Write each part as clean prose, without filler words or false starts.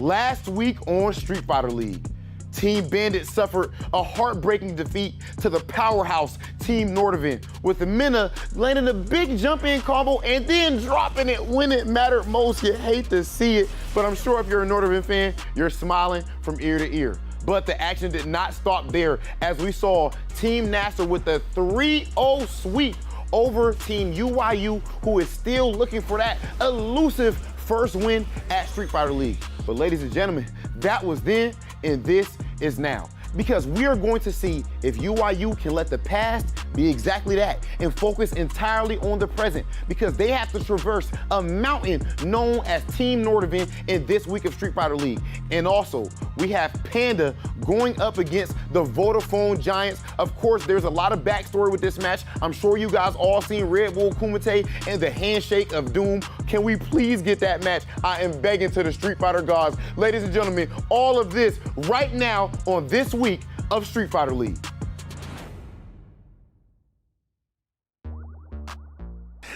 Last week on Street Fighter League, Team Bandit suffered a heartbreaking defeat to the powerhouse Team Nordovan, with Minna landing a big jump-in combo and then dropping it when it mattered most. You hate to see it, but I'm sure if you're a Nordovan fan, you're smiling from ear to ear. But the action did not stop there, as we saw Team NASA with a 3-0 sweep over Team UYU, who is still looking for that elusive first win at Street Fighter League. But ladies and gentlemen, that was then, and this is now. Because we are going to see if UYU can let the past be exactly that and focus entirely on the present, because they have to traverse a mountain known as Team Nordovan in this week of Street Fighter League. And also, we have Panda going up against the Vodafone Giants. Of course, there's a lot of backstory with this match. I'm sure you guys all seen Red Bull Kumite and the handshake of doom. Can we please get that match? I am begging to the Street Fighter gods. Ladies and gentlemen, all of this right now on this week of Street Fighter League.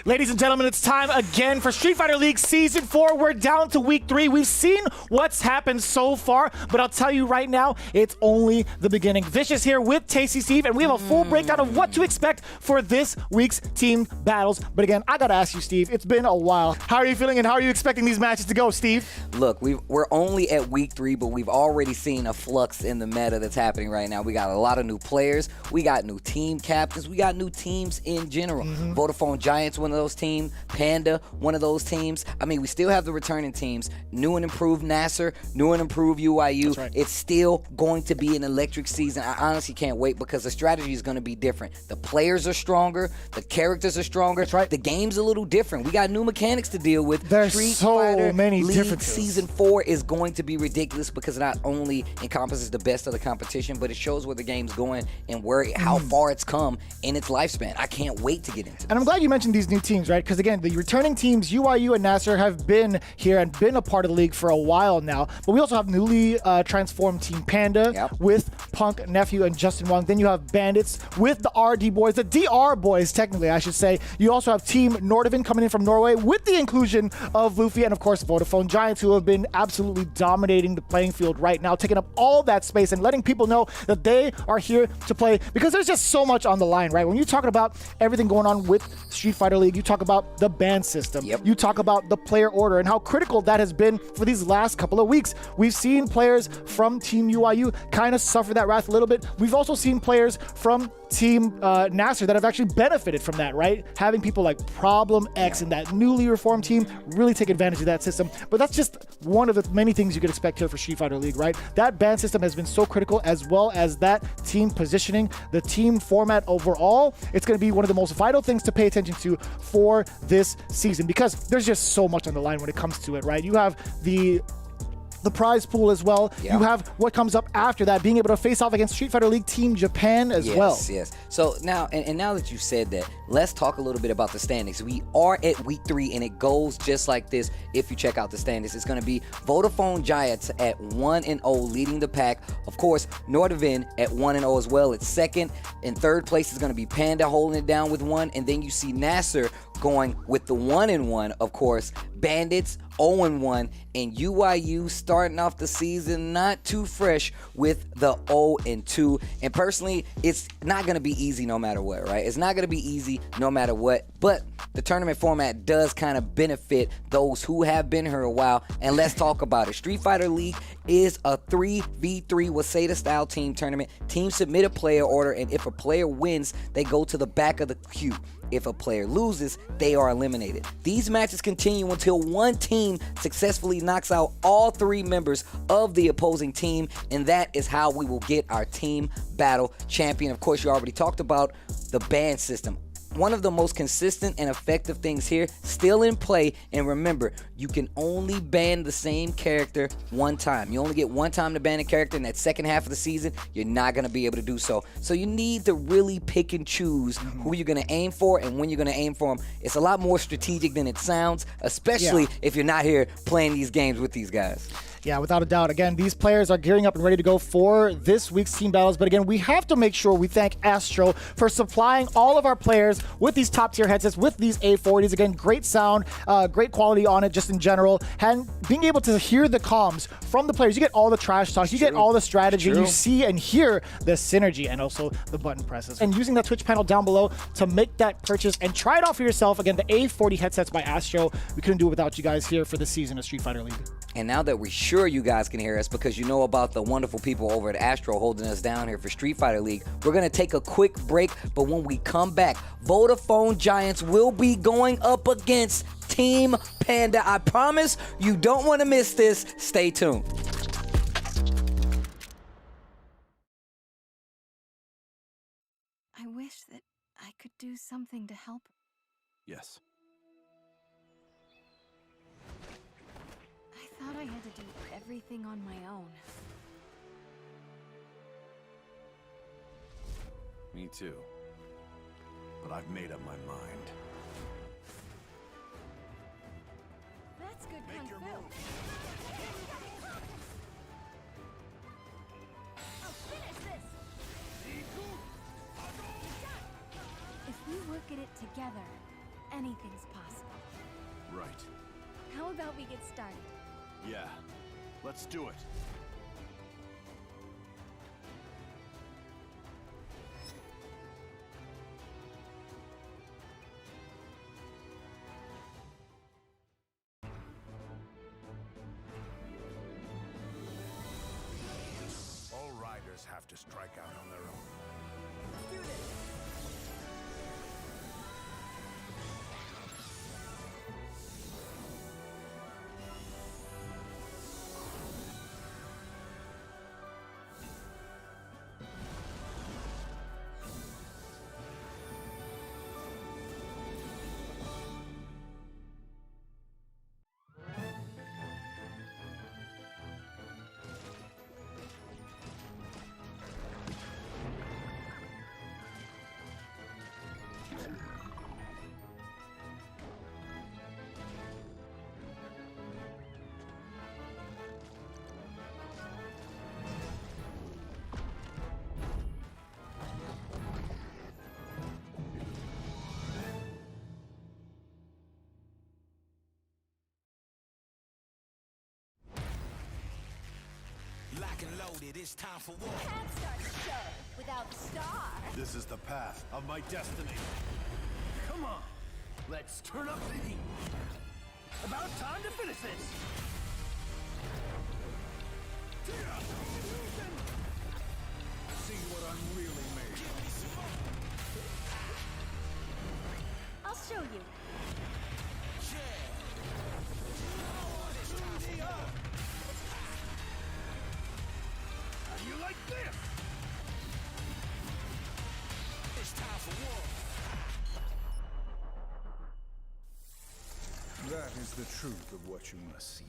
Ladies and gentlemen, it's time again for Street Fighter League Season 4. We're down to Week 3. We've seen what's happened so far, but I'll tell you right now, it's only the beginning. Vicious here with Tasty Steve, and we have a full breakdown of what to expect for this week's team battles. But again, I gotta ask you, Steve, it's been a while. How are you feeling, and how are you expecting these matches to go, Steve? Look, we're only at Week 3, but we've already seen a flux in the meta that's happening right now. We got a lot of new players. We got new team captains. We got new teams in general. Vodafone Giants, one of those teams. Panda, one of those teams. I mean, we still have the returning teams. New and improved Nasser, new and improved UYU. That's right. It's still going to be an electric season. I honestly can't wait, because the strategy is going to be different. The players are stronger. The characters are stronger. That's right. The game's a little different. We got new mechanics to deal with. There's Street so Fighter many League differences. Season 4 is going to be ridiculous, because it not only encompasses the best of the competition, but it shows where the game's going and how far it's come in its lifespan. I can't wait to get into this. And I'm glad you mentioned these new teams, right? Because again, the returning teams, UYU and Nasser, have been here and been a part of the league for a while now. But we also have newly transformed Team Panda with Punk, Nephew, and Justin Wong. Then you have Bandits with the RD boys, the DR boys, technically, I should say. You also have Team Nordovan coming in from Norway with the inclusion of Luffy, and of course, Vodafone Giants, who have been absolutely dominating the playing field right now, taking up all that space and letting people know that they are here to play, because there's just so much on the line, right? When you're talking about everything going on with Street Fighter League, you talk about the ban system. You talk about the player order and how critical that has been for these last couple of weeks. We've seen players from Team UYU kind of suffer that wrath a little bit. We've also seen players from Team Nasser that have actually benefited from that, right? Having people like Problem X and that newly reformed team really take advantage of that system. But that's just one of the many things you could expect here for Street Fighter League, right? That ban system has been so critical, as well as that team positioning, the team format overall. It's going to be one of the most vital things to pay attention to for this season, because there's just so much on the line when it comes to it, right? You have the prize pool as well. You have what comes up after that, being able to face off against Street Fighter League Team Japan as well. Yes. So now, and now that you said that, let's talk a little bit about the standings. We are at Week 3, and it goes just like this. If you check out the standings, it's going to be Vodafone Giants at 1-0, leading the pack. Of course, Nordovan at 1-0 as well. It's second. In third place is going to be Panda holding it down with 1, and then you see Nasser going with the 1-1, of course. Bandits 0-1, and UYU starting off the season not too fresh with the 0-2. And personally, it's not going to be easy no matter what, right? It's not going to be easy no matter what, but the tournament format does kind of benefit those who have been here a while, and let's talk about it. Street Fighter League is a 3v3 Waseda style team tournament. Teams submit a player order, and if a player wins, they go to the back of the queue. If a player loses, they are eliminated. These matches continue until one team successfully knocks out all 3 members of the opposing team, and that is how we will get our team battle champion. Of course, you already talked about the ban system. One of the most consistent and effective things here, still in play, and remember, you can only ban the same character one time. You only get one time to ban a character. In that second half of the season, you're not going to be able to do so. So you need to really pick and choose who you're going to aim for and when you're going to aim for them. It's a lot more strategic than it sounds, especially if you're not here playing these games with these guys. Yeah, without a doubt. Again, these players are gearing up and ready to go for this week's team battles. But again, we have to make sure we thank Astro for supplying all of our players with these top-tier headsets, with these A40s. Again, great sound, great quality on it just in general. And being able to hear the comms from the players, you get all the trash talk, you get all the strategy, you see and hear the synergy and also the button presses. And using that Twitch panel down below to make that purchase and try it out for yourself. Again, the A40 headsets by Astro. We couldn't do it without you guys here for this season of Street Fighter League. And now that we're sure you guys can hear us because you know about the wonderful people over at Astro holding us down here for Street Fighter League, we're going to take a quick break. But when we come back, Vodafone Giants will be going up against Team Panda. I promise you don't want to miss this. Stay tuned. I wish that I could do something to help. Yes. I thought I had to do everything on my own. Me too. But I've made up my mind. That's good kung fu. I'll finish this! If we work at it together, anything's possible. Right. How about we get started? Yeah. Let's do it. All riders have to strike out on their own. Let's do this! Lock and loaded, it's time for war. Can't start a show without the star. This is the path of my destiny. Come on, let's turn up the heat. About time to finish this. See what I'm really made of. I'll show you. How do you like this? It's time for war. That is the truth of what you must seek.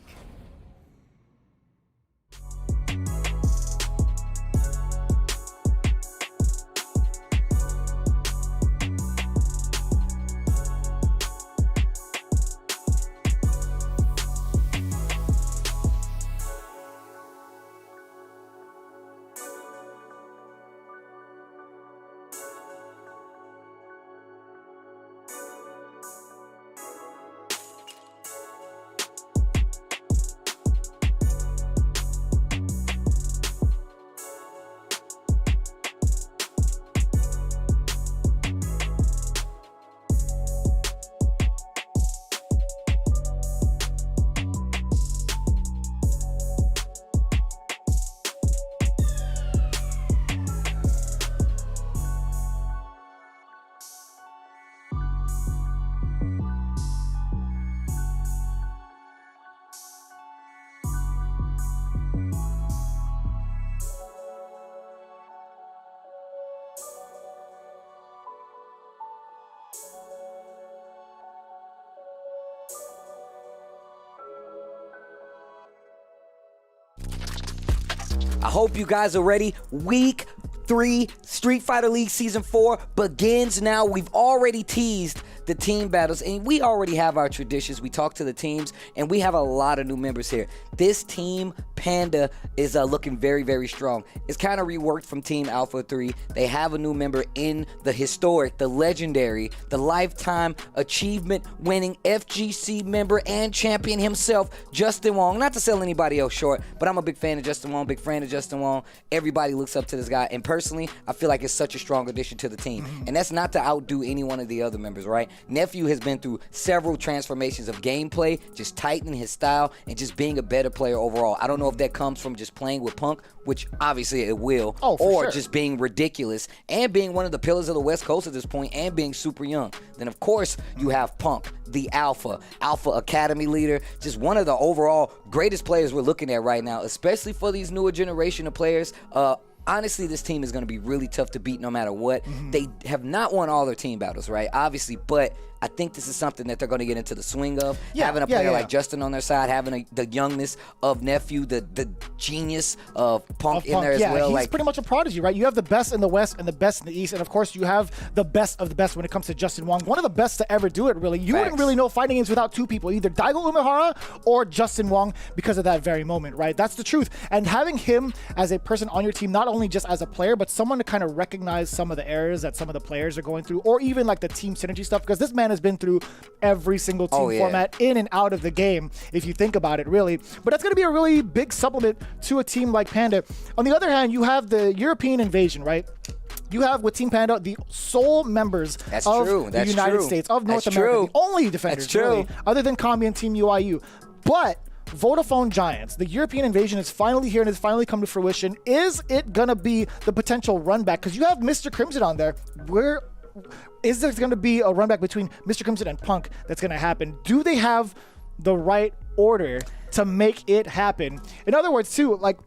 I hope you guys are ready. Week 3 Street Fighter League Season 4 begins now. We've already teased the team battles, and we already have our traditions. We talk to the teams, and we have a lot of new members here. This team, Panda, is looking very, very strong. It's kind of reworked from Team Alpha 3. They have a new member in the historic, the legendary, the lifetime achievement winning FGC member and champion himself, Justin Wong. Not to sell anybody else short, but I'm a big fan of Justin Wong, big friend of Justin Wong. Everybody looks up to this guy, and personally, I feel like it's such a strong addition to the team. And that's not to outdo any one of the other members, right? Nephew has been through several transformations of gameplay, just tightening his style and just being a better player overall. I don't know if that comes from just playing with Punk, which obviously it will, or just being ridiculous and being one of the pillars of the West Coast at this point and being super young. Then, of course, you have Punk, the Alpha Academy leader, just one of the overall greatest players we're looking at right now, especially for these newer generation of players. Honestly, this team is going to be really tough to beat no matter what. They have not won all their team battles, right? Obviously, but I think this is something that they're going to get into the swing of. Having a player like Justin on their side, having the youngness of Nephew, the genius of Punk in there as well. He's pretty much a prodigy, right? You have the best in the West and the best in the East, and of course you have the best of the best when it comes to Justin Wong. One of the best to ever do it, really. You wouldn't really know fighting games without two people, either Daigo Umehara or Justin Wong, because of that very moment, right? That's the truth. And having him as a person on your team, not only just as a player, but someone to kind of recognize some of the errors that some of the players are going through, or even like the team synergy stuff, because this man has been through every single team format in and out of the game, if you think about it, really. But that's going to be a really big supplement to a team like Panda. On the other hand, you have the European invasion, right? You have with Team Panda the sole members of the United States, of North America, the only defenders, really, other than Kambi and Team UYU. But Vodafone Giants, the European invasion is finally here and has finally come to fruition. Is it going to be the potential run back? Because you have Mr. Crimson on there. Is there going to be a run back between Mr. Crimson and Punk that's going to happen? Do they have the right order to make it happen? In other words, too, like,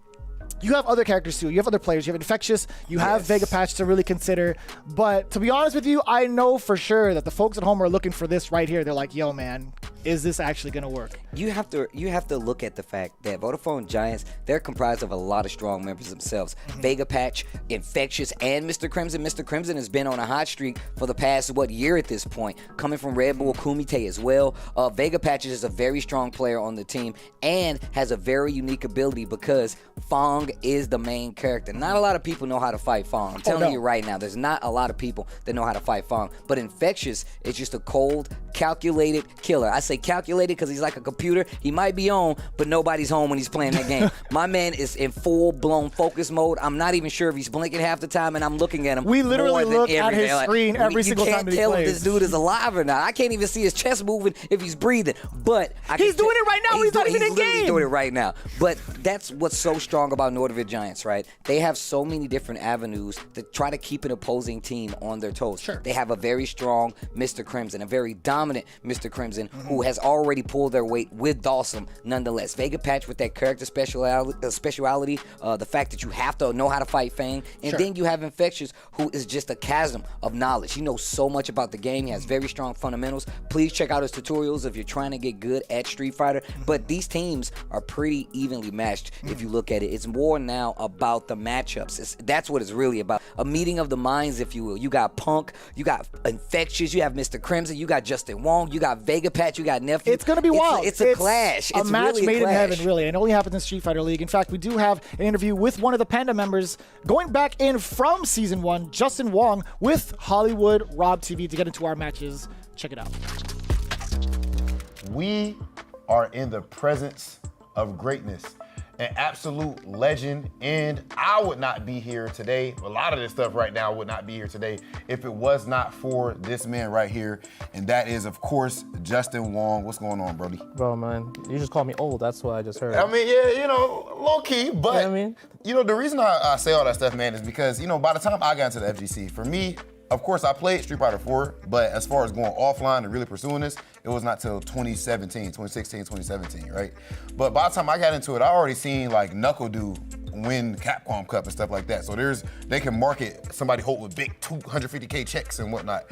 you have other characters too. You have other players. You have Infectious. You have Vega Patch to really consider. But to be honest with you, I know for sure that the folks at home are looking for this right here. They're like, yo, man, is this actually going to work? You have to look at the fact that Vodafone Giants, they're comprised of a lot of strong members themselves. Vega Patch, Infectious, and Mr. Crimson. Mr. Crimson has been on a hot streak for the past, year at this point, coming from Red Bull Kumite as well. Vega Patch is a very strong player on the team and has a very unique ability because Fong is the main character. Not a lot of people know how to fight Fong. I'm telling you right now, there's not a lot of people that know how to fight Fong. But Infectious is just a cold, calculated killer. I say calculated because he's like a computer. He might be on, but nobody's home when he's playing that game. My man is in full-blown focus mode. I'm not even sure if he's blinking half the time, and I'm looking at him. We literally look at his screen every single time that he plays. You can't tell if this dude is alive or not. I can't even see his chest moving if he's breathing. But he's doing it right now. He's not even in game. He's doing it right now. But that's what's so strong about Nordovan Giants, right? They have so many different avenues to try to keep an opposing team on their toes. Sure. They have a very strong Mr. Crimson, a very dominant Mr. Crimson, who has already pulled their weight with Dawson nonetheless. Vega Patch with that character speciality, the fact that you have to know how to fight Fang, and then you have Infectious, who is just a chasm of knowledge. He knows so much about the game. He has very strong fundamentals. Please check out his tutorials if you're trying to get good at Street Fighter. But these teams are pretty evenly matched if you look at it. It's more now about the matchups. That's what it's really about. A meeting of the minds, if you will. You got Punk, you got Infectious, you have Mr. Crimson, you got Justin Wong, you got Vega Patch, you got Nephew. It's going to be wild. It's a clash. It's a match really made in heaven, really. And it only happens in Street Fighter League. In fact, we do have an interview with one of the Panda members going back in from Season 1, Justin Wong, with Hollywood Rob TV to get into our matches. Check it out. We are in the presence of greatness. An absolute legend, and I would not be here today. A lot of this stuff right now would not be here today if it was not for this man right here, and that is, of course, Justin Wong. What's going on, Brody? Bro, man, you just called me old. That's what I just heard. I mean, yeah, low key, but, you know what I mean? The reason I say all that stuff, man, is because, by the time I got into the FGC, for me, of course, I played Street Fighter 4, but as far as going offline and really pursuing this, it was not till 2016, 2017, right? But by the time I got into it, I already seen like Knuckle Dude win Capcom Cup and stuff like that. So they can market somebody hold with big 250K checks and whatnot.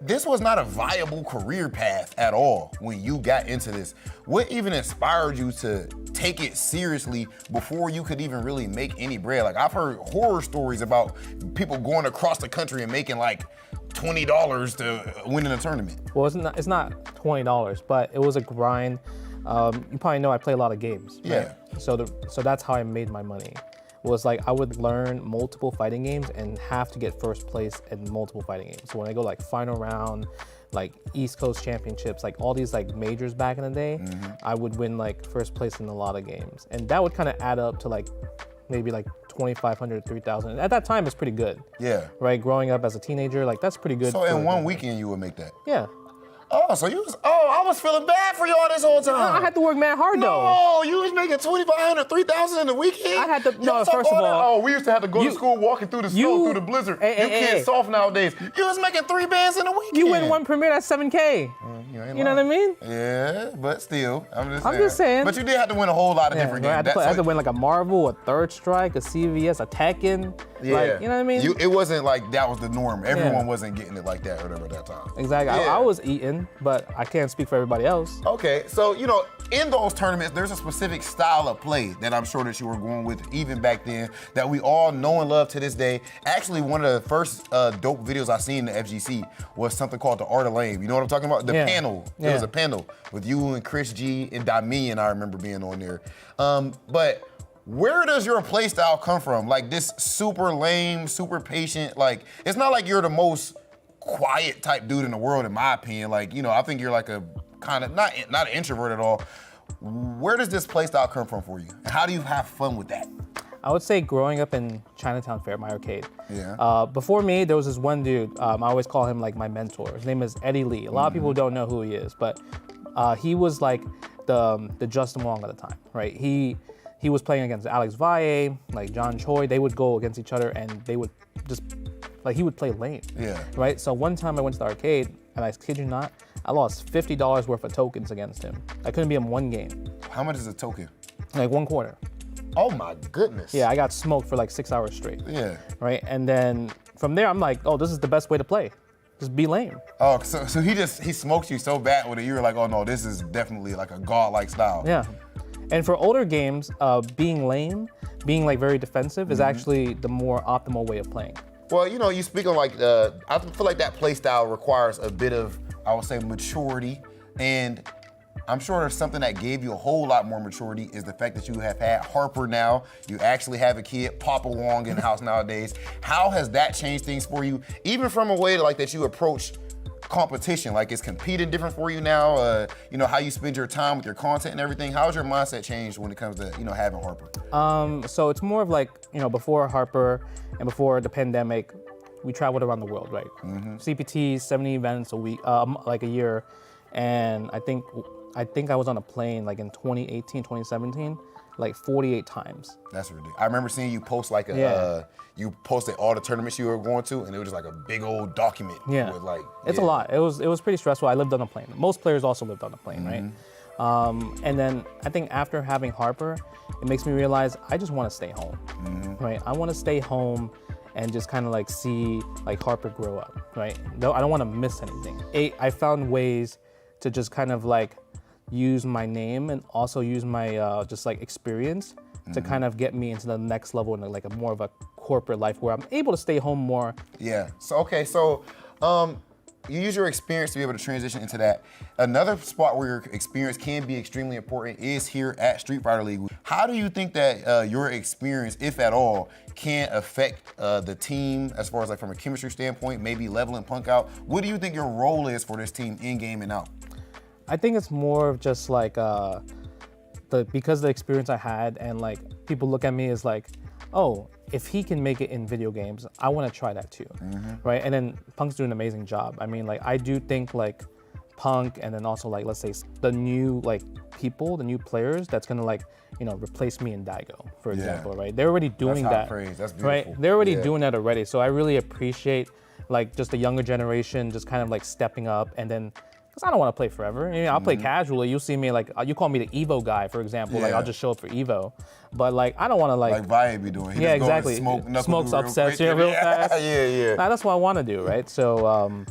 This was not a viable career path at all when you got into this. What even inspired you to take it seriously before you could even really make any bread? Like, I've heard horror stories about people going across the country and making like $20 to win in a tournament. Well, it's not $20, but it was a grind. You probably know I play a lot of games. Yeah. Right? So that's how I made my money. Was like I would learn multiple fighting games and have to get first place in multiple fighting games. So when I go like final round, like East Coast Championships, like all these like majors back in the day, I would win like first place in a lot of games. And that would kind of add up to like maybe like 2,500, 3,000. At that time, it's pretty good. Yeah. Right, growing up as a teenager, like that's pretty good. So in one weekend, you would make that? Yeah. Oh, so you was, I was feeling bad for y'all this whole time. I had to work mad hard though. No, you was making 2,500, 3,000 in the weekend? I had to, no, Yo, first of all. Oh, we used to have to go to school walking through the snow, through the blizzard. You kids soft nowadays. You was making 3 bands in a weekend. You win one premiere, that's 7K. You know what I mean? Yeah, but still, I'm just just saying. But you did have to win a whole lot of different games. I had to win like a Marvel, a Third Strike, a CVS, a Tekken. Yeah. Like, you know what I mean? It wasn't like that was the norm. Everyone wasn't getting it like that or whatever at that time. Exactly. Yeah. I was eating, but I can't speak for everybody else. Okay, so in those tournaments, there's a specific style of play that I'm sure that you were going with even back then that we all know and love to this day. Actually, one of the first dope videos I seen in the FGC was something called The Art of Lame. You know what I'm talking about? The panel. It was a panel with you and Chris G and Dominion, I remember being on there. But where does your play style come from? Like this super lame, super patient, like it's not like you're the most quiet type dude in the world, in my opinion. Like, I think you're like a kind of not an introvert at all. Where does this play style come from for you? And how do you have fun with that? I would say growing up in Chinatown Fair, my arcade. Yeah. Before me, there was this one dude, I always call him like my mentor. His name is Eddie Lee. A lot of people don't know who he is, but he was like the Justin Wong at the time, right? He was playing against Alex Valle, like John Choi. They would go against each other and they would just, like he would play lame. Yeah. Right? So one time I went to the arcade and I kid you not, I lost $50 worth of tokens against him. I couldn't beat him one game. How much is a token? Like 1 quarter. Oh my goodness. Yeah, I got smoked for like 6 hours straight. Yeah. Right? And then from there, I'm like, oh, this is the best way to play. Just be lame. Oh, so he smoked you so bad with it, you were like, oh no, this is definitely like a godlike style. Yeah. And for older games, being lame, being like very defensive is actually the more optimal way of playing. Well, you speak on like, I feel like that play style requires a bit of, I would say, maturity. And I'm sure there's something that gave you a whole lot more maturity is the fact that you have had Harper now. You actually have a kid, Papa Wong, in the house nowadays. How has that changed things for you? Even from a way like that you approach competition, like is competing different for you now? How you spend your time with your content and everything. How's your mindset changed when it comes to, having Harper? So it's more of like, before Harper and before the pandemic, we traveled around the world, right? CPT, 70 events a week, like a year. And I think I was on a plane like in 2018, 2017, like 48 times. That's ridiculous. I remember seeing you post like you posted all the tournaments you were going to, and it was just like a big old document. Yeah, with like, it's a lot. It was pretty stressful. I lived on a plane. Most players also lived on a plane, right? And then I think after having Harper, it makes me realize I just want to stay home, right? I want to stay home and just kind of like see like Harper grow up, right? No, I don't want to miss anything. I found ways to just kind of like use my name and also use my just like experience to kind of get me into the next level in like a more of a corporate life where I'm able to stay home more. Yeah. So you use your experience to be able to transition into that. Another spot where your experience can be extremely important is here at Street Fighter League. How do you think that your experience, if at all, can affect the team as far as like from a chemistry standpoint, maybe leveling Punk out? What do you think your role is for this team in game and out? I think it's more of just like because the experience I had and like people look at me as like, oh, if he can make it in video games, I want to try that too, right? And then Punk's doing an amazing job. I mean, like I do think like Punk and then also like let's say the new like people, the new players that's gonna like replace me in Daigo, for example, right? They're already doing that, That's beautiful. right? They're already doing that already. So I really appreciate like just the younger generation just kind of like stepping up and then. I don't want to play forever. I'll play casually. You'll see me like, you call me the Evo guy, for example. Like I'll just show up for Evo. But like, I don't want to like Valle be doing. He just exactly. Smokes upsets real fast. Yeah. Nah, that's what I want to do, right? So,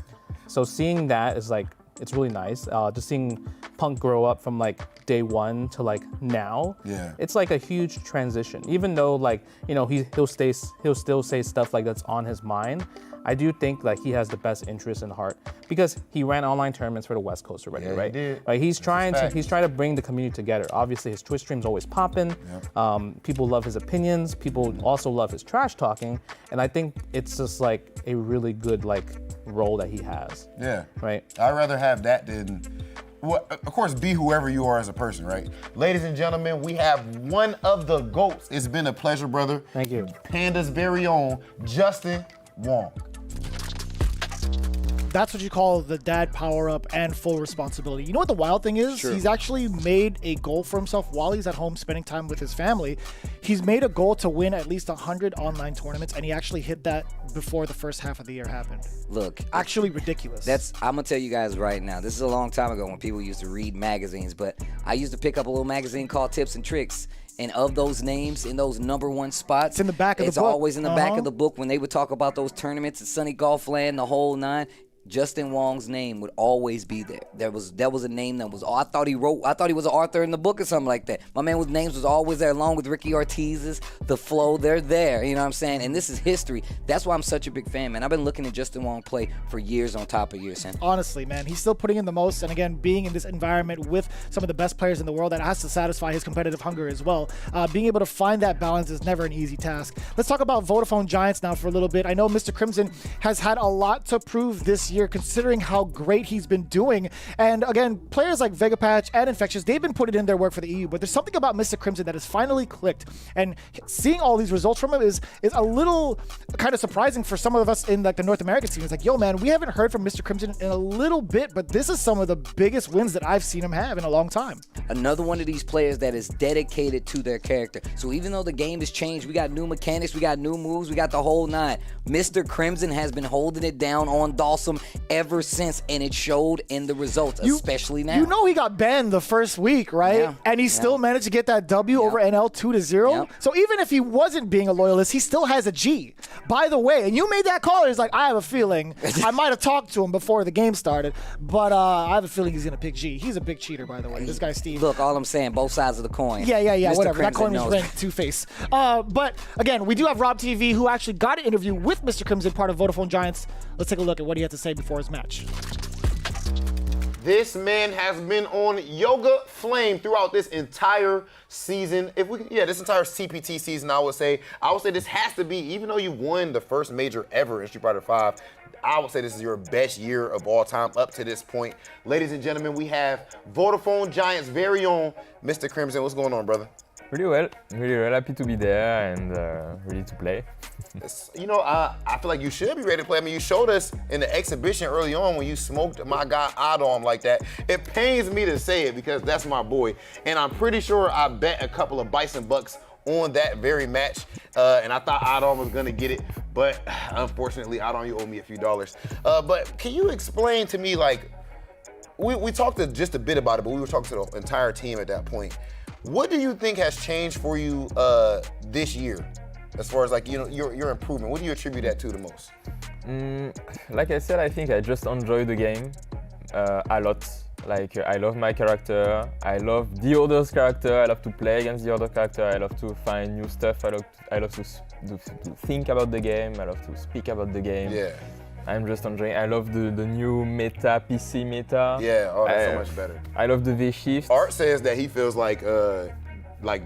so seeing that is like, it's really nice. Just seeing Punk grow up from like day one to like now. Yeah. It's like a huge transition. Even though like, you know, he'll still say stuff like that's on his mind. I do think like he has the best interest in heart because he ran online tournaments for the West Coast already, right? He did. Like he's trying to bring the community together. Obviously, his Twitch stream's always popping. Yep. People love his opinions. People also love his trash talking, and I think it's just like a really good like role that he has. Yeah. Right. I'd rather have that than. Well, of course, be whoever you are as a person, right? Ladies and gentlemen, we have one of the GOATs. It's been a pleasure, brother. Thank you. Panda's very own, Justin Wong. That's what you call the dad power up and full responsibility. You know what the wild thing is? He's actually made a goal for himself while he's at home spending time with his family. He's made a goal to win at least 100 online tournaments, and he actually hit that before the first half of the year happened. Look, actually ridiculous. I'm gonna tell you guys right now. This is a long time ago when people used to read magazines, but I used to pick up a little magazine called Tips and Tricks. And of those names in those #1 spots, it's in the back of the book. It's always in the back of the book when they would talk about those tournaments at Sunny Golf Land, the whole nine. Justin Wong's name would always be there. That was a name that was. I thought he was an author in the book or something like that. My man with names was always there, along with Ricky Ortiz's, the flow. They're there. You know what I'm saying? And this is history. That's why I'm such a big fan, man. I've been looking at Justin Wong play for years on top of years, man. Honestly, man, he's still putting in the most. And again, being in this environment with some of the best players in the world, that has to satisfy his competitive hunger as well. Being able to find that balance is never an easy task. Let's talk about Vodafone Giants now for a little bit. I know Mr. Crimson has had a lot to prove this year, considering how great he's been doing. And again, players like Vegapatch and Infectious, they've been putting in their work for the EU, but there's something about Mr. Crimson that has finally clicked. And seeing all these results from him is a little kind of surprising for some of us in like the North American scene. It's like, yo, man, we haven't heard from Mr. Crimson in a little bit, but this is some of the biggest wins that I've seen him have in a long time. Another one of these players that is dedicated to their character. So even though the game has changed, we got new mechanics, we got new moves, we got the whole nine. Mr. Crimson has been holding it down on Dawson ever since, and it showed in the results, especially now. You know he got banned the first week, right? Yeah. And he still managed to get that W over NL 2-0. Yep. So even if he wasn't being a loyalist, he still has a G. By the way, and you made that call, he's like, I have a feeling, I might have talked to him before the game started, but I have a feeling he's going to pick G. He's a big cheater, by the way. This guy, Steve. Look, all I'm saying, both sides of the coin. Yeah, Mr. whatever. That Crimson coin was knows. ranked Two-Face. But again, we do have Rob TV, who actually got an interview with Mr. Crimson, part of Vodafone Giants. Let's take a look at what he had to say before his match. This man has been on Yoga Flame throughout this entire season. This entire CPT season, I would say this has to be, even though you won the first major ever in Street Fighter V, I would say this is your best year of all time up to this point. Ladies and gentlemen, we have Vodafone Giants' very own Mr. Crimson. What's going on, brother? Really well. Happy to be there and ready to play. You know, I feel like you should be ready to play. I mean, you showed us in the exhibition early on when you smoked my guy Adam like that. It pains me to say it because that's my boy. And I'm pretty sure I bet a couple of Bison bucks on that very match. And I thought Adam was gonna get it, but unfortunately, Adam, you owe me a few dollars. But can you explain to me, like, we talked just a bit about it, but we were talking to the entire team at that point. What do you think has changed for you this year, as far as like your improvement? What do you attribute that to the most? Like I said, I think I just enjoy the game a lot. Like I love my character, I love the other's character, I love to play against the other character, I love to find new stuff, I love to think about the game, I love to speak about the game. Yeah. I'm just enjoying. I love the new meta, PC meta. Yeah, that's so much better. I love the V-shift. Art says that he feels like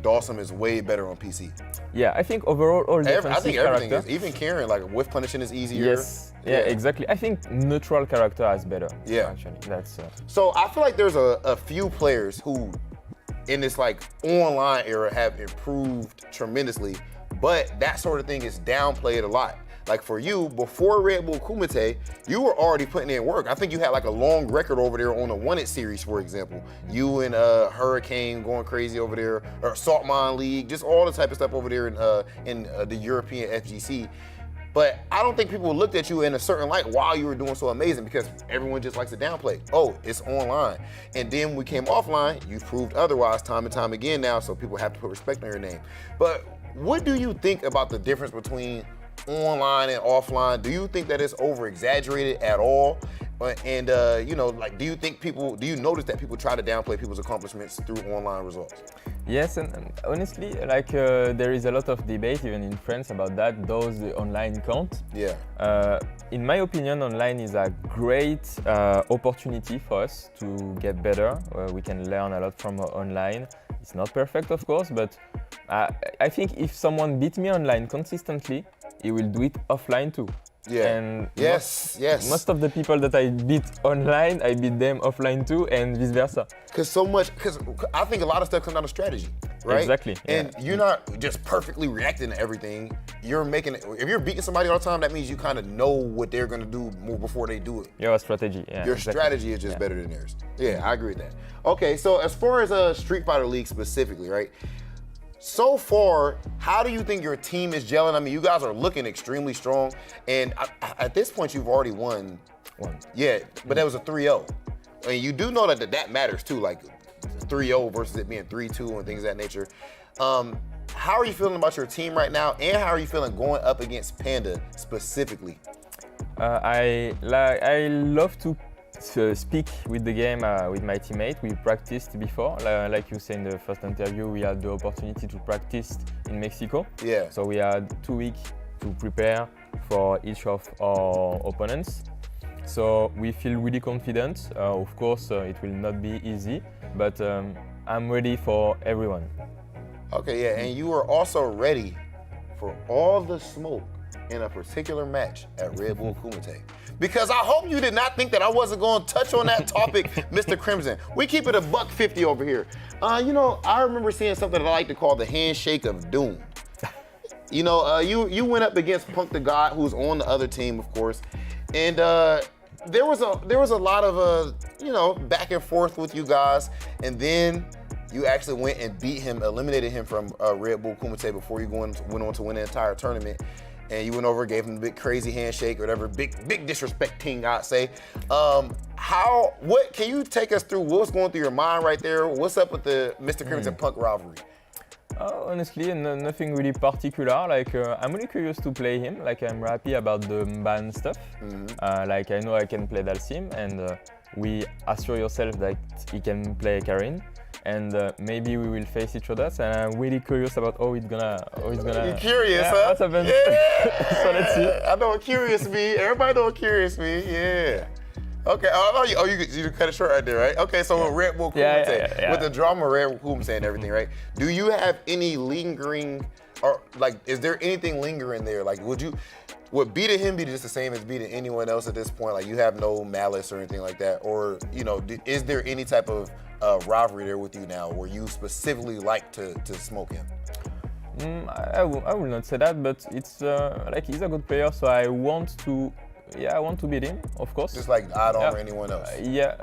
Dawson is way better on PC. Yeah, I think overall all defensive I think everything character. is. Even Karen, like whiff punishing is easier. Yes. Yeah, exactly. I think neutral character is better. Yeah. Actually, that's. So I feel like there's a few players who, in this like online era, have improved tremendously, but that sort of thing is downplayed a lot. Like for you, before Red Bull Kumite, you were already putting in work. I think you had like a long record over there on the Wanted series, for example. You and Hurricane going crazy over there, or Salt Mine League, just all the type of stuff over there in the European FGC. But I don't think people looked at you in a certain light while you were doing so amazing because everyone just likes to downplay. Oh, it's online. And then we came offline, you proved otherwise time and time again now, so people have to put respect on your name. But what do you think about the difference between online and offline? Do you think that it's over-exaggerated at all? And you know, like, do you notice that people try to downplay people's accomplishments through online results? Yes, and honestly, like there is a lot of debate even in France about that. Does the online count? Yeah. In my opinion, online is a great opportunity for us to get better. We can learn a lot from online. It's not perfect, of course, but I think if someone beat me online consistently, he will do it offline too. Yeah. And yes. most of the people that I beat online, I beat them offline too, and vice versa. Because I think a lot of stuff comes down to strategy, right? Exactly. And you're not just perfectly reacting to everything. If you're beating somebody all the time, that means you kind of know what they're going to do more before they do it. Your strategy, yeah. Your strategy is just better than theirs. Yeah, I agree with that. Okay, so as far as Street Fighter League specifically, right? So far, how do you think your team is gelling? I mean, you guys are looking extremely strong, and at this point, you've already won. Yeah, but that was a 3-0. And you do know that matters too, like 3-0 versus it being 3-2 and things of that nature. How are you feeling about your team right now, and how are you feeling going up against Panda specifically? I love to speak with the game with my teammate. We practiced before, like you said in the first interview, we had the opportunity to practice in Mexico. Yeah. So we had 2 weeks to prepare for each of our opponents. So we feel really confident. Of course, it will not be easy, but I'm ready for everyone. Okay, yeah, and you are also ready for all the smoke in a particular match at Red Bull Kumite. Because I hope you did not think that I wasn't going to touch on that topic, Mr. Crimson. We keep it $150 over here. You know, I remember seeing something that I like to call the handshake of doom. You know, you went up against Punk the God, who's on the other team, of course, and there was a lot of you know, back and forth with you guys, and then you actually went and beat him, eliminated him from Red Bull Kumite before you went on to win the entire tournament. And you went over, gave him a big crazy handshake or whatever, big disrespecting, I'd say. What can you take us through? What's going through your mind right there? What's up with the Mr. Crimson Punk rivalry? Honestly, nothing really particular. Like I'm really curious to play him. Like I'm happy about the ban stuff. Like I know I can play Dalsim, and we assure yourself that he can play Karin. And maybe we will face each other, and I'm really curious about how it's gonna. You're curious, yeah, huh? What's happened? Yeah. So let's see. I know what curious me. Everybody know what curious me. Yeah. Okay. You cut it short right there, right? Okay. So with Red Bull Kumite, with the drama of Red Bull Kumite and everything, right? Do you have any lingering, or like, is there anything lingering there? Like, would beating him be just the same as beating anyone else at this point? Like, you have no malice or anything like that, or you know, is there any type of rivalry there with you now, where you specifically like to smoke him? I will not say that, but it's like he's a good player, so I want to beat him, of course. Just like I don't or anyone else. Yeah.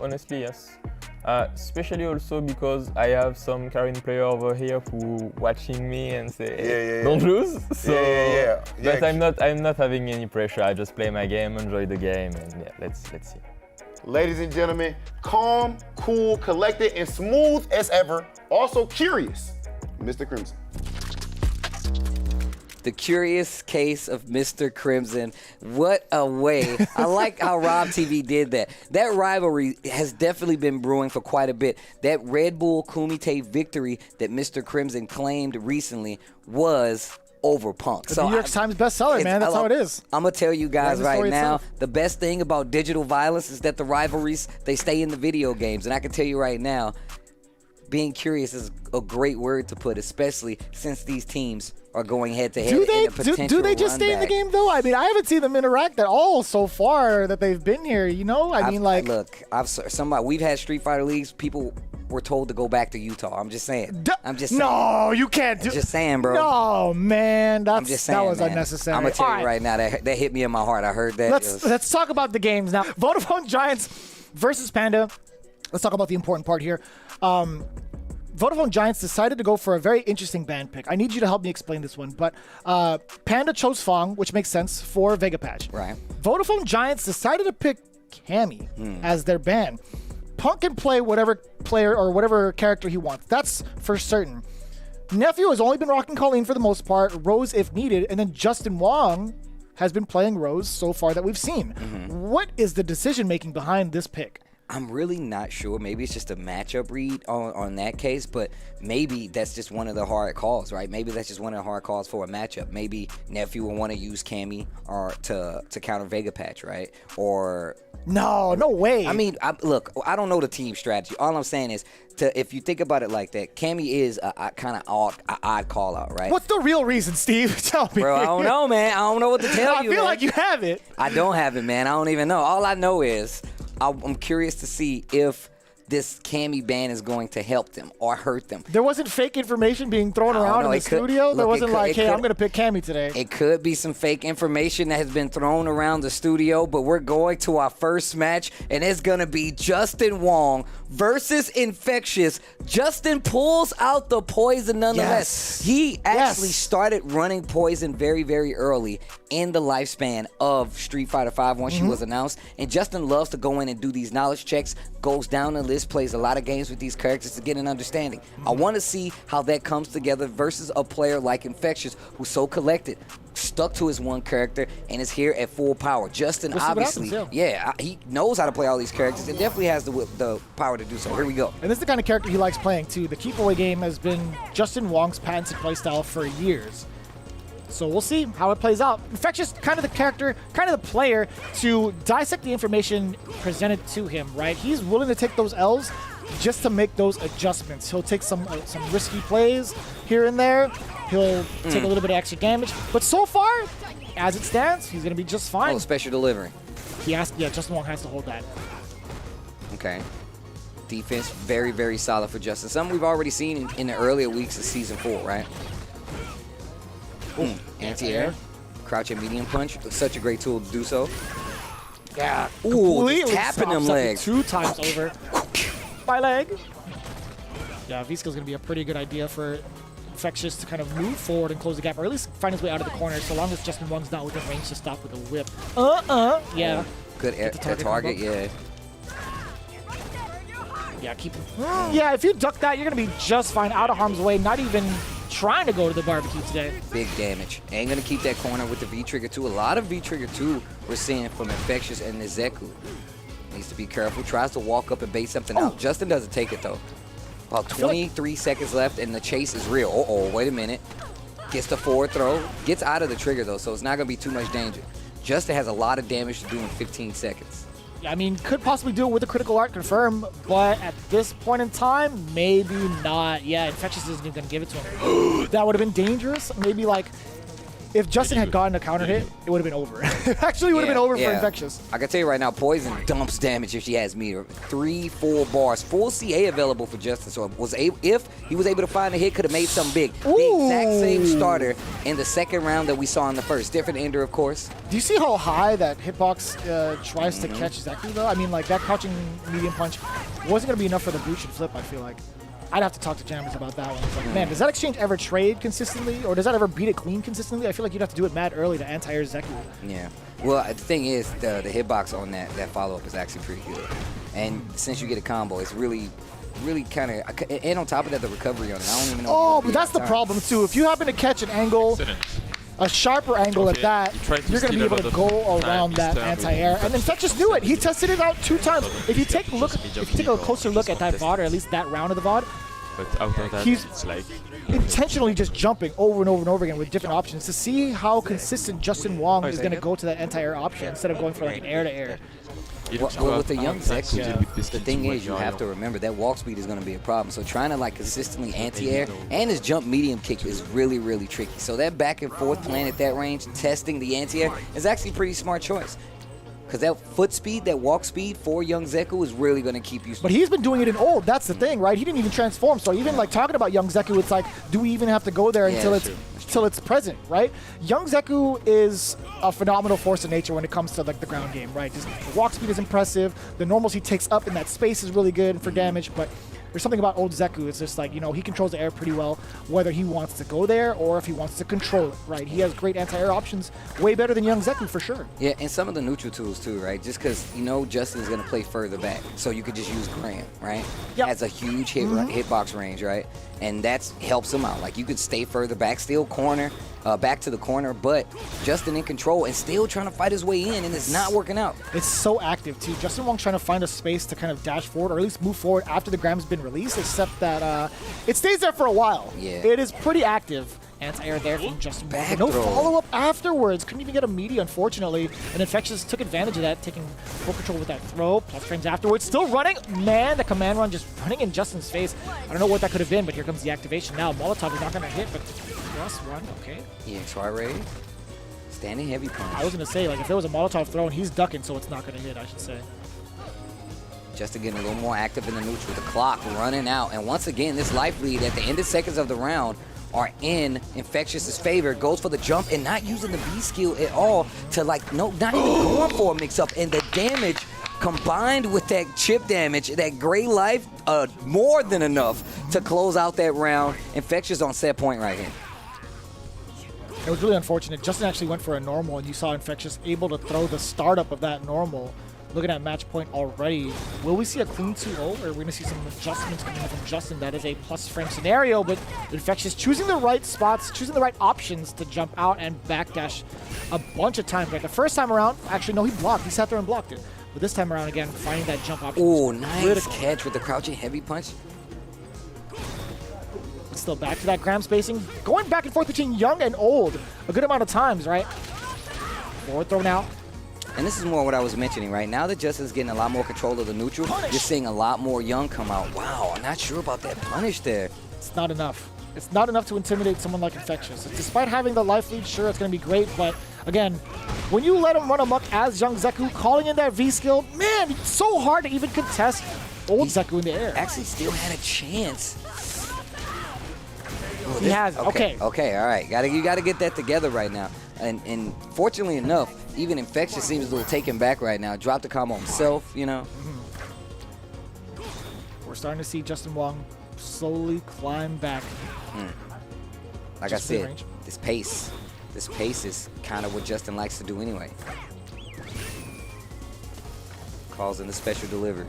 Honestly, yes. Especially also because I have some Karin player over here who watching me and say, don't lose. So, but I'm not having any pressure. I just play my game, enjoy the game, and let's see. Ladies and gentlemen, calm, cool, collected, and smooth as ever. Also curious, Mr. Crimson. The curious case of Mr. Crimson. What a way. I like how Rob TV did that. That rivalry has definitely been brewing for quite a bit. That Red Bull Kumite victory that Mr. Crimson claimed recently was over Punk. The New York Times bestseller, man. That's how it is. I'm going to tell you guys right now, the best thing about digital violence is that the rivalries, they stay in the video games. And I can tell you right now, being curious is a great word to put, especially since these teams are going head-to-head in a potential do they just stay in the game, though? I mean, I haven't seen them interact at all so far that they've been here, you know? Look, we've had Street Fighter leagues, people were told to go back to Utah. I'm just saying. No, you can't do. I'm just saying, bro. No, man, that was man. unnecessary. I'm gonna tell you right now that hit me in my heart. I heard that. Let's talk about the games now. Vodafone Giants versus Panda. Let's talk about the important part here. Vodafone Giants decided to go for a very interesting band pick. I need you to help me explain this one. But Panda chose Fong, which makes sense, for Vega Patch. Right. Vodafone Giants decided to pick Cammy as their band. Punk can play whatever player or whatever character he wants. That's for certain. Nephew has only been rocking Colleen for the most part, Rose if needed, and then Justin Wong has been playing Rose so far that we've seen. What is the decision-making behind this pick? I'm really not sure. Maybe it's just a matchup read on that case, but maybe that's just one of the hard calls, right? Maybe that's just one of the hard calls for a matchup. Maybe Nephew will want to use Cammy or to counter Vega Patch, right? Or no way. I mean, look, I don't know the team strategy. All I'm saying is, if you think about it like that, Cammy is a kind of odd call out, right? What's the real reason, Steve? Tell me. Bro, I don't know, man. I don't know what to tell you. I feel man. like you have it. I don't have it, man. I don't even know. All I know is I'm curious to see if this Cammy ban is going to help them or hurt them. There wasn't fake information being thrown around in the studio? There wasn't like, hey, I'm going to pick Cammy today. It could be some fake information that has been thrown around the studio, but we're going to our first match, and it's going to be Justin Wong versus Infectious. Justin pulls out the poison nonetheless. Yes. He actually started running poison very, very early in the lifespan of Street Fighter V once she was announced. And Justin loves to go in and do these knowledge checks, goes down the list, plays a lot of games with these characters to get an understanding. I want to see how that comes together versus a player like Infectious, who's so collected, stuck to his one character, and is here at full power. Justin, obviously, he knows how to play all these characters and definitely has the power to do so. Here we go. And this is the kind of character he likes playing, too. The keep away game has been Justin Wong's patented playstyle for years. So we'll see how it plays out. Infectious, kind of the character, kind of the player to dissect the information presented to him, right? He's willing to take those L's just to make those adjustments. He'll take some risky plays here and there. He'll take a little bit of extra damage. But so far, as it stands, he's going to be just fine. Oh, special delivery. Justin Wong has to hold that. Okay. Defense, very, very solid for Justin. Something we've already seen in the earlier weeks of Season 4, right? Anti-air, crouch and medium punch. Such a great tool to do so. Yeah. Ooh, just tapping them legs. 2 times over. By leg. Yeah, V-skill's going to be a pretty good idea for Infectious to kind of move forward and close the gap, or at least find his way out of the corner, so long as Justin Wong's not within range to stop with a whip. Yeah. Good target, yeah. Yeah, keep him. Yeah, if you duck that, you're going to be just fine, out of harm's way, not even trying to go to the barbecue today. Big damage. Ain't going to keep that corner with the V-Trigger 2. A lot of V-Trigger 2 we're seeing from Infectious and Nizeku. Needs to be careful. Tries to walk up and bait something out. Justin doesn't take it, though. About 23 seconds left, and the chase is real. Uh-oh, wait a minute. Gets the forward throw. Gets out of the trigger, though, so it's not going to be too much danger. Justin has a lot of damage to do in 15 seconds. I mean, could possibly do it with a critical art confirm, but at this point in time, maybe not. Yeah, Infectious isn't even going to give it to him. That would have been dangerous. Maybe, like, if Justin had gotten a counter hit, it would have been over. Actually, it would have been over for Infectious. I can tell you right now, Poison dumps damage if she has meter. 3 full bars. Full CA available for Justin. So if he was able to find a hit, could have made something big. Ooh. The exact same starter in the second round that we saw in the first. Different ender, of course. Do you see how high that hitbox tries to catch Zeku, though? I mean, like, that crouching medium punch wasn't going to be enough for the boot and flip, I feel like. I'd have to talk to Jammers about that one. It's like, man, does that exchange ever trade consistently? Or does that ever beat it clean consistently? I feel like you'd have to do it mad early to anti-air Zeku. Yeah. Well, the thing is, the hitbox on that follow-up is actually pretty good. And since you get a combo, it's really kind of... And on top of that, the recovery on it. I don't even know... Oh, but that's the problem, too. If you happen to catch an angle... A sharper angle at that, you're going to be able to go around that anti-air. And Infectious knew it. He tested it out 2 times. If you take a closer look at that VOD, or at least that round of the VOD, he's intentionally just jumping over and over and over again with different options to see how consistent Justin Wong is going to go to that anti-air option instead of going for like an air-to-air. Well, with the young Zeku, the thing is, you have to remember that walk speed is going to be a problem. So trying to like consistently anti-air and his jump medium kick is really, really tricky. So that back and forth playing at that range, testing the anti-air is actually a pretty smart choice. Because that foot speed, that walk speed for young Zeku is really going to keep you. But he's been doing it in old. That's the thing, right? He didn't even transform. So even like talking about young Zeku, it's like, do we even have to go there until it's present, right? Young Zeku is a phenomenal force of nature when it comes to like the ground game, right? Just the walk speed is impressive. The normals he takes up in that space is really good for damage, but there's something about old Zeku. It's just like, you know, he controls the air pretty well, whether he wants to go there or if he wants to control it, right? He has great anti-air options, way better than young Zeku for sure. Yeah, and some of the neutral tools too, right? Just because, you know, Justin's going to play further back, so you could just use Graham, right? Yep. Has a huge hitbox range, right? And that helps him out. Like, you could stay further back, still corner, back to the corner, but Justin in control and still trying to fight his way in, and it's not working out. It's so active, too. Justin Wong trying to find a space to kind of dash forward, or at least move forward after the Gram's been released, except that it stays there for a while. Yeah. It is pretty active. Anti-air there from Justin Wong. No follow-up afterwards. Couldn't even get a meaty, unfortunately. And Infectious took advantage of that, taking full control with that throw. Plus frames afterwards. Still running. Man, the command run just running in Justin's face. I don't know what that could have been, but here comes the activation now. Molotov is not going to hit, but plus one. Okay. EXY Ray. Standing heavy punch. I was going to say, like, if there was a Molotov thrown, he's ducking, so it's not going to hit, I should say. Justin getting a little more active in the neutral. The clock running out. And once again, this life lead at the end of seconds of the round are in Infectious's favor. Goes for the jump and not using the B skill at all to, like, no, not even going for a mix-up. And the damage combined with that chip damage, that gray life, more than enough to close out that round. Infectious on set point right here. It was really unfortunate. Justin actually went for a normal, and you saw Infectious able to throw the startup of that normal. Looking at match point already, will we see a clean 2-0, or are we going to see some adjustments coming in from Justin? That is a plus frame scenario, but Infectious choosing the right spots, choosing the right options to jump out and backdash a bunch of times. Like the first time around, actually, no, he blocked. He sat there and blocked it. But this time around, again, finding that jump option. Oh, nice catch with the crouching heavy punch. Still back to that gram spacing. Going back and forth between young and old a good amount of times, right? Forward throw now. And this is more what I was mentioning, right? Now that Justin's getting a lot more control of the neutral, you're seeing a lot more young come out. Wow, I'm not sure about that punish there. It's not enough. It's not enough to intimidate someone like Infectious. Despite having the life lead, sure, it's going to be great, but again, when you let him run amok as young Zeku, calling in that V skill, man, it's so hard to even contest old Zeku in the air. Actually still had a chance. Oh, he has, okay. Okay, all right. You got to get that together right now. And fortunately enough, even Infectious seems a little taken back right now. Dropped the combo himself, you know. We're starting to see Justin Wong slowly climb back. Like I said, this pace is kind of what Justin likes to do anyway. Calls in the special delivery.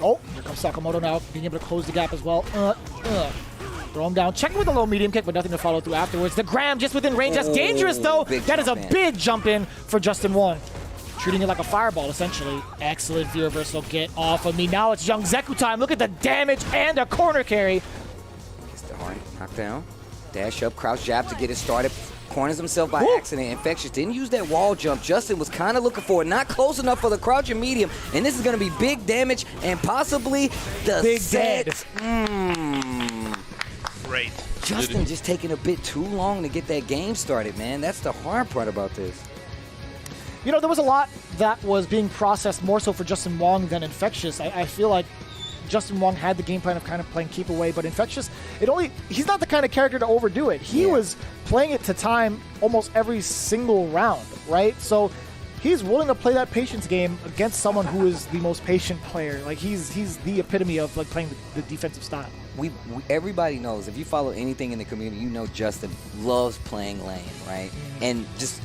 Oh, here comes Sakamoto now, being able to close the gap as well. Throw him down. Checking with a low medium kick, but nothing to follow through afterwards. The Gram just within range. That's dangerous, though. That is a big jump in for Justin Wong. Treating it like a fireball, essentially. Excellent V reversal. Get off of me. Now it's young Zeku time. Look at the damage and a corner carry. Gets the hard knockdown. Dash up, crouch jab to get it started. Corners himself by accident. Infectious didn't use that wall jump. Justin was kind of looking for it. Not close enough for the crouch and medium. And this is going to be big damage and possibly the big set. Great. Justin just taking a bit too long to get that game started, man. That's the hard part about this. You know, there was a lot that was being processed more so for Justin Wong than Infectious. I feel like Justin Wong had the game plan of kind of playing keep away, but Infectious, he's not the kind of character to overdo it. He was playing it to time almost every single round, right? So he's willing to play that patience game against someone who is the most patient player. Like he's the epitome of like playing the defensive style. Everybody knows, if you follow anything in the community, you know Justin loves playing lane, right? And just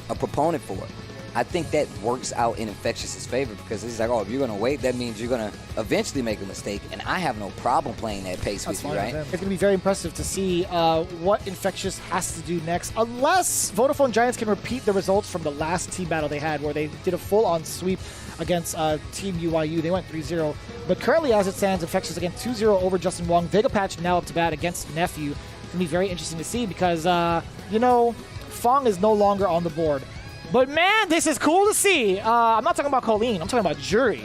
a proponent for it. I think that works out in Infectious's favor because he's like, oh, if you're going to wait, that means you're going to eventually make a mistake, and I have no problem playing that pace with you, right? It's going to be very impressive to see what Infectious has to do next, unless Vodafone Giants can repeat the results from the last team battle they had where they did a full-on sweep against Team UYU. They went 3-0. But currently, as it stands, Infectious again 2-0 over Justin Wong. Vega Patch now up to bat against Nephew. It's going to be very interesting to see because, you know, Fong is no longer on the board. But man, this is cool to see. I'm not talking about Colleen. I'm talking about Jury.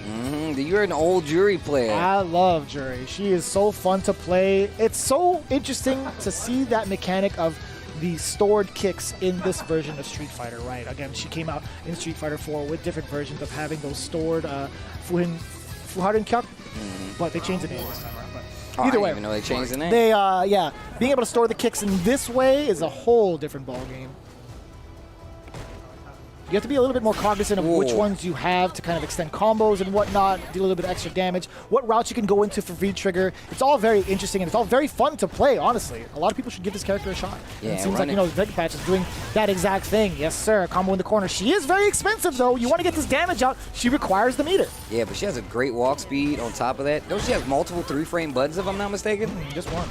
You're an old Jury player. I love Jury. She is so fun to play. It's so interesting to see that mechanic of the stored kicks in this version of Street Fighter, right? Again, she came out in Street Fighter 4 with different versions of having those stored Fuharin Kyak, but they changed the name this time around. But either way, I didn't even know they changed the name. They, being able to store the kicks in this way is a whole different ballgame. You have to be a little bit more cognizant of which ones you have to kind of extend combos and whatnot, deal a little bit of extra damage, what routes you can go into for V-Trigger. It's all very interesting, and it's all very fun to play, honestly. A lot of people should give this character a shot. Yeah, it seems like, you know, Vega Patch is doing that exact thing. Yes, sir. Combo in the corner. She is very expensive, though. You want to get this damage out, she requires the meter. Yeah, but she has a great walk speed on top of that. Don't she have multiple 3-frame buttons, if I'm not mistaken? Just one.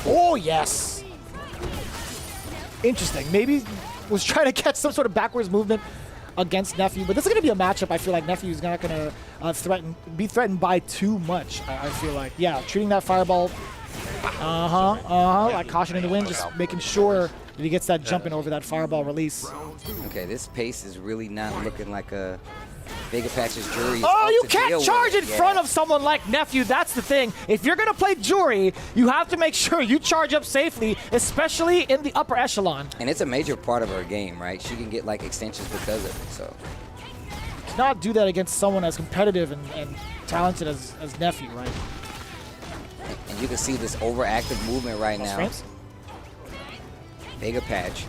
Oh, yes. interesting. Maybe was trying to catch some sort of backwards movement against Nephew, but this is going to be a matchup I feel like Nephew's not going to be threatened by too much, I feel like. Yeah, treating that fireball, like caution in the wind, just making sure that he gets that jumping over that fireball release. Okay, this pace is really not looking like a Vega Patch's Jury. Oh, you can't charge in front of someone like Nephew. That's the thing. If you're going to play Jury, you have to make sure you charge up safely, especially in the upper echelon. And it's a major part of her game, right? She can get like extensions because of it, so. You cannot do that against someone as competitive and talented as Nephew, right? And you can see this overactive movement right now. Frames? Vega Patch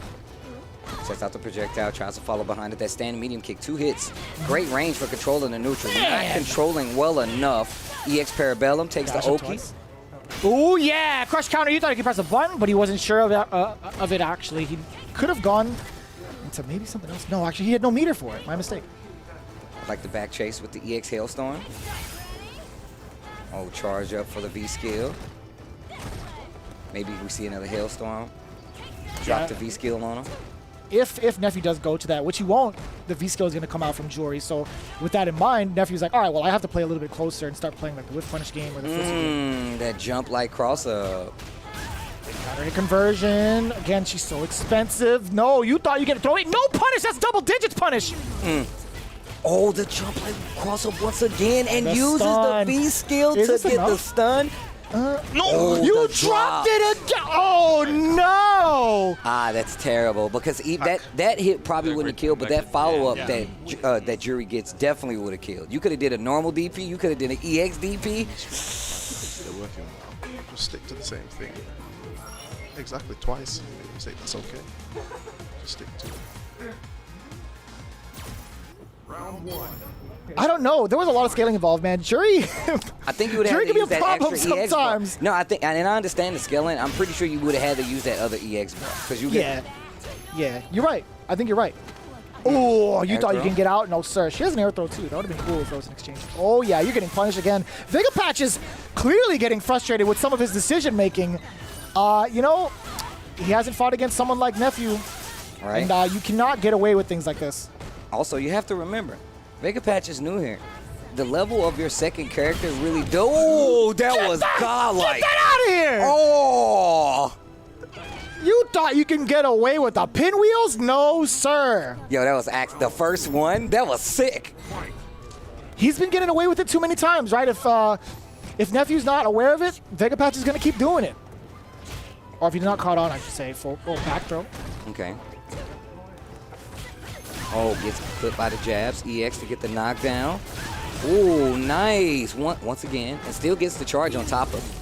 sets out the projectile, tries to follow behind it. That stand medium kick, 2 hits. Great range for controlling the neutral. Not controlling well enough. EX Parabellum takes the Oki. Oh yeah, crush counter. You thought he could press a button, but he wasn't sure of it actually. He could have gone into maybe something else. No, actually, he had no meter for it. My mistake. Like the back chase with the EX Hailstorm. Oh, charge up for the V skill. Maybe we see another Hailstorm. Drop the V skill on him. If Nephew does go to that, which he won't, the V skill is going to come out from Jory. So with that in mind, Nephew's like, all right, well, I have to play a little bit closer and start playing like the whiff punish game or the game. That jump like cross up. Counter hit conversion. Again, she's so expensive. No, you thought you get to throw it. No punish. That's double digits punish. Oh, the jump like cross up once again and The uses stun. the V skill to this get enough? the stun. No, you dropped it again. Oh no! Ah, that's terrible because that hit probably wouldn't have killed, but that follow up that Jury gets definitely would have killed. You could have did a normal DP, you could have did an EX DP. They're working well. Just stick to the same thing. Exactly twice. You say that's okay. Just stick to it. Round 1. I don't know. There was a lot of scaling involved, man. Jury. I think you would have Jury to can be a use that problem extra EX sometimes. bar. No, I think, and I understand the scaling. I'm pretty sure you would have had to use that other EX bar because you get. Yeah, you're right. I think you're right. Oh, you Air thought you throw? can get out? No, sir. She has an air throw, too. That would have been cool if there was an exchange. Oh, yeah, you're getting punished again. Vega Patch is clearly getting frustrated with some of his decision-making. You know, he hasn't fought against someone like Nephew. Right. And you cannot get away with things like this. Also, you have to remember, Vega Patch is new here. The level of your second character really oh, that was godlike. Get that out of here! Oh! You thought you can get away with the pinwheels? No, sir. Yo, that was the first one. That was sick. He's been getting away with it too many times, right? If Nephew's not aware of it, Vega Patch is going to keep doing it. Or if he's not caught on, I should say, full back throw. Okay. Oh, gets clipped by the jabs. EX to get the knockdown. Oh, nice. Once again, and still gets the charge on top of it.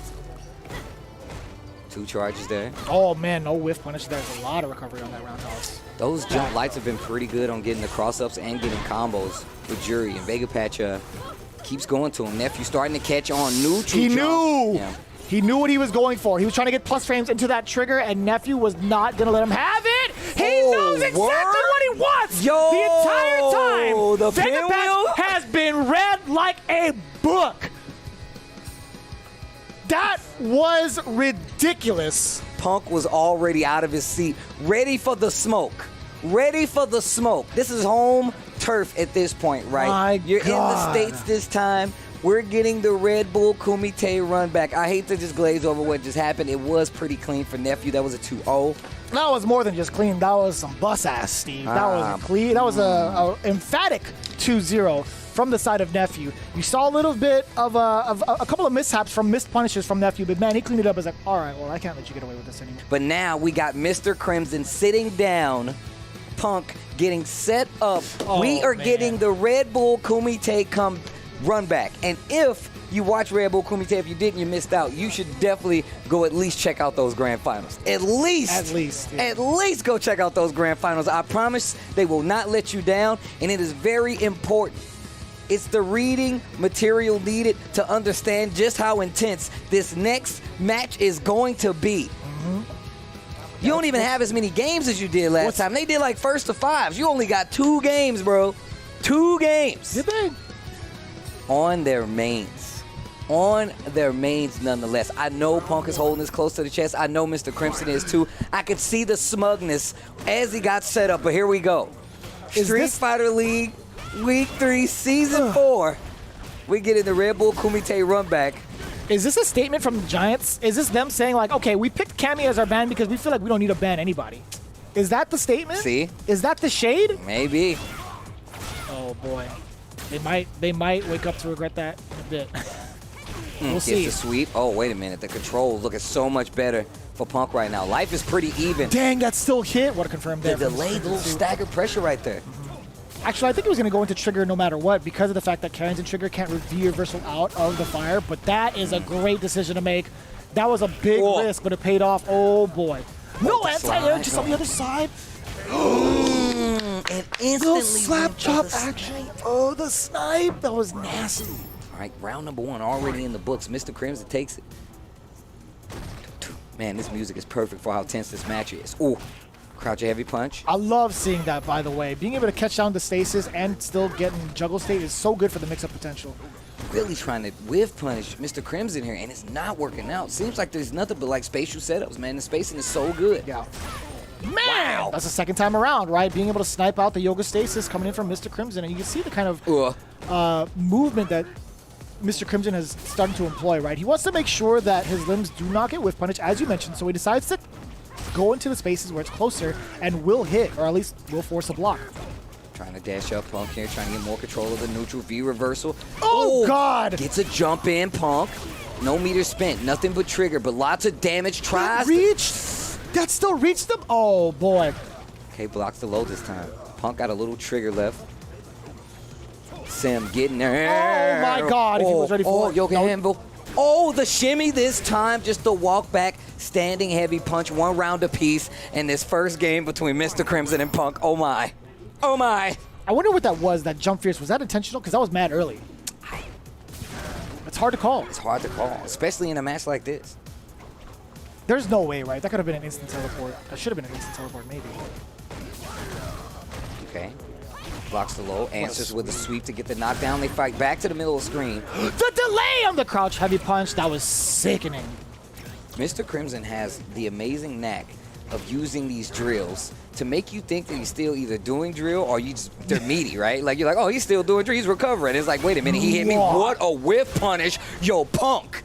2 charges there. Oh, man, no whiff punish. There's a lot of recovery on that roundhouse. Those jump lights have been pretty good on getting the cross-ups and getting combos with Jury. And Vega Patch keeps going to him. Nephew starting to catch on neutral. He knew. Yeah. He knew what he was going for. He was trying to get plus frames into that trigger, and Nephew was not going to let him have it. He knows exactly what he wants. Yo, the entire time. the Vega pinwheel Patch has been read like a book. That was ridiculous. Punk was already out of his seat, ready for the smoke. Ready for the smoke. This is home turf at this point, right? You're in the States this time. We're getting the Red Bull Kumite run back. I hate to just glaze over what just happened. It was pretty clean for Nephew. That was a 2-0. That was more than just clean. That was some bus ass, Steve. That was clean. That was a emphatic 2-0 from the side of Nephew. You saw a little bit of a couple of mishaps from missed punishes from Nephew, but man, he cleaned it up. As like, all right, well, I can't let you get away with this anymore. But now we got Mr. Crimson sitting down, Punk getting set up. We are getting the Red Bull Kumite come run back. And if you watch Red Bull Kumite, if you didn't, you missed out. You should definitely go at least check out those grand finals. At least go check out those grand finals. I promise they will not let you down, and it is very important. It's the reading material needed to understand just how intense this next match is going to be. You don't even have as many games as you did last time. They did like first to 5s. You only got 2 games, bro. 2 games. Did they? On their mains. on their mains nonetheless. I know Punk is holding this close to the chest. I know Mr. Crimson is too. I could see the smugness as he got set up, but here we go. Street Fighter League, Week 3, Season 4. We get in the Red Bull Kumite run back. Is this a statement from the Giants? Is this them saying like, okay, we picked Cammy as our ban because we feel like we don't need to ban anybody? Is that the statement? See? Is that the shade? Maybe. Oh boy. They might wake up to regret that in a bit. We'll see. Gets the sweep. Oh, wait a minute. The controls looking so much better for Punk right now. Life is pretty even. Dang, that still hit. What a confirmed The there. delayed little staggered pressure right there. Actually, I think it was going to go into trigger no matter what because of the fact that Karen's and trigger can't reversal out of the fire, but that is a great decision to make. That was a big risk, but it paid off. Oh boy. No anti-air, just on the other side. And instantly slap chop action. Oh, the snipe. That was nasty. All right, round number 1 already in the books. Mr. Crimson takes it. Man, this music is perfect for how tense this match is. Ooh, crouch a heavy punch. I love seeing that, by the way. Being able to catch down the stasis and still get in juggle state is so good for the mix-up potential. Really trying to whiff punish Mr. Crimson here, and it's not working out. Seems like there's nothing but like spatial setups, man. The spacing is so good. Yeah. Man! That's the second time around, right? Being able to snipe out the yoga stasis coming in from Mr. Crimson, and you can see the kind of movement that Mr. Crimson has started to employ, right? He wants to make sure that his limbs do not get whiff punished, as you mentioned, so he decides to go into the spaces where it's closer and will hit, or at least will force a block. Trying to dash up Punk here, trying to get more control of the neutral V reversal. Oh, God! Gets a jump in, Punk. No meter spent, nothing but trigger, but lots of damage. Tries that still reached them? Oh, boy. Okay, blocks the low this time. Punk got a little trigger left. Sim getting there. Oh, my God. If he was ready for it. Yoga Anvil. Oh, the shimmy this time. Just the walk back, standing heavy punch, 1 round apiece in this first game between Mr. Crimson and Punk. Oh, my. Oh, my. I wonder what that was, that jump fierce. Was that intentional? Because that was mad early. It's hard to call. It's hard to call, especially in a match like this. There's no way, right? That could have been an instant teleport. That should have been an instant teleport, maybe. Okay. Blocks the low, answers with a sweep to get the knockdown. They fight back to the middle of the screen. The delay on the crouch heavy punch, that was sickening. Mr. Crimson has the amazing knack of using these drills to make you think that he's still either doing drill or they're meaty, right? Like you're like, oh, he's still doing drill, he's recovering. It's like, wait a minute, he hit me. What a whiff punish, yo, Punk.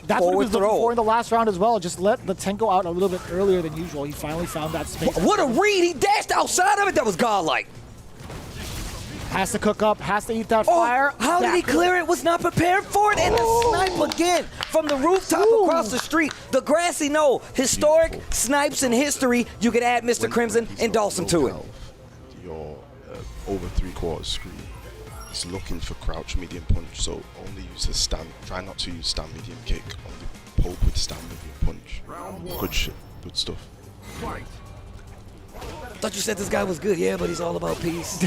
That's what he was looking for in the last round as well. Just let the 10 go out a little bit earlier than usual. He finally found that space. What a read! He dashed outside of it. That was godlike. Has to cook up, has to eat that fire. How did he clear it? Was not prepared for it. And the snipe again from the rooftop across the street. The grassy knoll. Historic snipes in history. You could add Mr. Crimson and Dawson to it. Your over 3/4 screen is looking for crouch medium punch, so only use the stand. Try not to use stand medium kick. Only poke with stand medium punch. Good shit. Good stuff. Thought you said this guy was good. Yeah, but he's all about peace.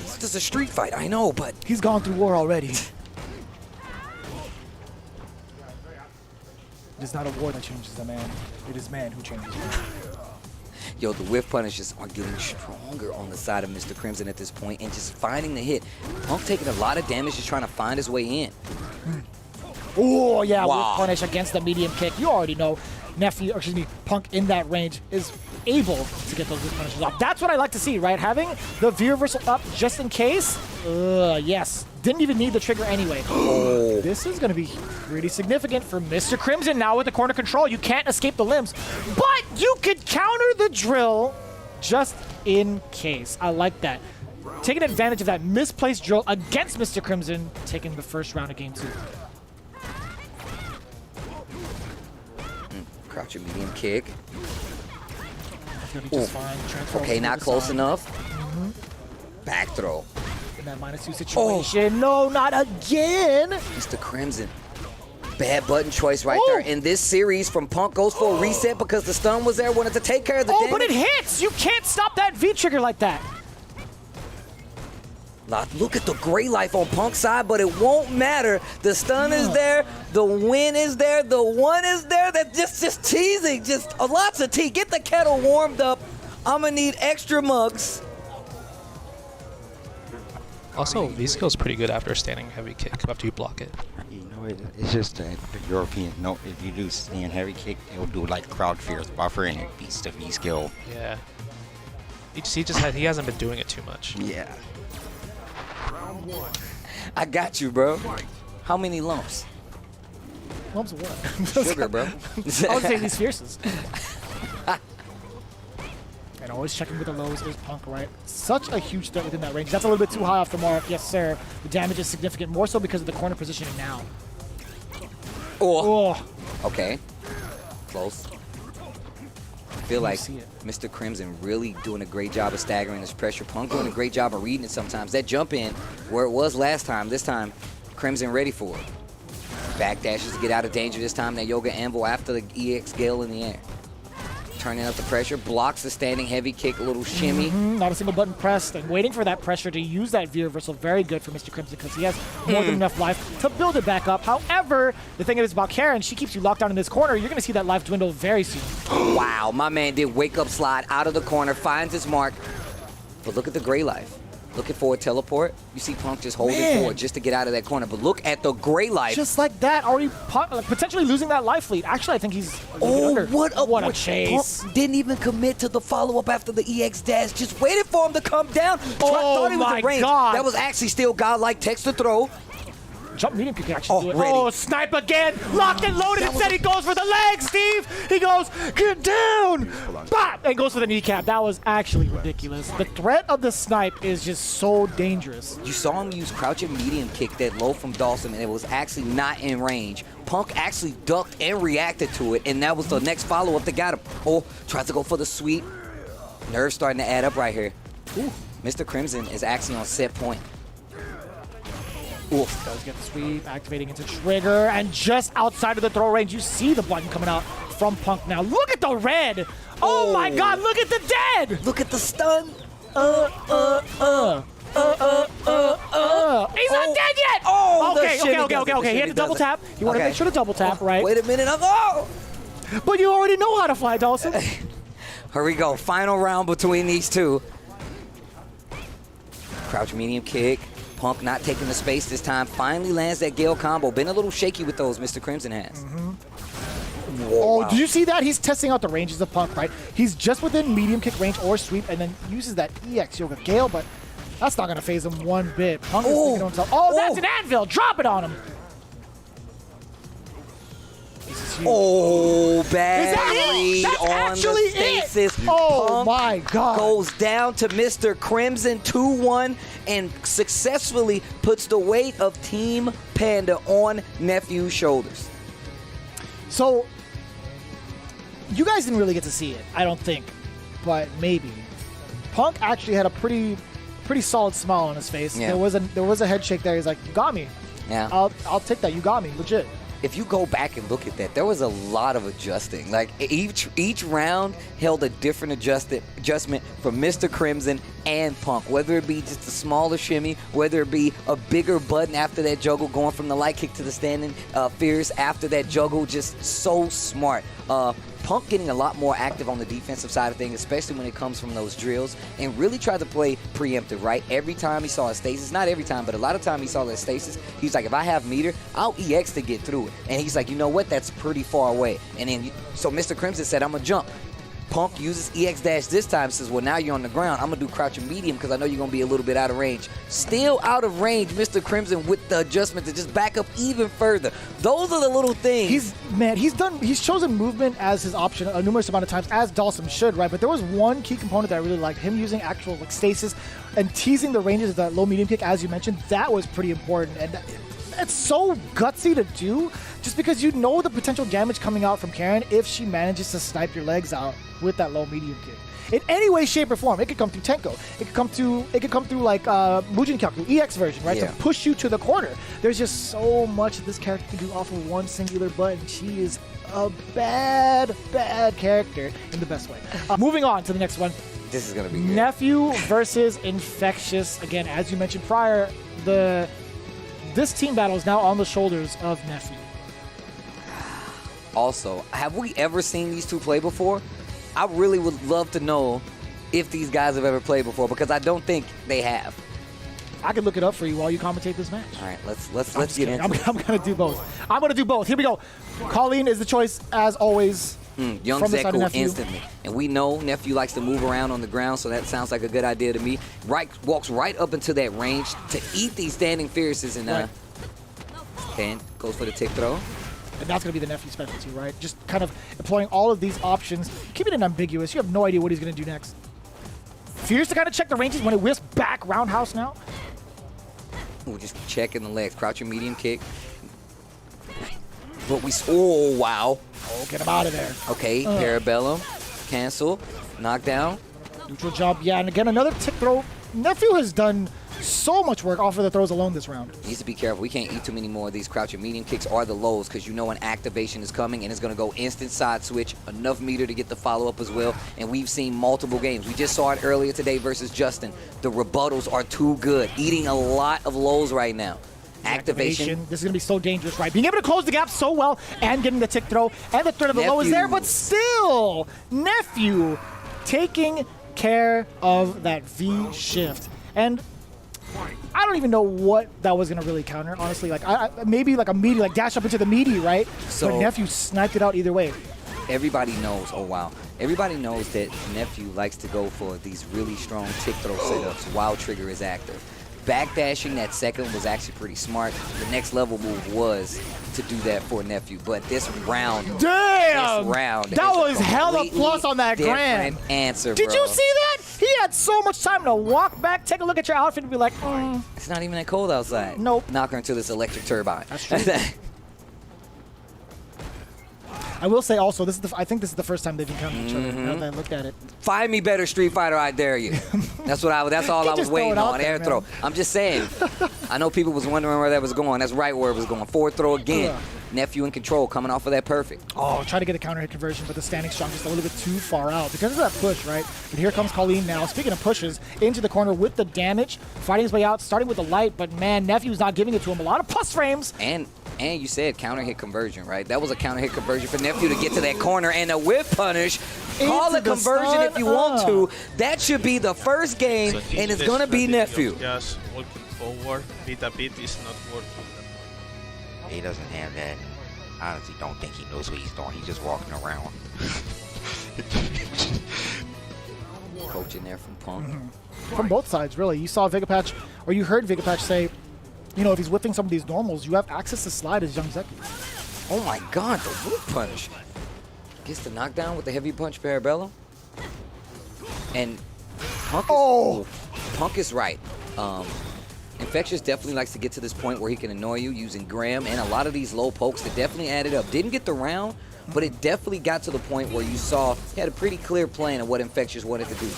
It's just a street fight, I know, but he's gone through war already. It is not a war that changes the man. It is man who changes man. Yo, the whiff punishes are getting stronger on the side of Mr. Crimson at this point and just finding the hit. Punk taking a lot of damage, just trying to find his way in. Oh, yeah, whiff punish against the medium kick. You already know Punk in that range is able to get those whiff punishes off. That's what I like to see, right? Having the V reversal up just in case. Yes. Didn't even need the trigger anyway. This is going to be pretty significant for Mr. Crimson now with the corner control. You can't escape the limbs, but you could counter the drill just in case. I like that. Taking advantage of that misplaced drill against Mr. Crimson, taking the first round of game 2. Crouching medium kick. Okay, not close enough. Back throw. In that -2 situation. No, not again. Mr. Crimson. Bad button choice right there. In this series, from Punk goes for a reset because the stun was there, wanted to take care of the damage. But it hits. You can't stop that V trigger like that. Look at the gray life on Punk's side, but it won't matter. The stun is there, the win is there, the one is there. That's just teasing, just lots of tea. Get the kettle warmed up. I'm gonna need extra mugs. Also, V-skill's pretty good after a standing heavy kick, after you block it. You know, it's just that the European, no, if you do stand heavy kick, it'll do like crowd fears buffer and it beats the V-skill. Yeah. He hasn't been doing it too much. Yeah. I got you, bro. How many lumps? Lumps of what? Sugar, bro. I would say these fierces. And always checking with the lows is Punk, right? Such a huge threat within that range. That's a little bit too high off the mark. Yes, sir. The damage is significant, more so because of the corner positioning now. Oh. Okay. Close. I feel like Mr. Crimson really doing a great job of staggering this pressure. Punk doing a great job of reading it sometimes. That jump in, where it was last time, this time, Crimson ready for it. Backdashes to get out of danger this time. That Yoga Anvil after the EX Gale in the air. Turning up the pressure, blocks the standing heavy kick, a little shimmy. Not a single button pressed, and waiting for that pressure to use that V reversal. Very good for Mr. Crimson because he has more than enough life to build it back up. However, the thing is about Karen, she keeps you locked down in this corner. You're going to see that life dwindle very soon. Wow, my man did wake up slide out of the corner, finds his mark. But look at the gray life. Looking for a teleport. You see Punk just holding forward just to get out of that corner. But look at the gray life. Just like that, already potentially losing that life lead. Actually, I think he's under. What a chase. Punk didn't even commit to the follow-up after the EX dash. Just waited for him to come down. Thought he was in range. God. That was actually still godlike text to throw. Jump medium kick can actually do it. Ready. Oh, snipe again. Locked and loaded. Instead, he goes for the leg, Steve. He goes, get down. Bop, and goes for the kneecap. That was actually ridiculous. The threat of the snipe is just so dangerous. You saw him use crouching medium kick that low from Dawson, and it was actually not in range. Punk actually ducked and reacted to it, and that was the next follow-up that got him. Oh, tries to go for the sweep. Nerves starting to add up right here. Ooh. Mr. Crimson is actually on set point. Oof. Does get the sweep, activating into trigger, and just outside of the throw range, you see the button coming out from Punk now. Look at the red! Oh my God, look at the dead! Look at the stun! He's not dead yet! Oh, okay. He had to double tap. You want to make sure to double tap, right? Wait a minute, oh! But you already know how to fly, Dawson. Here we go, final round between these two. Crouch medium kick. Punk not taking the space this time. Finally lands that Gale combo. Been a little shaky with those, Mr. Crimson has. Whoa, wow. Did you see that? He's testing out the ranges of Punk, right? He's just within medium kick range or sweep and then uses that EX Yoga Gale, but that's not going to phase him one bit. Punk is thinking to himself, that's an anvil. Drop it on him. Oh, bad read on the stasis. Oh, Punk my God. Goes down to Mr. Crimson 2-1 and successfully puts the weight of Team Panda on Nephew's shoulders. So, you guys didn't really get to see it, I don't think, but maybe. Punk actually had a pretty solid smile on his face. Yeah. There was a head shake there. He's like, "You got me. Yeah. I'll take that. You got me, legit." If you go back and look at that, there was a lot of adjusting. Like each round held a different adjustment from Mr. Crimson and Punk, whether it be just a smaller shimmy, whether it be a bigger button after that juggle, going from the light kick to the standing fierce after that juggle, just so smart. Punk getting a lot more active on the defensive side of things, especially when it comes from those drills, and really tried to play preemptive, right? Every time he saw a stasis, not every time, but a lot of time he saw that stasis, he's like, if I have meter, I'll EX to get through it. And he's like, you know what? That's pretty far away. And then, so Mr. Crimson said, I'm going to jump. Punk uses EX dash this time, says, well, now you're on the ground. I'm going to do crouch and medium because I know you're going to be a little bit out of range. Still out of range, Mr. Crimson with the adjustment to just back up even further. Those are the little things. He's chosen movement as his option a numerous amount of times, as Dawson should, right? But there was one key component that I really liked, him using actual stasis and teasing the ranges of that low medium kick, as you mentioned. That was pretty important. And it's so gutsy to do just because you know the potential damage coming out from Karen if she manages to snipe your legs out with that low medium kick. In any way, shape, or form. It could come through Tenko. It could come through like Mujin Kyaku, EX version, right? Yeah. To push you to the corner. There's just so much that this character can do off of one singular button. She is a bad character in the best way. Moving on to the next one. This is going to be good. Nephew versus Infectious. Again, as you mentioned prior, this team battle is now on the shoulders of Nephew. Also, have we ever seen these two play before? I really would love to know if these guys have ever played before because I don't think they have. I can look it up for you while you commentate this match. All right, let's get into it. I'm going to do both. I'm going to do both. Here we go. Colleen is the choice, as always. Young from the side of Zeku Nephew. instantly. And we know Nephew likes to move around on the ground, so that sounds like a good idea to me. Walks right up into that range to eat these standing fierces, and and goes for the tick throw. And that's going to be the Nephew specialty, right? Just kind of employing all of these options, keeping it ambiguous. You have no idea what he's going to do next. Fierce to kind of check the ranges when it whips back roundhouse now. We're just checking the legs. Crouching medium kick. But oh, wow. Oh, get him out of there. Okay, Parabellum. Cancel. Knockdown. Neutral jump. Yeah, and again, another tick throw. Nephew has done so much work off of the throws alone this round. Needs to be careful. We can't eat too many more of these crouching medium kicks or the lows, because you know an activation is coming and it's going to go instant side switch, enough meter to get the follow-up as well. And we've seen multiple games. We just saw it earlier today versus Justin. The rebuttals are too good. Eating a lot of lows right now. Activation. This is going to be so dangerous, right? Being able to close the gap so well and getting the tick throw and the threat of the low is there, but still, Nephew taking care of that V shift. And I don't even know what that was going to really counter, honestly. Like, maybe like a meaty, like dash up into the meaty, right? So, but Nephew sniped it out either way. Everybody knows, oh wow, everybody knows that Nephew likes to go for these really strong tick throw setups while trigger is active. Backdashing that second was actually pretty smart. The next level move was to do that for Nephew, but this round, that was hella plus on that grand answer. Did you see that? He had so much time to walk back, take a look at your outfit, and be like, it's not even that cold outside. Nope. Knock her into this electric turbine. That's true. I will say also, I think this is the first time they've encountered each other. Now that I looked at it. Find me better Street Fighter, I dare you. That's all I was waiting on. Air throw. I'm just saying. I know people was wondering where that was going. That's right where it was going. Forward throw again. Nephew in control, coming off of that perfect. Oh, try to get a counter hit conversion, but the standing strong just a little bit too far out because of that push, right? But here comes Colleen now. Speaking of pushes, into the corner with the damage, fighting his way out, starting with the light, but man, Nephew's not giving it to him. A lot of plus frames. And you said counter hit conversion, right? That was a counter hit conversion for Nephew to get to that corner and a whip punish. Call it conversion if you want to. That should be the first game, and it's going to be Nephew. Just walking forward, bit a bit is not working. He doesn't have that. I honestly don't think he knows what he's doing. He's just walking around. Coaching there from Punk. From both sides, really. You saw Vigapatch, or you heard Vigapatch say, you know, if he's whipping some of these normals, you have access to slide as Young Zeku. Oh my God, the whip punch. Gets the knockdown with the heavy punch Parabellum. And Punk is right. Infectious definitely likes to get to this point where he can annoy you using Graham and a lot of these low pokes that definitely added up. Didn't get the round, but it definitely got to the point where you saw he had a pretty clear plan of what Infectious wanted to do.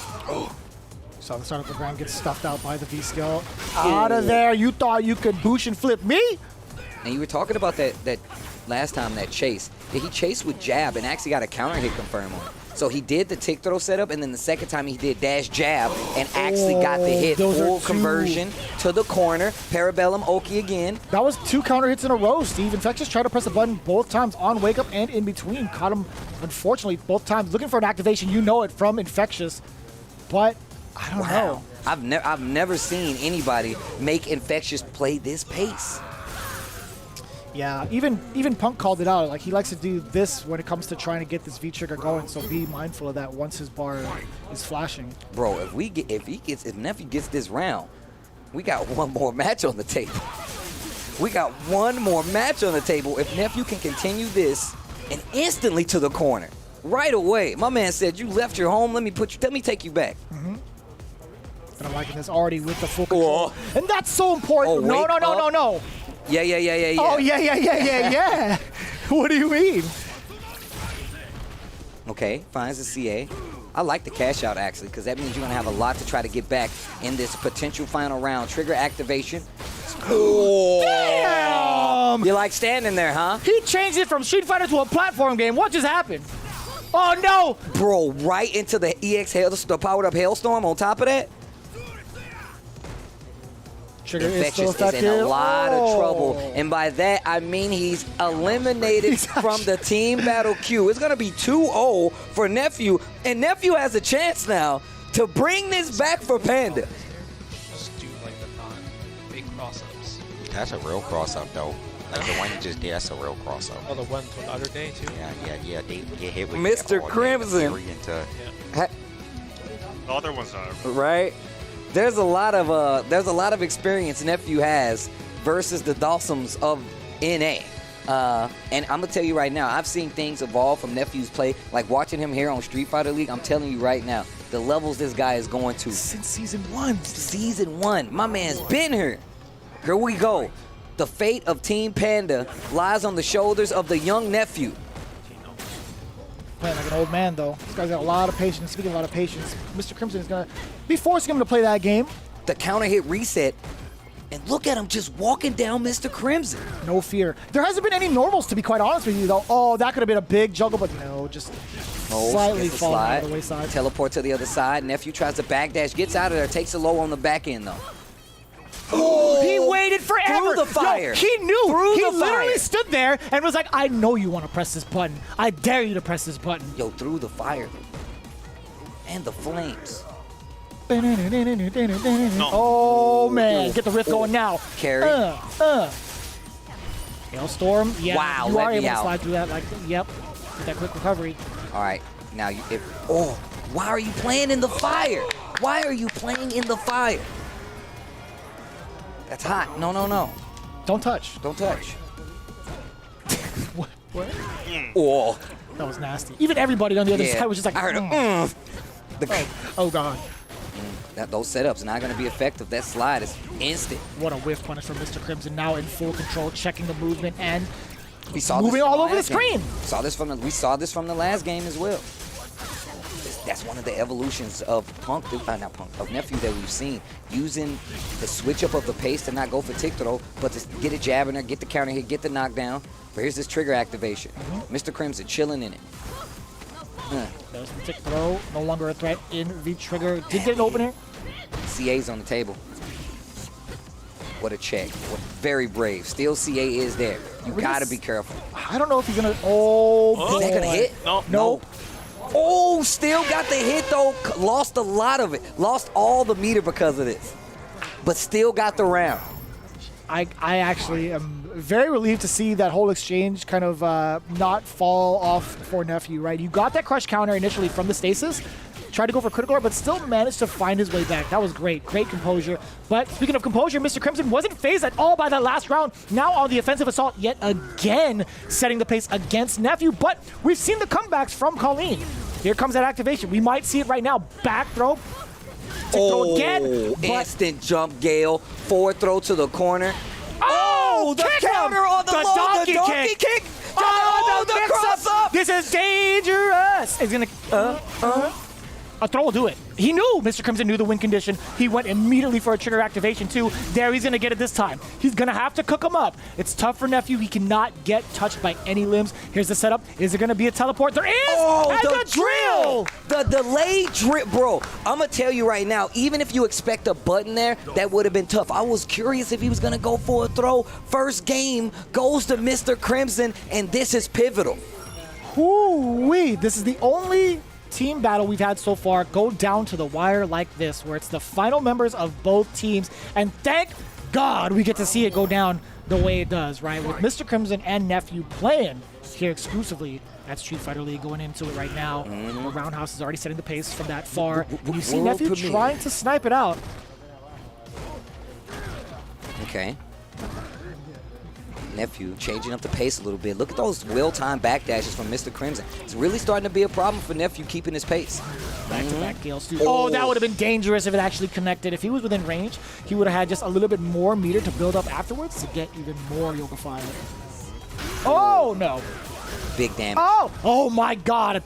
Saw the start of the ground get stuffed out by the V-skill. Out of there, you thought you could boosh and flip me? And you were talking about that last time, that chase. Yeah, he chased with jab and actually got a counter hit confirm on it. So he did the tick throw setup, and then the second time he did dash jab and actually got the hit. Full conversion to the corner. Parabellum Oki again. That was 2 counter hits in a row, Steve. Infectious tried to press the button both times on wake up and in between. Caught him, unfortunately, both times. Looking for an activation, you know it, from Infectious. But I don't know. I've never seen anybody make Infectious play this pace. Yeah, even Punk called it out. Like, he likes to do this when it comes to trying to get this V trigger going. So be mindful of that once his bar is flashing. Bro, if Nephew gets this round, we got one more match on the table. We got one more match on the table. If Nephew can continue this and instantly to the corner right away. My man said, "You left your home. Let me take you back." And I'm liking this already with the full control. And that's so important. No. Yeah. Oh, yeah. What do you mean? Okay, finds the CA. I like the cash out, actually, because that means you're going to have a lot to try to get back in this potential final round. Trigger activation. Oh, damn! You like standing there, huh? He changed it from Street Fighter to a platform game. What just happened? Oh, no! Bro, right into the EX the powered-up Hailstorm on top of that? Trigger Infectious is in a lot of trouble. And by that, I mean he's eliminated from the team battle queue. It's going to be 2-0 for Nephew. And Nephew has a chance now to bring this back for Panda. Just do like the That's a real cross-up, though. Like the one you just did, that's a real cross-up. Oh, the one from the other day, too? Yeah. They get hit with Mr. Crimson. The other one's Right? There's a lot of experience Nephew has versus the Dawsons of NA. And I'm gonna tell you right now, I've seen things evolve from Nephew's play. Like watching him here on Street Fighter League, I'm telling you right now, the levels this guy is going to. Since season 1. Season 1. My man's been here. Here we go. The fate of Team Panda lies on the shoulders of the young Nephew. Playing like an old man, though. This guy's got a lot of patience. Speaking of a lot of patience, Mr. Crimson is going to be forcing him to play that game. The counter hit reset. And look at him just walking down Mr. Crimson. No fear. There hasn't been any normals, to be quite honest with you, though. Oh, that could have been a big juggle, but no, just slightly falling out of the wayside. Teleport to the other side. Nephew tries to backdash, gets out of there, takes it low on the back end, though. Oh, he waited forever. Through the fire. Yo, he knew. He literally fire. stood there and was like, I know you want to press this button. I dare you to press this button. Yo, through the fire. And the flames. Oh, man. Get the riff going now. Carry. Hailstorm. Yeah, wow, you are let me able to out. slide through that. Like, yep. Get that quick recovery. All right. Now, why are you playing in the fire? Why are you playing in the fire? That's hot. No. Don't touch. Don't touch. What? Oh. That was nasty. Even everybody on the other side was just like, I heard Oh, God. Those setups not going to be effective. That slide is instant. What a whiff punish from Mr. Crimson. Now in full control, checking the movement and we saw moving this all over the screen. We saw this from the last game as well. That's one of the evolutions of of Nephew that we've seen. Using the switch up of the pace to not go for tick throw, but to get a jab in there, get the counter hit, get the knockdown. But here's this trigger activation. Mr. Crimson chilling in it. There's the tick throw. No longer a threat in the trigger. Did get an opener. CA's on the table. What a check. Very brave. Still CA is there. You gotta be careful. I don't know if he's gonna. Oh, is that gonna hit? No. Oh, still got the hit though. Lost a lot of it. Lost all the meter because of this. But still got the round. I actually am very relieved to see that whole exchange kind of not fall off for Nephew, right? You got that crush counter initially from the stasis, tried to go for critical, but still managed to find his way back. That was great. Great composure. But speaking of composure, Mr. Crimson wasn't phased at all by that last round. Now on the offensive assault yet again, setting the pace against Nephew. But we've seen the comebacks from Colleen. Here comes that activation. We might see it right now. Back throw. Throw again. Instant jump, Gale. Forward throw to the corner. Oh, the counter on the low, the donkey kick. Oh, the cross up. This is dangerous. It's gonna. A throw will do it. He knew Mr. Crimson knew the win condition. He went immediately for a trigger activation too. There, he's gonna get it this time. He's gonna have to cook him up. It's tough for Nephew. He cannot get touched by any limbs. Here's the setup. Is there gonna be a teleport? There is! Oh, and the drill! The delayed drip, bro. I'm gonna tell you right now, even if you expect a button there, that would have been tough. I was curious if he was gonna go for a throw. First game goes to Mr. Crimson, and this is pivotal. Whoo-wee. This is the only team battle we've had so far go down to the wire like this, where it's the final members of both teams, and thank God we get to see it go down the way it does, right? With Mr. Crimson and Nephew playing here exclusively at Street Fighter League, going into it right now. Roundhouse is already setting the pace from that far. And you see Nephew trying to snipe it out. Okay. Nephew changing up the pace a little bit. Look at those well-timed backdashes from Mr. Crimson. It's really starting to be a problem for Nephew keeping his pace. Back-to-back Gale Stew. Oh, that would have been dangerous if it actually connected. If he was within range, he would have had just a little bit more meter to build up afterwards to get even more Yoga Fire. Oh, no. Big damage. Oh my God.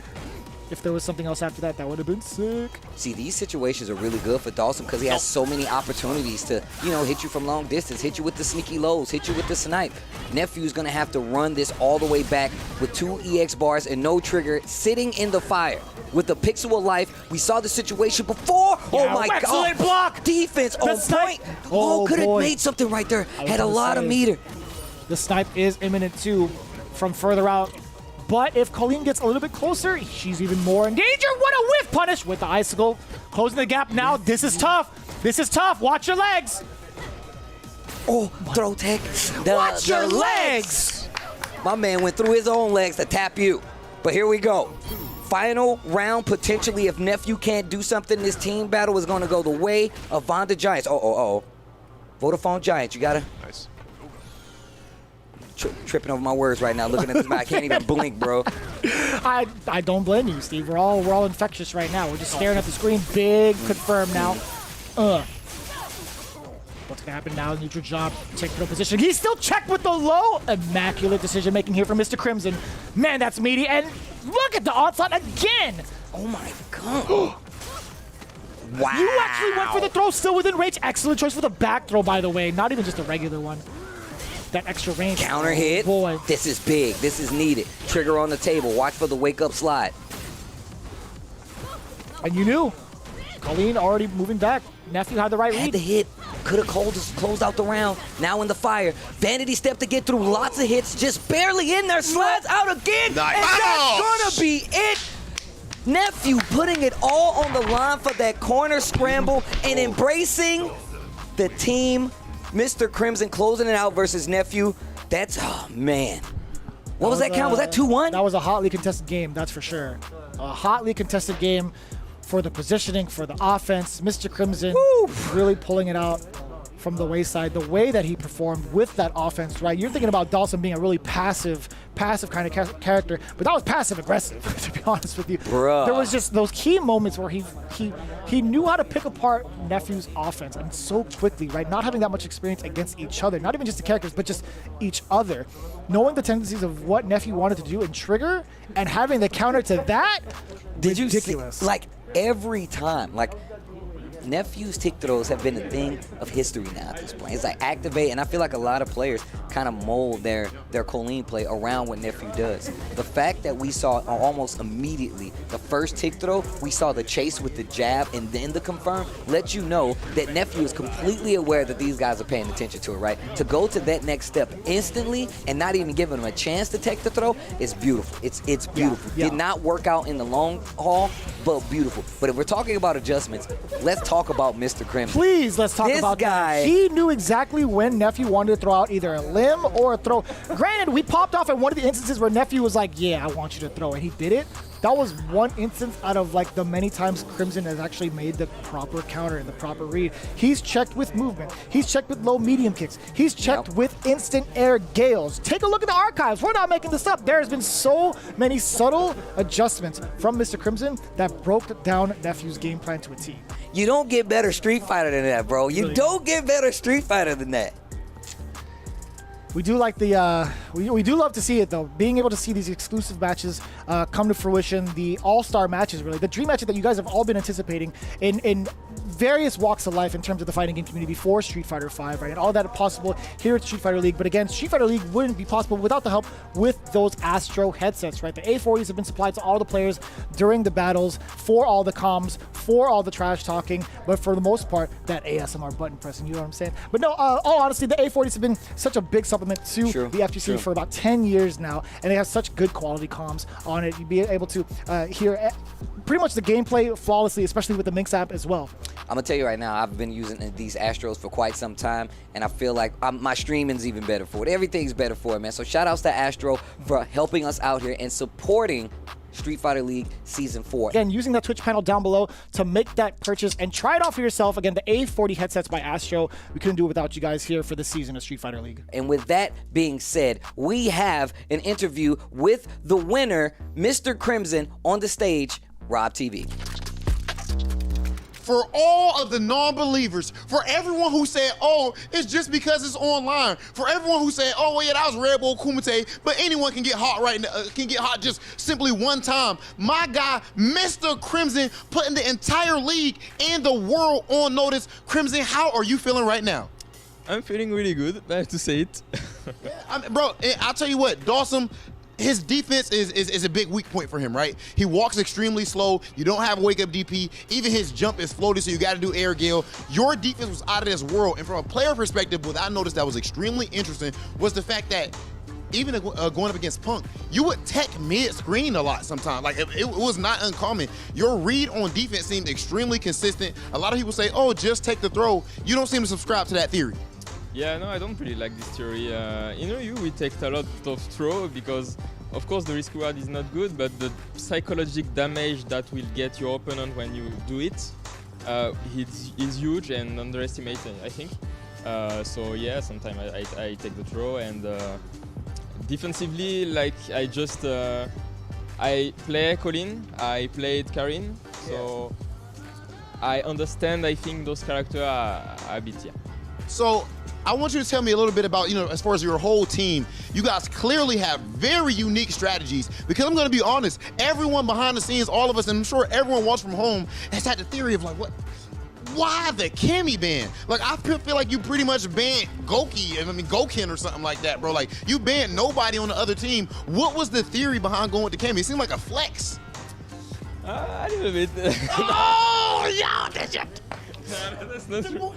If there was something else after that, that would have been sick. See, these situations are really good for Dawson because he has so many opportunities to, hit you from long distance, hit you with the sneaky lows, hit you with the snipe. Nephew's going to have to run this all the way back with 2 EX bars and no trigger, sitting in the fire. With the pixel of life, we saw the situation before. Oh my God. Excellent block. Defense on point. Oh, could have made something right there. Had a lot of meter. The snipe is imminent too from further out. But if Colleen gets a little bit closer, she's even more in danger. What a whiff punish with the icicle. Closing the gap now. This is tough. This is tough. Watch your legs. Oh, throw tech. Watch your legs! My man went through his own legs to tap you. But here we go. Final round, potentially, if Nephew can't do something, this team battle is going to go the way of Vonda Giants. Vodafone Giants, you got to... Nice. Tripping over my words right now, looking at this man. I can't even blink, bro. I don't blame you, Steve. We're all infectious right now. We're just staring at the screen. Big confirm now. What's going to happen now? Neutral job, technical position. He's still checked with the low. Immaculate decision making here from Mr. Crimson. Man, that's meaty. And look at the onslaught again. Oh my God. Wow. You actually went for the throw, still within range. Excellent choice for the back throw, by the way. Not even just a regular one. That extra range. Counter hit. Boy. This is big. This is needed. Trigger on the table. Watch for the wake up slide. And you knew. Colleen already moving back. Nephew had the right read. Had the hit. Could have closed out the round. Now in the fire. Vanity step to get through. Lots of hits. Just barely in there. Slides out again. Nice. And that's going to be it. Nephew putting it all on the line for that corner scramble and embracing the team. Mr. Crimson closing it out versus Nephew. That's, oh man. What was that count? Was that 2-1? That was a hotly contested game, that's for sure. A hotly contested game for the positioning, for the offense. Mr. Crimson really pulling it out from the wayside. The way that he performed with that offense, right? You're thinking about Dawson being a really passive kind of character, but that was passive aggressive, to be honest with you. Bruh. There was just those key moments where he knew how to pick apart Nephew's offense, and so quickly, right? Not having that much experience against each other, not even just the characters, but just each other. Knowing the tendencies of what Nephew wanted to do and trigger, and having the counter to that, ridiculous. See, like every time, like Nephew's tick throws have been a thing of history now at this point. It's like activate, and I feel like a lot of players kind of mold their Colleen play around what Nephew does. The fact that we saw almost immediately the first tick throw, we saw the chase with the jab and then the confirm, lets you know that Nephew is completely aware that these guys are paying attention to it, right? To go to that next step instantly and not even giving them a chance to take the throw is beautiful. It's beautiful. Yeah. Did not work out in the long haul, but beautiful. But if we're talking about adjustments, let's talk about Mr. Crimson. Please, let's talk about guy. that. He knew exactly when Nephew wanted to throw out either a limb or a throw. Granted, we popped off at one of the instances where Nephew was like, yeah, I want you to throw, and he did it. That was one instance out of like the many times Crimson has actually made the proper counter and the proper read. He's checked with movement. He's checked with low medium kicks. He's checked with instant air gales. Take a look at the archives. We're not making this up. There's been so many subtle adjustments from Mr. Crimson that broke down Nephew's game plan to a T. You don't get better Street Fighter than that, bro. You don't get better Street Fighter than that. We do like the, we do love to see it though. Being able to see these exclusive matches come to fruition, the all-star matches really, the dream matches that you guys have all been anticipating in various walks of life in terms of the fighting game community for Street Fighter V, right? And all that are possible here at Street Fighter League. But again, Street Fighter League wouldn't be possible without the help with those Astro headsets, right? The A40s have been supplied to all the players during the battles, for all the comms, for all the trash talking, but for the most part, that ASMR button pressing, you know what I'm saying? But no, all honesty, the A40s have been such a big supplement to the FGC for about 10 years now, and they have such good quality comms on it. You'd be able to hear pretty much the gameplay flawlessly, especially with the Minx app as well. I'm gonna tell you right now, I've been using these Astros for quite some time, and I feel like my streaming's even better for it. Everything's better for it, man. So shout outs to Astro for helping us out here and supporting Street Fighter League Season 4. Again, using that Twitch panel down below to make that purchase and try it out for yourself. Again, the A40 headsets by Astro. We couldn't do it without you guys here for this season of Street Fighter League. And with that being said, we have an interview with the winner, Mr. Crimson, on the stage, Rob TV. For all of the non-believers, for everyone who said, oh, it's just because it's online, for everyone who said, oh, well, yeah, that was Red Bull Kumite, but anyone can get hot right now, can get hot just simply one time. My guy, Mr. Crimson, putting the entire league and the world on notice. Crimson, how are you feeling right now? I'm feeling really good, I have to say it. Bro, I'll tell you what, Dawson, his defense is a big weak point for him, right? He walks extremely slow. You don't have wake-up DP. Even his jump is floaty, so you got to do air gale. Your defense was out of this world. And from a player perspective, what I noticed that was extremely interesting was the fact that even going up against Punk, you would tech mid-screen a lot sometimes. Like, it was not uncommon. Your read on defense seemed extremely consistent. A lot of people say, oh, just take the throw. You don't seem to subscribe to that theory. Yeah, no, I don't really like this theory. In UYU, we take a lot of throw because, of course, the risk reward is not good, but the psychological damage that will get your opponent when you do it is huge and underestimated, I think. So yeah, sometimes I take the throw, and defensively, like I play Colin, I played Karin, so I understand. I think those characters are a bit, yeah. So I want you to tell me a little bit about, as far as your whole team, you guys clearly have very unique strategies, because I'm going to be honest, everyone behind the scenes, all of us, and I'm sure everyone watching from home, has had the theory of like, why the Cammy ban? Like, I feel like you pretty much banned Gokin or something like that, bro. Like, you banned nobody on the other team. What was the theory behind going with the Cammy? It seemed like a flex. A little bit. Oh, yeah, that's it. No, that's not true.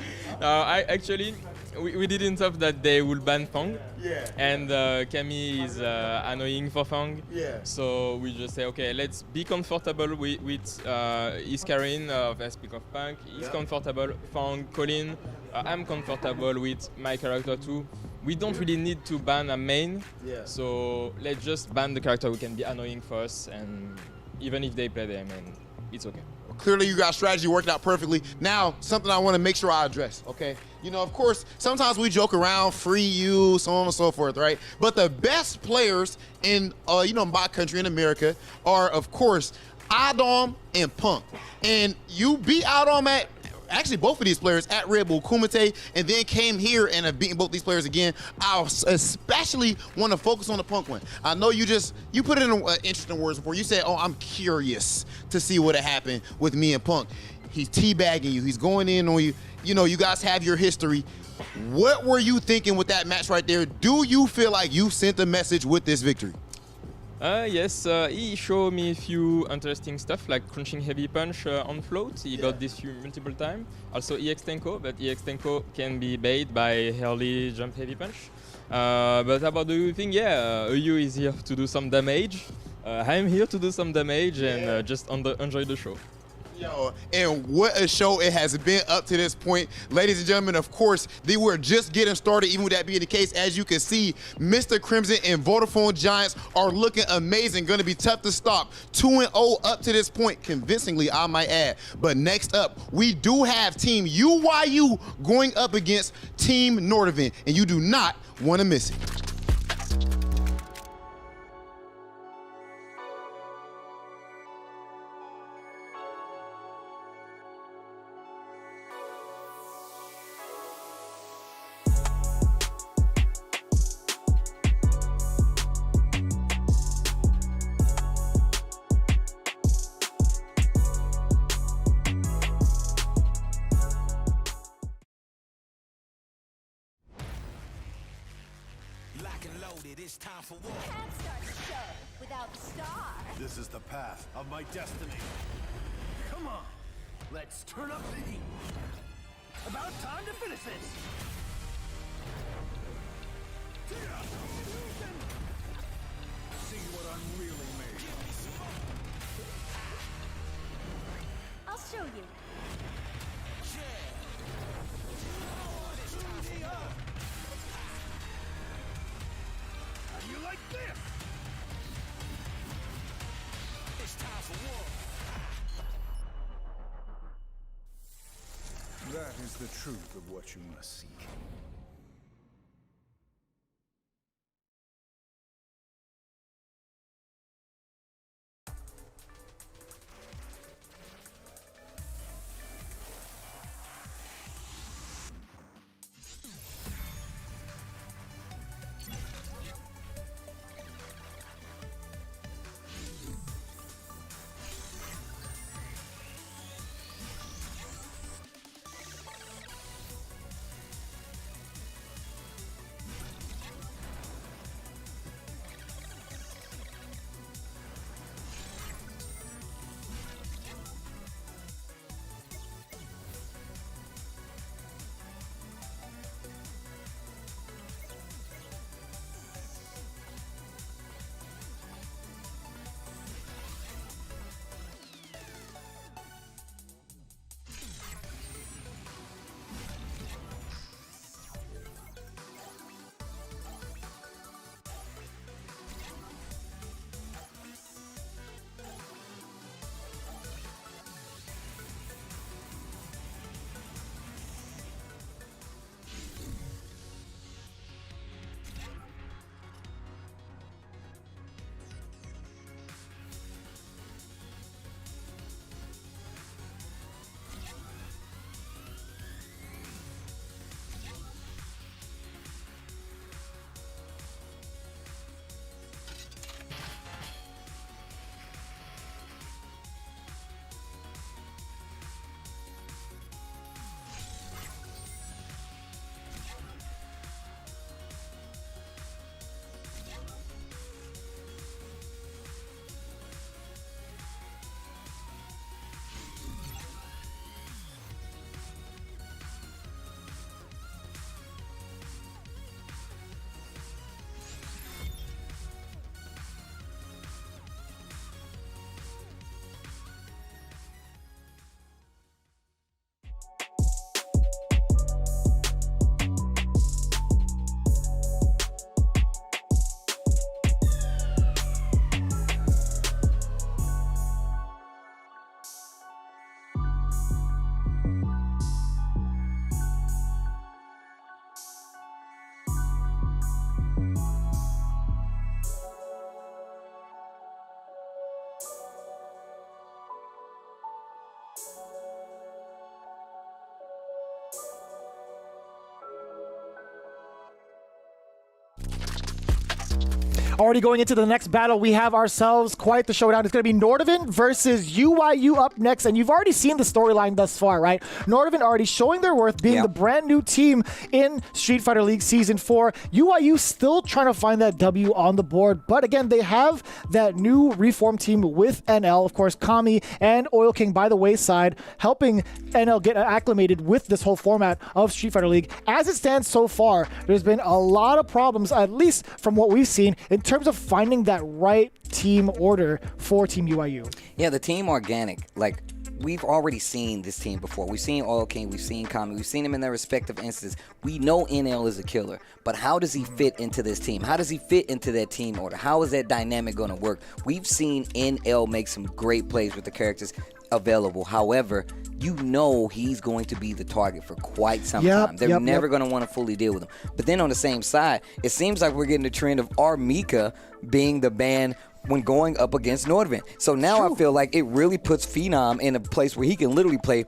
We didn't thought that they would ban Fang. Yeah. And Cammy is annoying for Fang. Yeah. So we just say, okay, let's be comfortable with Iskarin of Speak of Punk. He's comfortable. Fang, Colin. I'm comfortable with my character too. We don't really need to ban a main. Yeah. So let's just ban the character who can be annoying for us, and even if they play their main, it's okay. Clearly, you got strategy worked out perfectly. Now, something I want to make sure I address, okay? Of course, sometimes we joke around, free you, so on and so forth, right? But the best players in, my country, in America, are, of course, Adam and Punk. And you beat Adam at, actually both of these players at Red Bull Kumite, and then came here and have beaten both these players again. I especially want to focus on the Punk one. I know you put it in interesting words before. You said, oh, I'm curious to see what happened with me and Punk. He's teabagging you. He's going in on you. You guys have your history. What were you thinking with that match right there? Do you feel like you sent a message with this victory? Yes, he showed me a few interesting stuff, like crunching heavy punch on float. He got this multiple times. Also EX Tenko, but EX Tenko can be bait by early jump heavy punch. But about the UYU thing, UYU is here to do some damage. I'm here to do some damage and just enjoy the show. Yo, and what a show it has been up to this point. Ladies and gentlemen, of course, they were just getting started. Even with that being the case, as you can see, Mr. Crimson and Vodafone Giants are looking amazing. Going to be tough to stop. 2-0 up to this point, convincingly, I might add. But next up, we do have Team UYU going up against Team Nordovan, and you do not want to miss it. It's time for war. Can't start a show without the star. This is the path of my destiny. Come on, let's turn up the heat. About time to finish this. See what I'm really made of. I'll show you. You like this? It's time for war. That is the truth of what you must seek. Already going into the next battle, we have ourselves quite the showdown. It's going to be Nordovan versus UYU up next, and you've already seen the storyline thus far, right? Nordovan already showing their worth, being the brand new team in Street Fighter League Season 4. UYU still trying to find that W on the board, but again, they have that new reformed team with NL, of course, Kami and Oil King by the wayside, helping NL get acclimated with this whole format of Street Fighter League. As it stands so far, there's been a lot of problems, at least from what we've seen, in terms of finding that right team order for Team UYU. Yeah, the team organic, like, we've already seen this team before. We've seen Oil King, we've seen Kami, we've seen them in their respective instances. We know NL is a killer, but how does he fit into this team? How does he fit into that team order? How is that dynamic going to work? We've seen NL make some great plays with the characters available. However, you know he's going to be the target for quite some time. They're never going to want to fully deal with him. But then on the same side, it seems like we're getting the trend of Armika being the ban when going up against Nordovan. So now I feel like it really puts Phenom in a place where he can literally play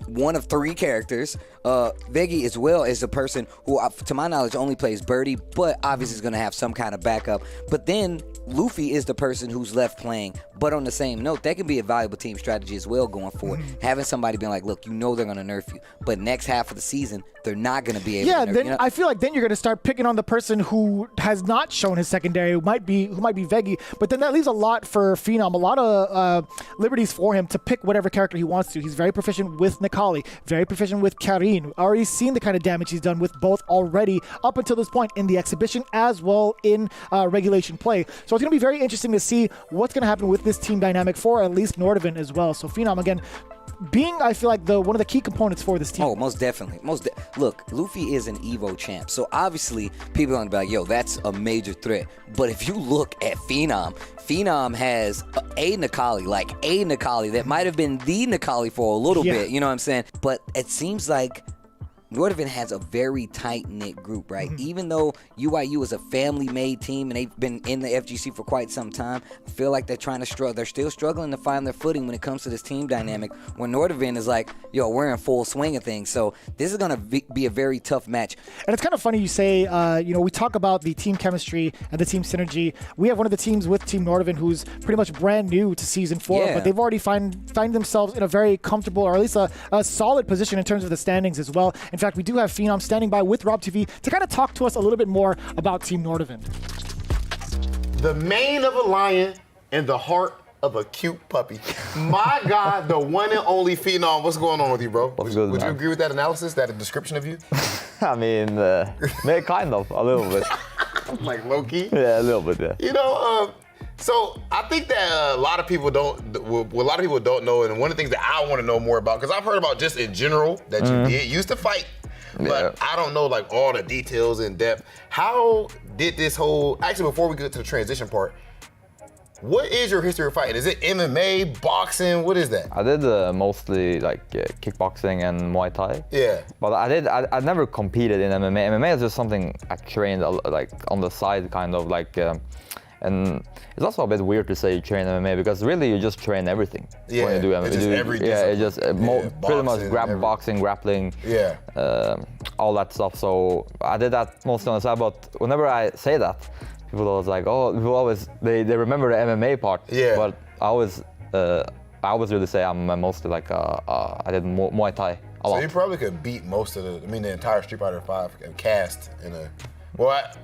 one of three characters. Veggie as well is a person who, to my knowledge, only plays Birdie, but obviously is going to have some kind of backup. But then Luffy is the person who's left playing. But on the same note, that can be a valuable team strategy as well going forward. Having somebody being like, look, you know they're going to nerf you, but next half of the season, they're not going to be able to nerf then you. I feel like then you're going to start picking on the person who has not shown his secondary, who might be Veggie, but then that leaves a lot for Phenom, a lot of liberties for him to pick whatever character he wants to. He's very proficient with Nikali, very proficient with Karin. Already seen the kind of damage he's done with both already up until this point in the exhibition as well in regulation play. So it's going to be very interesting to see what's going to happen with this team dynamic for at least Nordovan as well. So Phenom, again, being, I feel like, one of the key components for this team. Oh, most definitely. Look, Luffy is an Evo champ, so obviously people are going to be like, yo, that's a major threat. But if you look at Phenom has a Nikali that might have been the Nikali for a little bit, you know what I'm saying? But it seems like Nordovan has a very tight-knit group, right? Even though UYU is a family-made team and they've been in the FGC for quite some time, I feel like they're trying to struggle. They're still struggling to find their footing when it comes to this team dynamic, when Nordovan is like, yo, we're in full swing of things. So this is going to be a very tough match. And it's kind of funny you say, we talk about the team chemistry and the team synergy. We have one of the teams with Team Nordovan who's pretty much brand new to Season 4, but they've already find themselves in a very comfortable, or at least a solid position in terms of the standings as well. In fact, we do have Phenom standing by with Rob TV to kind of talk to us a little bit more about Team Nordovan. The mane of a lion and the heart of a cute puppy. My God, the one and only Phenom. What's going on with you, bro? Would you agree with that analysis, that description of you? I mean, kind of, a little bit. Like low-key? Yeah, a little bit, yeah. You know, so I think that a lot of people don't know, and one of the things that I want to know more about, because I've heard about just in general that you used to fight, but I don't know like all the details in depth. How did this whole, actually before we get to the transition part, what is your history of fighting? Is it MMA, boxing? What is that? I did mostly like kickboxing and Muay Thai. Yeah. But I never competed in MMA. MMA is just something I trained like on the side, kind of like. And it's also a bit weird to say you train MMA because really you just train everything when you do MMA. It's just pretty much boxing, grappling, all that stuff. So I did that mostly on the side. But whenever I say that, people always like, they remember the MMA part. Yeah. But I always really say I'm mostly like I did Muay Thai a lot. So you probably could beat most of the entire Street Fighter 5 cast in a.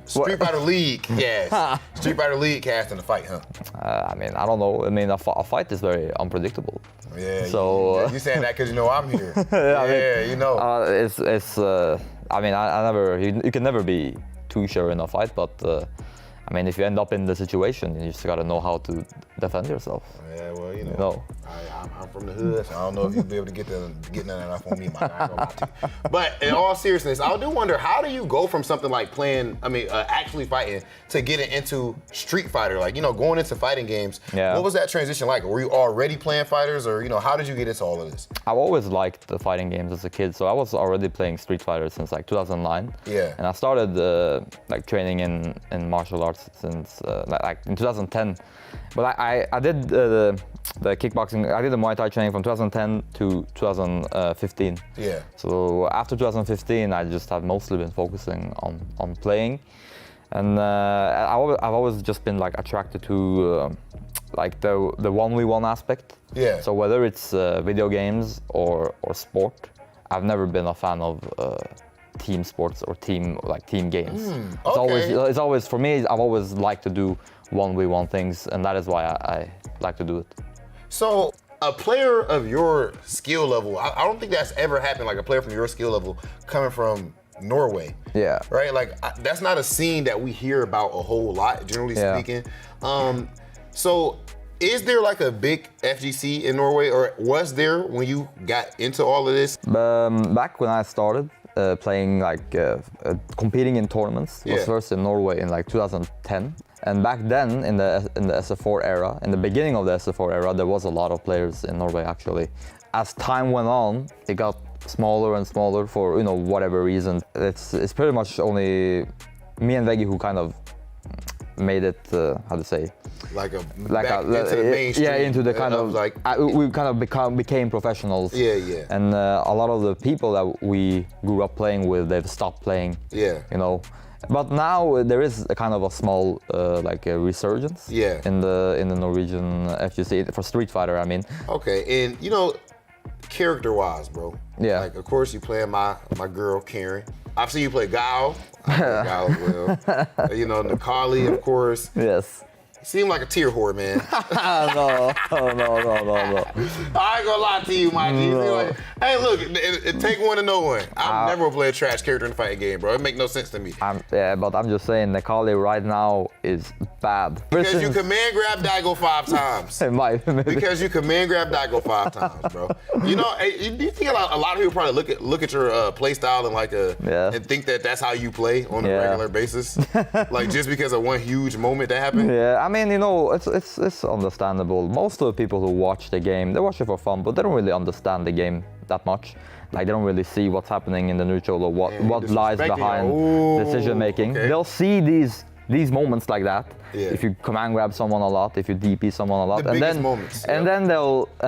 Street Fighter League cast. Street Fighter League cast in the fight, huh? I mean, I don't know. I mean, a fight is very unpredictable. Yeah. So you saying that because you know I'm here. You know. I mean, I never. You can never be too sure in a fight, but I mean, if you end up in the situation, you just gotta know how to defend yourself. Yeah, well, you know. I'm from the hood, so I don't know if you'll be able to get that enough on me, my guy. But in all seriousness, I do wonder, how do you go from something like actually fighting to getting into Street Fighter? Like, going into fighting games. Yeah. What was that transition like? Were you already playing fighters, or how did you get into all of this? I've always liked the fighting games as a kid, so I was already playing Street Fighter since like 2009. Yeah. And I started like training in martial arts since like in 2010. But I did the kickboxing, I did the Muay Thai training from 2010 to 2015. Yeah. So after 2015, I just have mostly been focusing on playing. And I've always just been like attracted to like the 1v1 aspect. Yeah. So whether it's video games or sport, I've never been a fan of team sports or team games. It's always for me. I've always liked to do 1v1 things, and that is why I like to do it. So a player of your skill level, I don't think that's ever happened. Like a player from your skill level coming from Norway. Yeah. Right. Like that's not a scene that we hear about a whole lot, generally speaking. So is there like a big FGC in Norway, or was there when you got into all of this? Back when I started playing, like competing in tournaments, was first in Norway in like 2010. And back then, in the SF4 era, in the beginning of the SF4 era, there was a lot of players in Norway actually. As time went on, it got smaller and smaller for whatever reason. It's pretty much only me and Veggie who kind of made it how to say, into the mainstream. Into the kind of like we kind of became professionals. Yeah. And a lot of the people that we grew up playing with, they've stopped playing. Yeah. But now there is a kind of a small like a resurgence. Yeah. In the Norwegian FGC for Street Fighter, I mean. Okay, and character-wise, bro. Yeah. Like, of course, you playing my girl Karen. I've seen you play Guile. I play Guile as well. Nikali, of course. Yes. You seem like a tear whore, man. No. I ain't gonna lie to you, my G. No. Hey, look, it take one to know one. I'm never gonna play a trash character in a fighting game, bro. It make no sense to me. But I'm just saying, Nikali right now is bad. Because you command grab Daigo 5 times. It might. Maybe. Because you command grab Daigo 5 times, bro. Do you think a lot of people probably look at your play style and and think that that's how you play on a regular basis? Like just because of one huge moment that happened? Yeah, I mean, it's understandable. Most of the people who watch the game, they watch it for fun, but they don't really understand the game that much. Like they don't really see what's happening in the neutral or what lies behind decision making. Okay. They'll see these moments like that. Yeah. If you command grab someone a lot, if you DP someone a lot, and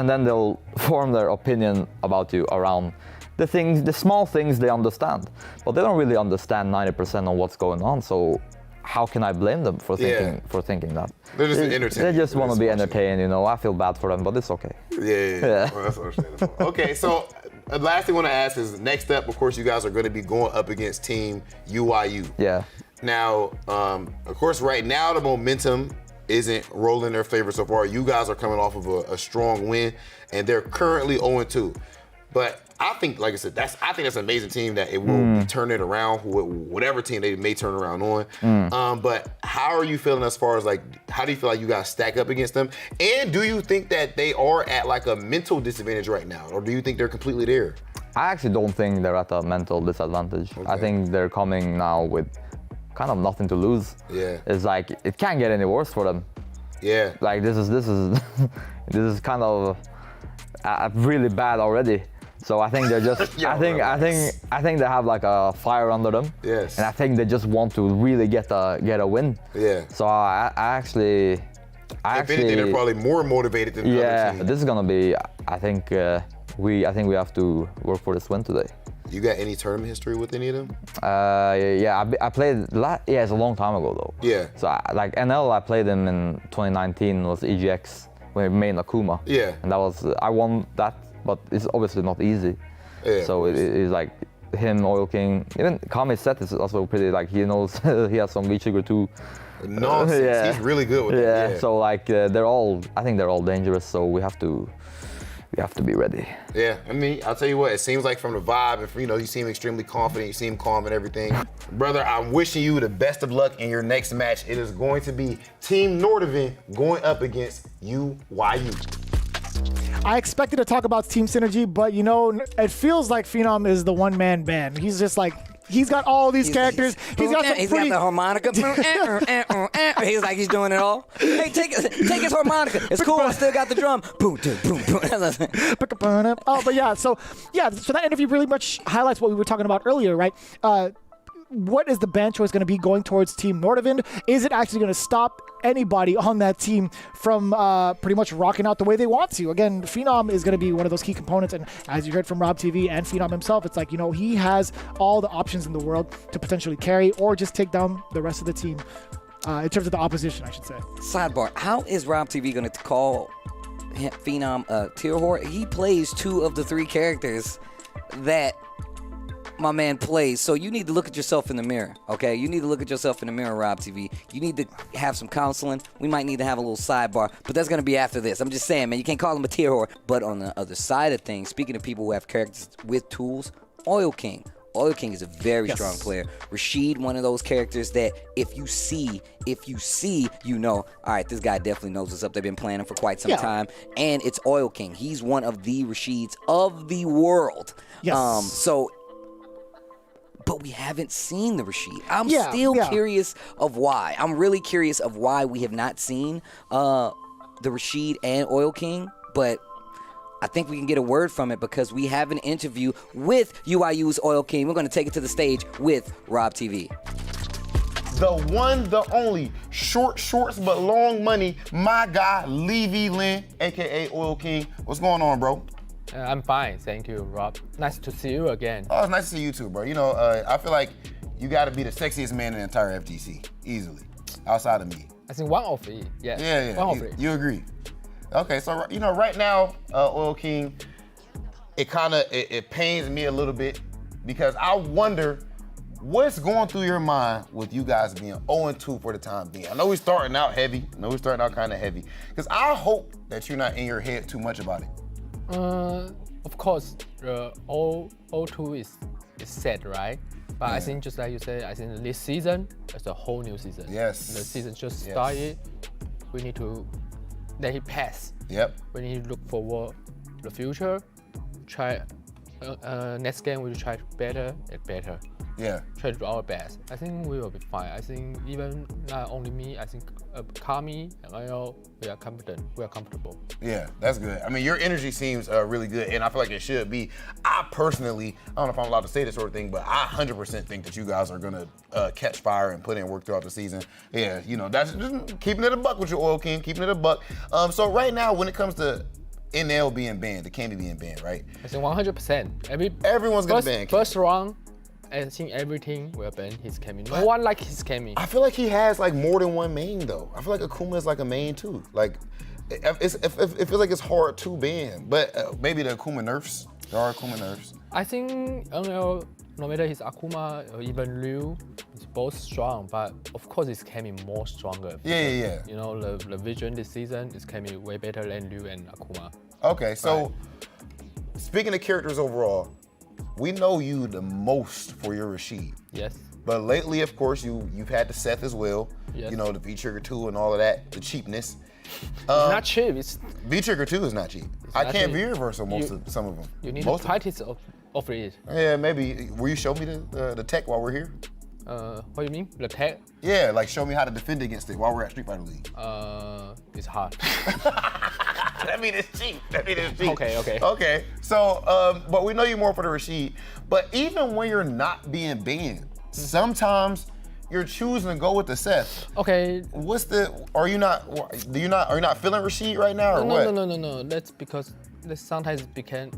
then they'll form their opinion about you around the small things they understand, but they don't really understand 90% of what's going on. So how can I blame them for thinking that? They're just entertained. They just want to be entertained, I feel bad for them, but it's okay. Yeah. Well, that's understandable. Okay, so the last thing I want to ask is, next up, of course, you guys are going to be going up against Team UYU. Yeah. Now, of course, right now the momentum isn't rolling in their favor so far. You guys are coming off of a strong win, and they're currently 0-2. But I think, like I said, I think that's an amazing team that it will be turning it around, whatever team they may turn around on. But how are you feeling as far as how do you feel like you guys stack up against them? And do you think that they are at like a mental disadvantage right now? Or do you think they're completely there? I actually don't think they're at a mental disadvantage. Okay. I think they're coming now with kind of nothing to lose. Yeah. It's like, it can't get any worse for them. Yeah. Like this is kind of really bad already. So I think they're just, I think they have like a fire under them. Yes. And I think they just want to really get a win. Yeah. So I actually, if anything, they're probably more motivated than the other team. This is gonna be, I think we have to work for this win today. You got any tournament history with any of them? I played, it's a long time ago though. Yeah. So like NL, I played them in 2019, was EGX, when we made Akuma. Yeah. And I won that. But it's obviously not easy. Yeah, so it's like him, Oil King, even Kami's set is also pretty, like he knows, he has some V-Trigger too. Nonsense, he's really good with it. Yeah, so like I think they're all dangerous, so we have to be ready. Yeah, I mean, I'll tell you what, it seems like from the vibe, if you seem extremely confident, you seem calm and everything. Brother, I'm wishing you the best of luck in your next match. It is going to be Team Nordovan going up against UYU. I expected to talk about team synergy, but it feels like Phenom is the one-man band. He's just like, he's got all these characters. He's got the harmonica. He's like, he's doing it all. Hey, take his harmonica. It's cool. I still got the drum. Boom, boom, boom. Oh, but so that interview really much highlights what we were talking about earlier, right? what is the ban choice going to be going towards Team Nordovan? Is it actually going to stop anybody on that team from pretty much rocking out the way they want to? Again, Phenom is going to be one of those key components, and as you heard from Rob TV and Phenom himself, it's like, you know, he has all the options in the world to potentially carry or just take down the rest of the team in terms of the opposition, I should say. Sidebar, how is Rob TV going to call Phenom a tier whore? He plays 2 of the 3 characters that my man plays. So you need to look at yourself in the mirror, okay? You need to look at yourself in the mirror, Rob TV. You need to have some counseling. We might need to have a little sidebar, but that's going to be after this. I'm just saying, man, you can't call him a tier whore. But on the other side of things, speaking of people who have characters with tools, Oil King. Oil King is a very strong player. Rashid, one of those characters that if you see, you know, all right, this guy definitely knows what's up. They've been playing him for quite some time. And it's Oil King. He's one of the Rashids of the world. Yes. But we haven't seen the Rashid. I'm still curious of why. I'm really curious of why we have not seen the Rashid and Oil King, but I think we can get a word from it because we have an interview with UYU's Oil King. We're going to take it to the stage with Rob TV. The one, the only, shorts but long money, my guy, Levy Lin, a.k.a. Oil King. What's going on, bro? I'm fine, thank you, Rob. Nice to see you again. Oh, it's nice to see you too, bro. You know, I feel like you got to be the sexiest man in the entire FGC, easily, outside of me. I think one of it, yes. Yeah. One of it. You agree? Okay, so you know, right now, Oil King, it pains me a little bit because I wonder what's going through your mind with you guys being 0-2 for the time being. I know we're starting out heavy. I know we're starting out kind of heavy because I hope that you're not in your head too much about it. Of course, 0-2 is set, right? But I think just like you said, I think this season is a whole new season. Yes. The season just started. We need to let it pass. Yep. We need to look forward to the future. Try next game we will try better and better. Yeah. Try to do our best. I think we will be fine. I think even not only me, I think Kami and I know we are confident. We are comfortable. Yeah, that's good. I mean, your energy seems really good, and I feel like it should be. I personally, I don't know if I'm allowed to say this sort of thing, but I 100% think that you guys are gonna catch fire and put in work throughout the season. Yeah, you know, that's just keeping it a buck with your Oil King, keeping it a buck. So right now, when it comes to NL being banned, the Candy being banned, right? I think 100%. Everyone's gonna ban. First round, I think everything will ban his Kami. No one like his Kami. I feel like he has like more than one main though. I feel like Akuma is like a main too. Like, it feels like it's hard to ban, but maybe the Akuma nerfs. There are Akuma nerfs. I think NL, no matter his Akuma or even Ryu, it's both strong, but of course his Kami more stronger. Yeah. You know, the vision this season is Kami way better than Ryu and Akuma. Okay, so speaking of characters overall, we know you the most for your Rashid. Yes. But lately, of course, you've had the Seth as well. Yes. You know, the V-Trigger 2 and all of that, the cheapness. It's not cheap. It's V-Trigger 2 is not cheap. I can't V-reversal some of them. You need to practice of it. Yeah, maybe. Will you show me the tech while we're here? What do you mean? The tech? Yeah, like show me how to defend against it while we're at Street Fighter League. It's hard. That means it's cheap. Okay. So, but we know you more for the Rashid. But even when you're not being banned, sometimes you're choosing to go with the Seth. Okay. Are you not feeling Rashid right now or what? No. That's because sometimes it can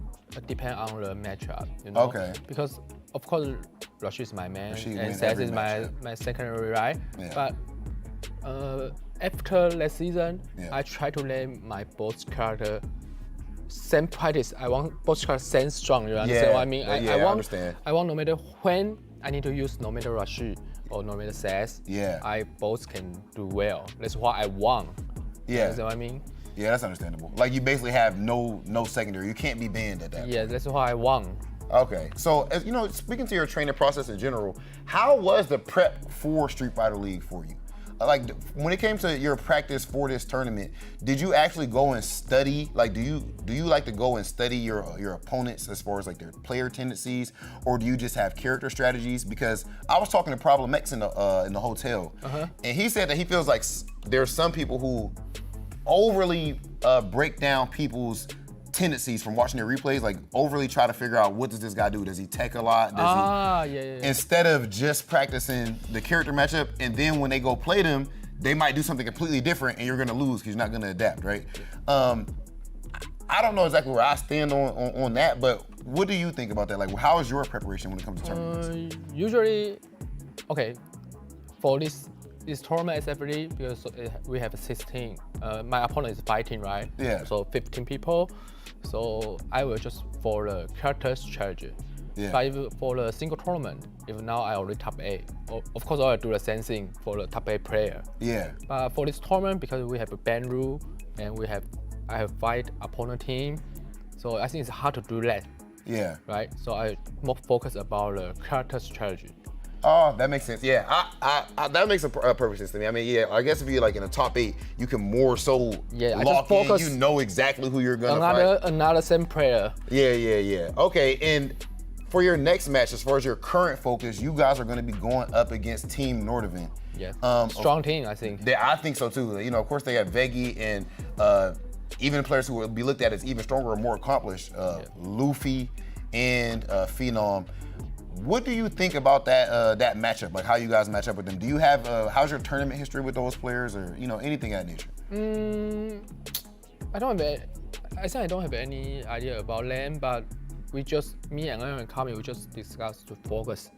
depend on the matchup, you know? Okay. Because of course Rashid is my man and Seth Seth is my secondary, right? Yeah. But after last season, I try to let my both character same practice. I want both characters same strong. You understand what I mean? I understand. I want no matter when I need to use no matter Rashid or no matter Seth. Yeah. I both can do well. That's what I want. Yeah. You understand what I mean? Yeah, that's understandable. Like you basically have no secondary. You can't be banned at that. Yeah, that's what I want. Okay, so as you know, speaking to your training process in general, how was the prep for Street Fighter League for you? Like when it came to your practice for this tournament, did you actually go and study? Like, do you like to go and study your opponents as far as like their player tendencies, or do you just have character strategies? Because I was talking to Problem X in the hotel, and he said that he feels like there's some people who overly break down people's tendencies from watching their replays, like overly try to figure out what does this guy do? Does he tech a lot? Does he, instead of just practicing the character matchup, and then when they go play them, they might do something completely different and you're gonna lose because you're not gonna adapt, right? I don't know exactly where I stand on that, but what do you think about that? Like, how is your preparation when it comes to tournaments? Usually, okay, for this tournament SFD, because we have 16, my opponent is fighting, right? Yeah. So 15 people. So I will just for the character strategy. Yeah. But for the single tournament, if now I already top 8, of course I will do the same thing for the top 8 player. Yeah. But for this tournament, because we have a ban rule and I have 5 opponent team, so I think it's hard to do that. Yeah. Right. So I more focus about the character strategy. Oh, that makes sense. Yeah, that makes a perfect sense to me. I mean, yeah, I guess if you're like in the top 8, you can more so lock in. You know exactly who you're gonna fight. Another same player. Yeah. Okay, and for your next match, as far as your current focus, you guys are going to be going up against Team Nordovan. Yeah. Strong team, I think. I think so too. You know, of course they have Veggie and even the players who will be looked at as even stronger or more accomplished, Luffy and Phenom. What do you think about that matchup? Like how you guys match up with them? Do you have how's your tournament history with those players, or anything of that nature? I think I don't have any idea about them, but me and Kami, we just discuss to focus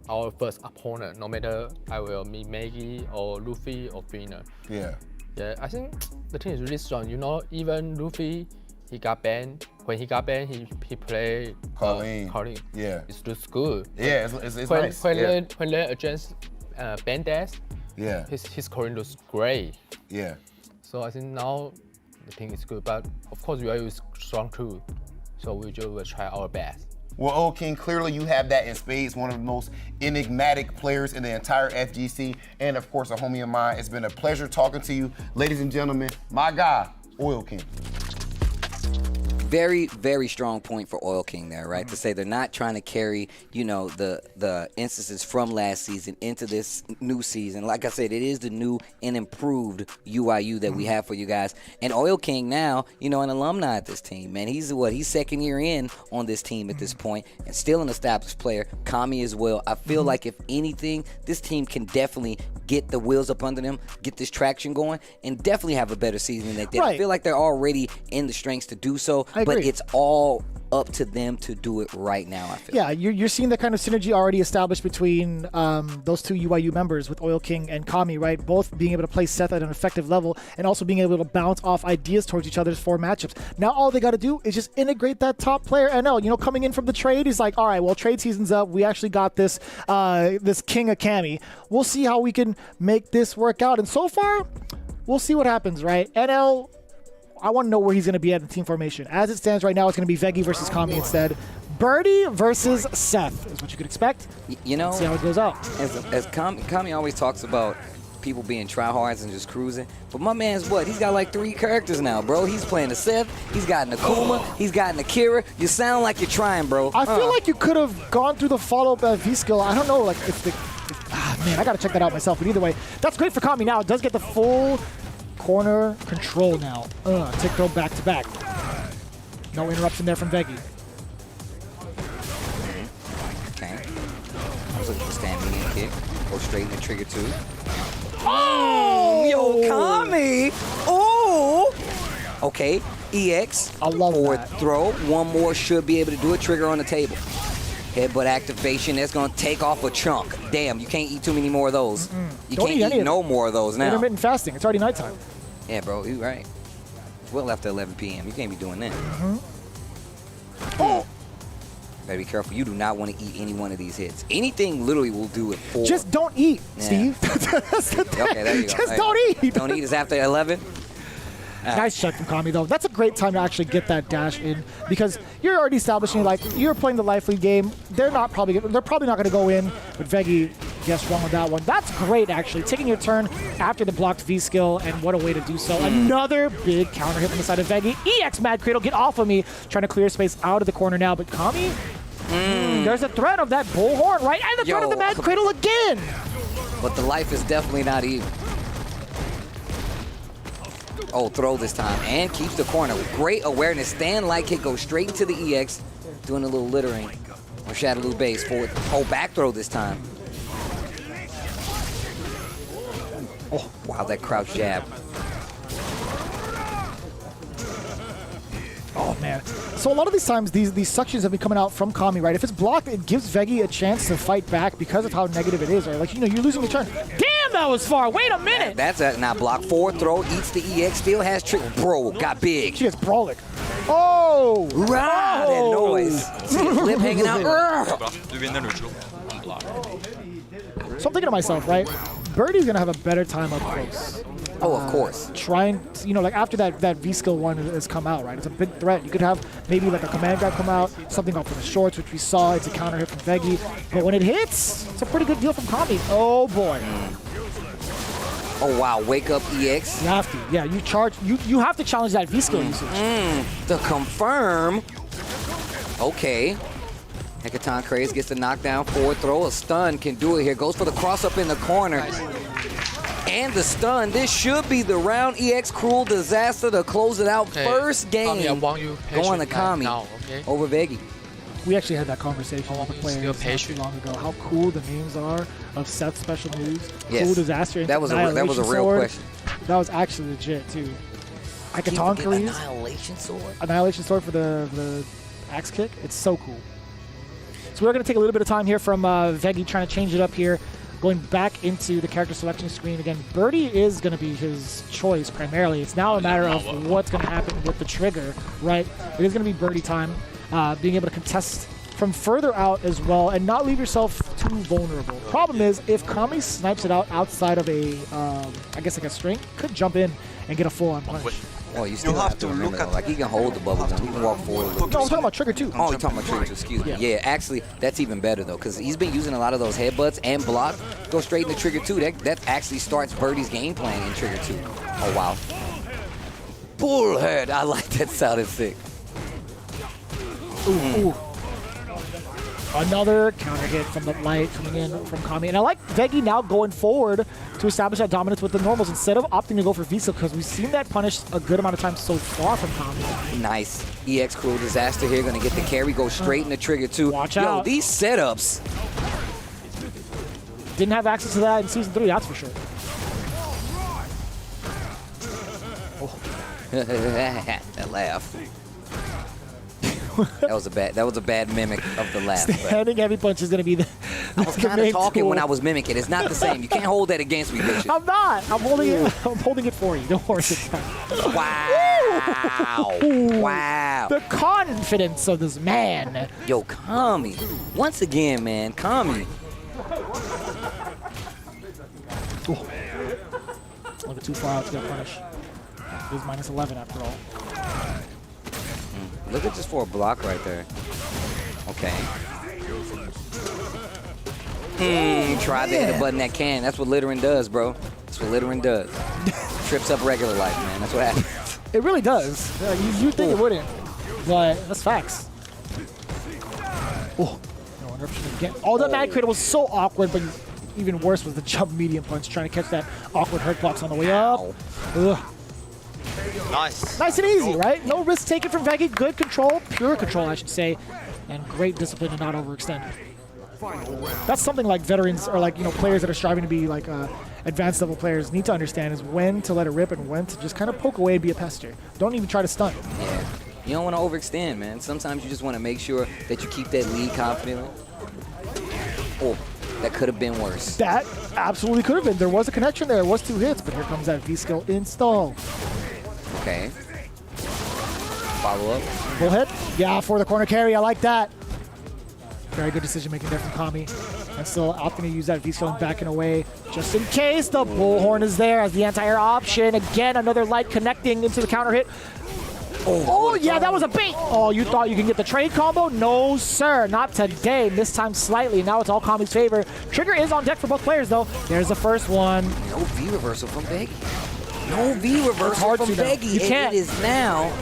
our first opponent, no matter I will meet Maggie or Luffy or Fina. Yeah. Yeah, I think the team is really strong. You know, even Luffy, he got banned. When he got banned, he played Colleen. Yeah. It looks good. Yeah, it's when, nice. When they against Bandas, yeah, his Colleen looks great. Yeah. So I think now the team is good, but of course UYU is strong too. So we just will try our best. Well, O King, clearly you have that in spades, one of the most enigmatic players in the entire FGC, and of course a homie of mine. It's been a pleasure talking to you. Ladies and gentlemen, my guy, Oil King. Very, very strong point for Oil King there, right? To say they're not trying to carry, the instances from last season into this new season. Like I said, it is the new and improved UYU that we have for you guys. And Oil King now, an alumni at this team, man. He's second year in on this team at this point, and still an established player. Kami as well. I feel like if anything, this team can definitely get the wheels up under them, get this traction going, and definitely have a better season than they did. Right. I feel like they're already in the strengths to do so. But it's all up to them to do it right now, I feel. Yeah, you're seeing that kind of synergy already established between those two UYU members with Oil King and Kami, right? Both being able to play Seth at an effective level and also being able to bounce off ideas towards each other's for matchups. Now all they got to do is just integrate that top player. NL, coming in from the trade, he's like, all right, well, trade season's up. We actually got this this King of Kami. We'll see how we can make this work out. And so far, we'll see what happens, right? NL, I want to know where he's going to be at in team formation. As it stands right now, it's going to be Veggie versus Kami instead. Birdie versus Seth is what you could expect. See how it goes out. As Kami always talks about people being tryhards and just cruising, but my man's he's got like 3 characters now, bro. He's playing the Seth, he's got an Akuma, he's got an Akira. You sound like you're trying, bro. I feel like you could have gone through the follow-up V-skill. I don't know, man, I got to check that out myself. But either way, that's great for Kami now. It does get the full corner control now. Tick throw back to back. No interruption there from Veggie. Okay. I was looking for standing in kick. Go straight in the trigger 2. Oh! Yo, Kami! Oh! Okay, EX. I love forward that. Throw. One more should be able to do it. Trigger on the table. Headbutt activation. That's going to take off a chunk. Damn, you can't eat too many more of those. You Don't can't eat no more of those now. Intermittent fasting. It's already nighttime. Yeah, bro, you right. Well after 11 p.m. You can't be doing that. Oh! Better be careful. You do not want to eat any one of these hits. Anything literally will do it for. Just don't eat, Yeah. Steve. That's the thing. Okay, there you go. Just don't eat. Don't eat is after 11. Nice check from Kami, though. That's a great time to actually get that dash in because you're already establishing, you're playing the life lead game. They're probably not going to go in, but Veggie guessed wrong with that one. That's great, actually. Taking your turn after the blocked V skill, and what a way to do so. Another big counter hit from the side of Veggie. EX Mad Cradle, get off of me. Trying to clear space out of the corner now, but Kami, there's a threat of that bullhorn, right? And the threat of the Mad Cradle again. But the life is definitely not even. Oh, throw this time, and keeps the corner. Great awareness. Stand light kick, goes straight into the EX, doing a little littering. Or Shadaloo base forward. Oh, back throw this time. Oh, wow, that crouch jab. Oh, man. So a lot of these times, these suctions have been coming out from Kami, right? If it's blocked, it gives Veggie a chance to fight back because of how negative it is, right? Like, you know, you're losing your turn. Damn, that was far. Wait a minute. That's a, now block forward throw, eats the EX, still has trick. Bro, got big. She gets brolic. Oh! Rah, that noise. See the flip hanging out. Du vinner neutral. So I'm thinking to myself, right? Birdie's going to have a better time up close. Oh, of course. Trying, to, you know, like after that V-Skill one has come out, right? It's a big threat. You could have maybe like a command guy come out, something off of the shorts, which we saw. It's a counter hit from Veggie. But when it hits, it's a pretty good deal from Kami. Oh, boy. Oh, wow. Wake up EX. You have to. Yeah, you charge. You have to challenge that V-Skill usage. The confirm. Okay. Hecaton Craze gets the knockdown forward throw. A stun can do it here. Goes for the cross up in the corner. And the stun. This should be the round. EX Cruel Disaster to close it out. Okay. First game going to Kami over Veggie. We actually had that conversation with the players not too long ago. How cool the names are of Seth's special moves. Yes. Cruel Disaster. That was a real question. That was actually legit too. Hecaton Craze. Annihilation Sword. Annihilation Sword for the axe kick. It's so cool. So we're going to take a little bit of time here from Veggie trying to change it up here. Going back into the character selection screen again. Birdie is going to be his choice primarily. It's now a matter of what's going to happen with the trigger, right? It is going to be Birdie time. Being able to contest from further out as well and not leave yourself too vulnerable. Problem is, if Kami snipes it out outside of a, I guess like a string, could jump in and get a full-on punch. Well, you still have to remember, though, like he can hold the bubble gun, he can walk forward a little bit. No, I'm talking about trigger too. Oh, you're talking about trigger too, excuse me. Yeah, actually, that's even better though, because he's been using a lot of those headbutts and blocks. Go straight into trigger two. That actually starts Birdie's game plan in trigger two. Oh, wow. Bullhead, I like that, sounded sick. Ooh. Another counter hit from the light coming in from Kami. And I like Veggie now going forward to establish that dominance with the normals instead of opting to go for V-Skill because we've seen that punished a good amount of times so far from Kami. Nice. EX Cruel Disaster here, gonna get the carry, go straight into trigger two. Watch out. out. These setups. Didn't have access to that in Season 3, that's for sure. That laugh. that was a bad mimic of the laugh. Standing heavy punch is gonna be the. I was kind of talking when I was mimicking. It's not the same. You can't hold that against me, bitch. I'm not. I'm holding it. I'm holding it for you. Don't worry. Wow. Wow. The confidence of this man. Yo, Kami. Once again, man, Kami. A little bit too far out to get a punish. It was minus 11 after all. Look at just for a block right there. Okay. Try to hit a button that can. That's what littering does, bro. That's what littering does. Trips up regular life, man. That's what happens. It really does. You think it wouldn't, but that's facts. Oh, no interruption again. Oh, that mad cradle was so awkward, but even worse was the jump medium punch, trying to catch that awkward hurt box on the way up. Ugh. Nice. Nice and easy, right? No risk taken from Veggie. Good control, pure control, I should say, and great discipline to not overextend. That's something like veterans or like, you know, players that are striving to be like advanced level players need to understand is when to let it rip and when to just kind of poke away and be a pester. Don't even try to stun. Yeah. You don't want to overextend, man. Sometimes you just want to make sure that you keep that lead confidently. Oh, that could have been worse. That absolutely could have been. There was a connection there. It was 2 hits, but here comes that V-Skill install. Okay. Follow up. Go ahead. Yeah, for the corner carry. I like that. Very good decision making there from Kami. And still opting to use that V-Skill and backing away just in case. The bullhorn is there as the anti-air option. Again, another light connecting into the counter hit. Oh, yeah, that was a bait. Oh, you thought you can get the trade combo? No, sir. Not today. This time slightly. Now it's all Kami's favor. Trigger is on deck for both players, though. There's the first one. No V reversal from Veggie. No V reversal from Veggie. You can't. It is now.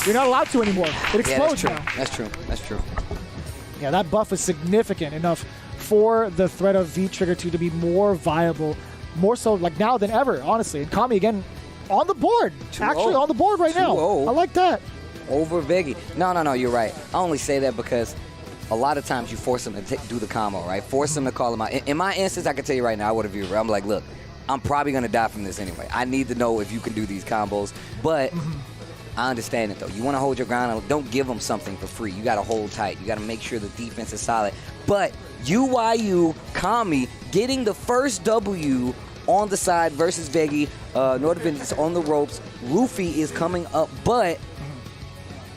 You're not allowed to anymore. It explodes now. That's true. That's true. Yeah, that buff is significant enough for the threat of V Trigger 2 to be more viable, more so like now than ever, honestly. And Kami, again, on the board. Actually on the board right now. 2-0. I like that. Over Veggie. No, you're right. I only say that because a lot of times you force them to do the combo, right? Force them to call them out. In my instance, I can tell you right now, I would have viewed. I'm like, look, I'm probably going to die from this anyway. I need to know if you can do these combos. But I understand it, though. You want to hold your ground. And don't give them something for free. You got to hold tight. You got to make sure the defense is solid. But UYU, Kami, getting the first W on the side versus Veggie. Nordovan is on the ropes. Luffy is coming up, but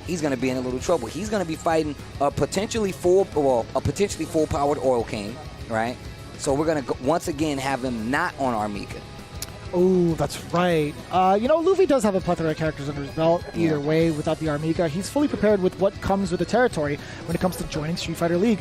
he's going to be in a little trouble. He's going to be fighting a potentially full-powered Oil King, right? So we're going to once again have him not on Armika. Oh, that's right. Luffy does have a plethora of characters under his belt. Either way, without the Armika, he's fully prepared with what comes with the territory when it comes to joining Street Fighter League.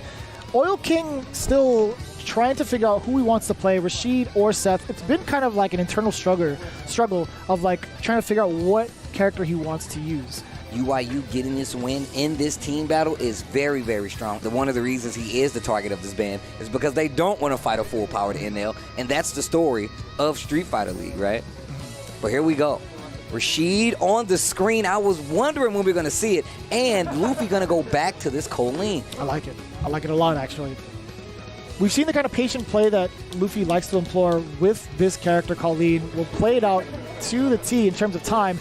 Oil King still trying to figure out who he wants to play, Rashid or Seth. It's been kind of like an internal struggle of like trying to figure out what character he wants to use. UYU getting this win in this team battle is very, very strong. One of the reasons he is the target of this ban is because they don't want to fight a full-powered NL, and that's the story of Street Fighter League, right? But here we go. Rashid on the screen. I was wondering when we were going to see it, and Luffy going to go back to this Colleen. I like it. I like it a lot, actually. We've seen the kind of patient play that Luffy likes to employ with this character, Colleen. We'll play it out to the T in terms of time.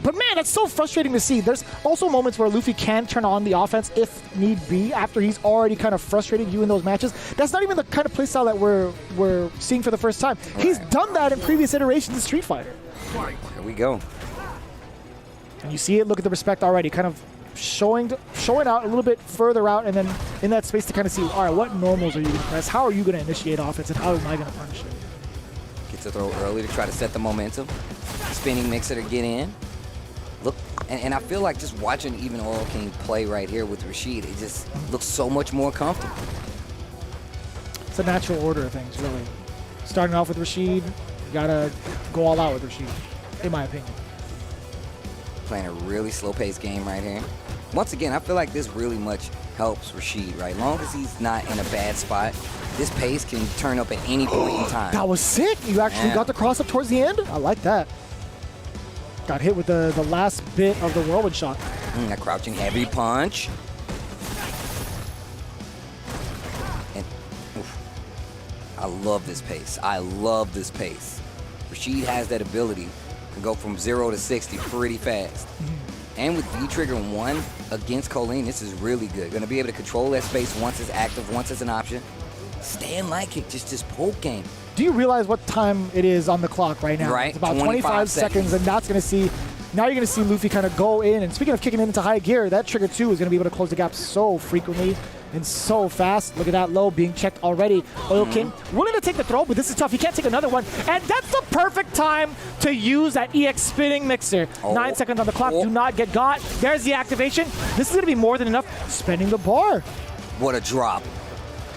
But man, that's so frustrating to see. There's also moments where Luffy can turn on the offense if need be after he's already kind of frustrated you in those matches. That's not even the kind of playstyle that we're seeing for the first time. Right. He's done that in previous iterations of Street Fighter. Here we go. And you see it, look at the respect already, kind of showing out a little bit further out, and then in that space to kind of see, all right, what normals are you going to press? How are you going to initiate offense, and how am I going to punish it? Gets a throw early to try to set the momentum. Spinning mixer to get in. Look, and I feel like just watching even Oil King play right here with Rashid, it just looks so much more comfortable. It's a natural order of things, really. Starting off with Rashid, you gotta go all out with Rashid, in my opinion. Playing a really slow-paced game right here. Once again, I feel like this really much helps Rashid, right? Long as he's not in a bad spot, this pace can turn up at any point in time. That was sick. You actually got the cross up towards the end. I like that. Got hit with the last bit of the whirlwind shot. That crouching heavy punch. And I love this pace. I love this pace. Rashid has that ability to go from 0 to 60 pretty fast. And with V-Trigger 1 against Colleen, this is really good. Gonna be able to control that space once it's active, once it's an option. Stand light kick, just this poke game. Do you realize what time it is on the clock right now? Right, It's about 25 seconds, and that's going to see, now you're going to see Luffy kind of go in. And speaking of kicking into high gear, that trigger 2 is going to be able to close the gap so frequently and so fast. Look at that low being checked already. Oil King willing to take the throw, but this is tough. He can't take another one. And that's the perfect time to use that EX spinning mixer. 9 seconds on the clock. Do not get got. There's the activation. This is going to be more than enough. Spinning the bar. What a drop.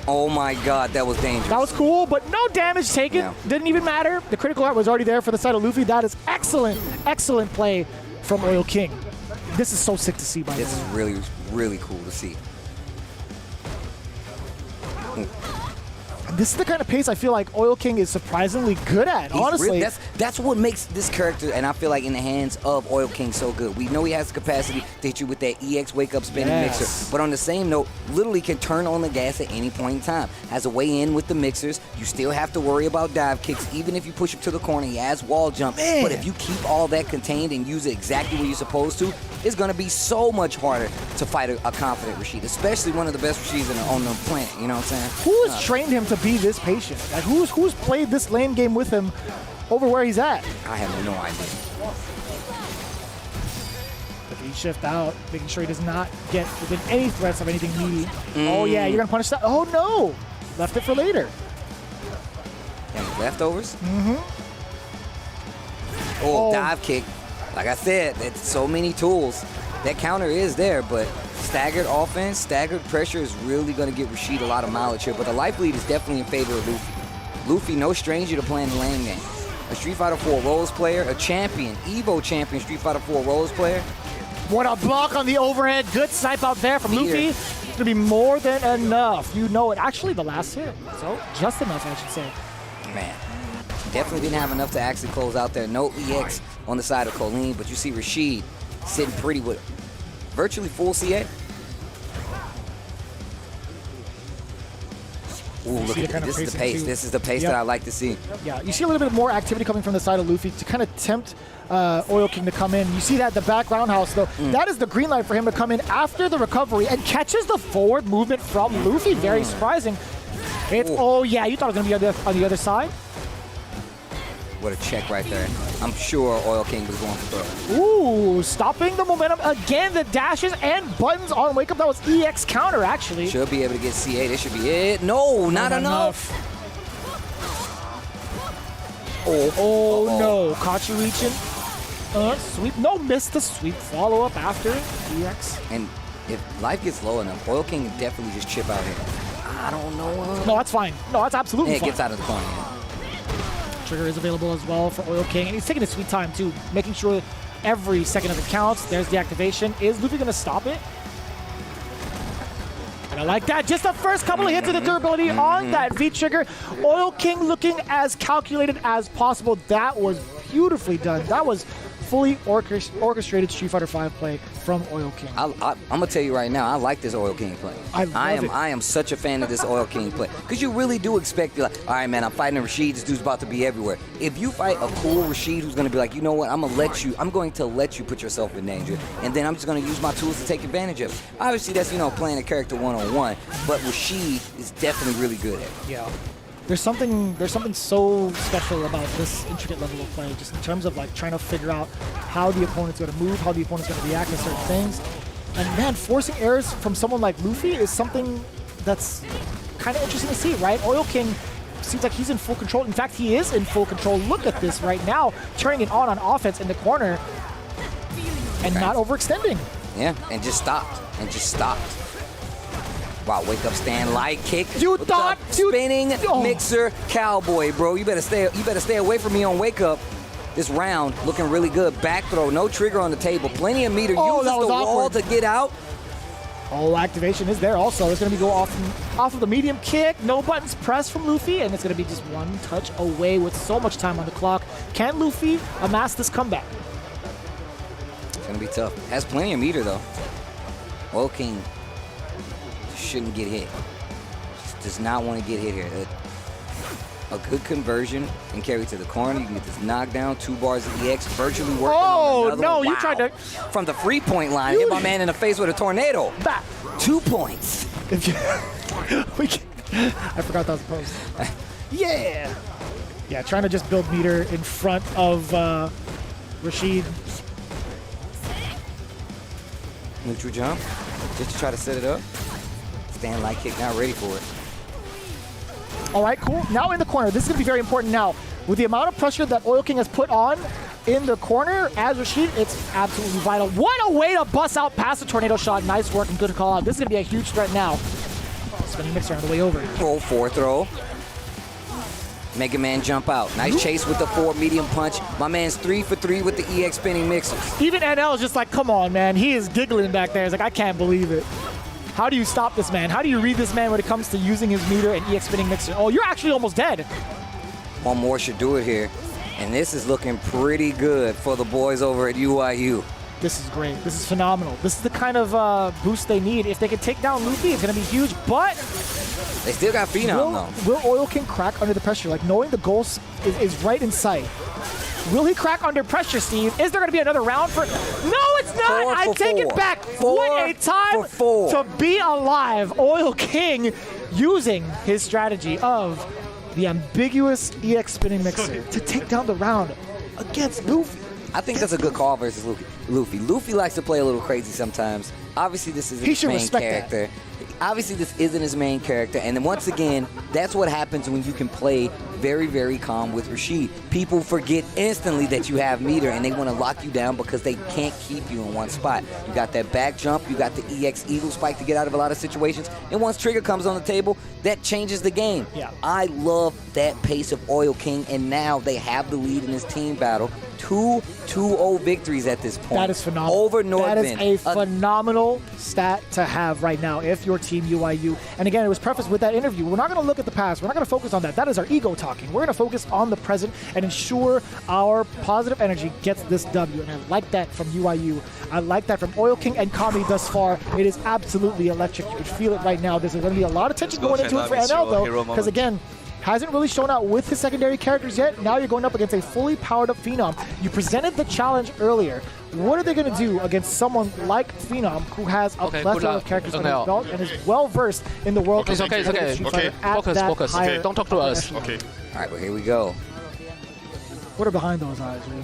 Oh my God, that was dangerous. That was cool, but no damage taken. Yeah. Didn't even matter. The critical art was already there for the side of Luffy. That is excellent, excellent play from Oil King. This is so sick to see, by the way. This is really, really cool to see. This is the kind of pace I feel like Oil King is surprisingly good at, honestly. That's what makes this character, and I feel like in the hands of Oil King, so good. We know he has the capacity to hit you with that EX wake-up spinning mixer. But on the same note, literally can turn on the gas at any point in time. Has a way in with the mixers. You still have to worry about dive kicks. Even if you push him to the corner, he has wall jump. Man. But if you keep all that contained and use it exactly where you're supposed to, it's going to be so much harder to fight a confident Rashid, especially one of the best Rashids on the planet, you know what I'm saying? Who has trained him to be this patient? Like, who's played this lane game with him over where he's at? I have no idea. Look, he shift out, making sure he does not get within any threats of anything meaty. Oh yeah, you're going to punish that? Oh no! Left it for later. And leftovers? Oh, dive kick. Like I said, it's so many tools. That counter is there, but staggered offense, staggered pressure is really going to get Rashid a lot of mileage here. But the life lead is definitely in favor of Luffy. Luffy, no stranger to playing the lane game. A Street Fighter 4 roles player, a champion, Evo champion Street Fighter 4 roles player. What a block on the overhead. Good snipe out there from Luffy. It's going to be more than enough. You know it. Actually, the last hit. So, just enough, I should say. Man. Definitely didn't have enough to actually close out there. No EX on the side of Colleen, but you see Rashid sitting pretty with virtually full CA. Ooh, look at this. This is the pace. This is the pace that I like to see. Yeah, you see a little bit more activity coming from the side of Luffy to kind of tempt Oil King to come in. You see that the back roundhouse, though. That is the green light for him to come in after the recovery and catches the forward movement from Luffy. Very surprising. It's, oh, yeah, you thought it was going to be on the other side? What a check right there. I'm sure Oil King was going for throw. Ooh, stopping the momentum. Again, the dashes and buttons on Wake Up. That was EX counter, actually. Should be able to get CA. This should be it. No, not enough. Oh, no. Caught you reaching. Sweep. No, missed the sweep. Follow up after EX. And if life gets low enough, Oil King can definitely just chip out here. I don't know. No, that's fine. No, that's absolutely fine. It gets out of the corner. Trigger is available as well for Oil King, and he's taking his sweet time too, making sure every second of it counts. There's the activation. Is Luffy gonna stop it? And I like that. Just the first couple of hits of the durability on that V trigger. Oil King looking as calculated as possible. That was beautifully done. That was fully orchestrated Street Fighter V play from Oil King. I'm gonna tell you right now, I like this Oil King play. I am such a fan of this Oil King play because you really do expect, you're like, all right, man, I'm fighting a Rashid. This dude's about to be everywhere. If you fight a cool Rashid who's gonna be like, you know what, I'm going to let you put yourself in danger, and then I'm just gonna use my tools to take advantage of it. Obviously, that's playing a character one-on-one, but Rashid is definitely really good at it. Yeah. There's something so special about this intricate level of play, just in terms of like trying to figure out how the opponent's going to move, how the opponent's going to react to certain things. And man, forcing errors from someone like Luffy is something that's kind of interesting to see, right? Oil King seems like he's in full control. In fact, he is in full control. Look at this right now, turning it on offense in the corner and not overextending. Yeah, and just stopped. Wow, Wake Up stand light kick. You thought spinning mixer cowboy, bro. You better stay away from me on Wake Up. This round looking really good. Back throw, no trigger on the table. Plenty of meter. Uses the wall to get out. Oh, activation is there also. It's going to be go off of the medium kick. No buttons pressed from Luffy, and it's going to be just one touch away with so much time on the clock. Can Luffy amass this comeback? It's going to be tough. Has plenty of meter, though. Oil King shouldn't get hit. Just does not want to get hit here. A good conversion and carry to the corner. You can get this knockdown. 2 bars of EX virtually working on another one. You tried to... From the 3-point line, hit my man in the face with a tornado. 2 points. I forgot that was a post. Yeah. Yeah, trying to just build meter in front of Rashid. Neutral jump, just to try to set it up. Stand light kick, not ready for it. All right, cool. Now in the corner. This is going to be very important now. With the amount of pressure that Oil King has put on in the corner as Rashid, it's absolutely vital. What a way to bust out past the tornado shot. Nice work and good call out. This is going to be a huge threat now. Spinning mixer on the way over. Roll 4 throw. Mega Man jump out. Nice chase with the 4 medium punch. My man's 3 for 3 with the EX spinning mixer. Even NL is just like, come on, man. He is giggling back there. He's like, I can't believe it. How do you stop this man? How do you read this man when it comes to using his meter and EX spinning mixer? Oh, you're actually almost dead. One more should do it here. And this is looking pretty good for the boys over at UYU. This is great. This is phenomenal. This is the kind of boost they need. If they can take down Luffy, it's going to be huge, but... They still got Phenom, though. Will Oil King crack under the pressure? Like, knowing the goal is right in sight. Will he crack under pressure, Steve? Is there going to be another round for... No, it's not! I take it back! What a time to be alive! Oil King using his strategy of the ambiguous EX spinning mixer to take down the round against Luffy. I think that's a good call versus Luffy. Luffy likes to play a little crazy sometimes. Obviously, this isn't his main character. Obviously, this isn't his main character. And then once again, that's what happens when you can play very, very calm with Rashid. People forget instantly that you have meter and they want to lock you down because they can't keep you in one spot. You got that back jump, you got the EX Eagle Spike to get out of a lot of situations. And once trigger comes on the table, that changes the game. Yeah. I love that pace of Oil King, and now they have the lead in this team battle. 2-2-0 victories at this point. That is phenomenal. Over Nordovan. That is a phenomenal stat to have right now if you're Team UYU. And again, it was prefaced with that interview. We're not going to look at the past. We're not going to focus on that. That is our ego talk. talking. We're going to focus on the present and ensure our positive energy gets this W. And I like that from UYU. I like that from Oil King and Kami thus far. It is absolutely electric. You can feel it right now. There's going to be a lot of tension going into it for NL, though, because again, hasn't really shown out with his secondary characters yet. Now you're going up against a fully powered up Phenom. You presented the challenge earlier. What are they going to do against someone like Phenom, who has a plethora of characters under his belt and is well versed in the world? It's okay. Focus. Okay. Don't talk to us. Okay. All right, well, here we go. What are behind those eyes, Ryu?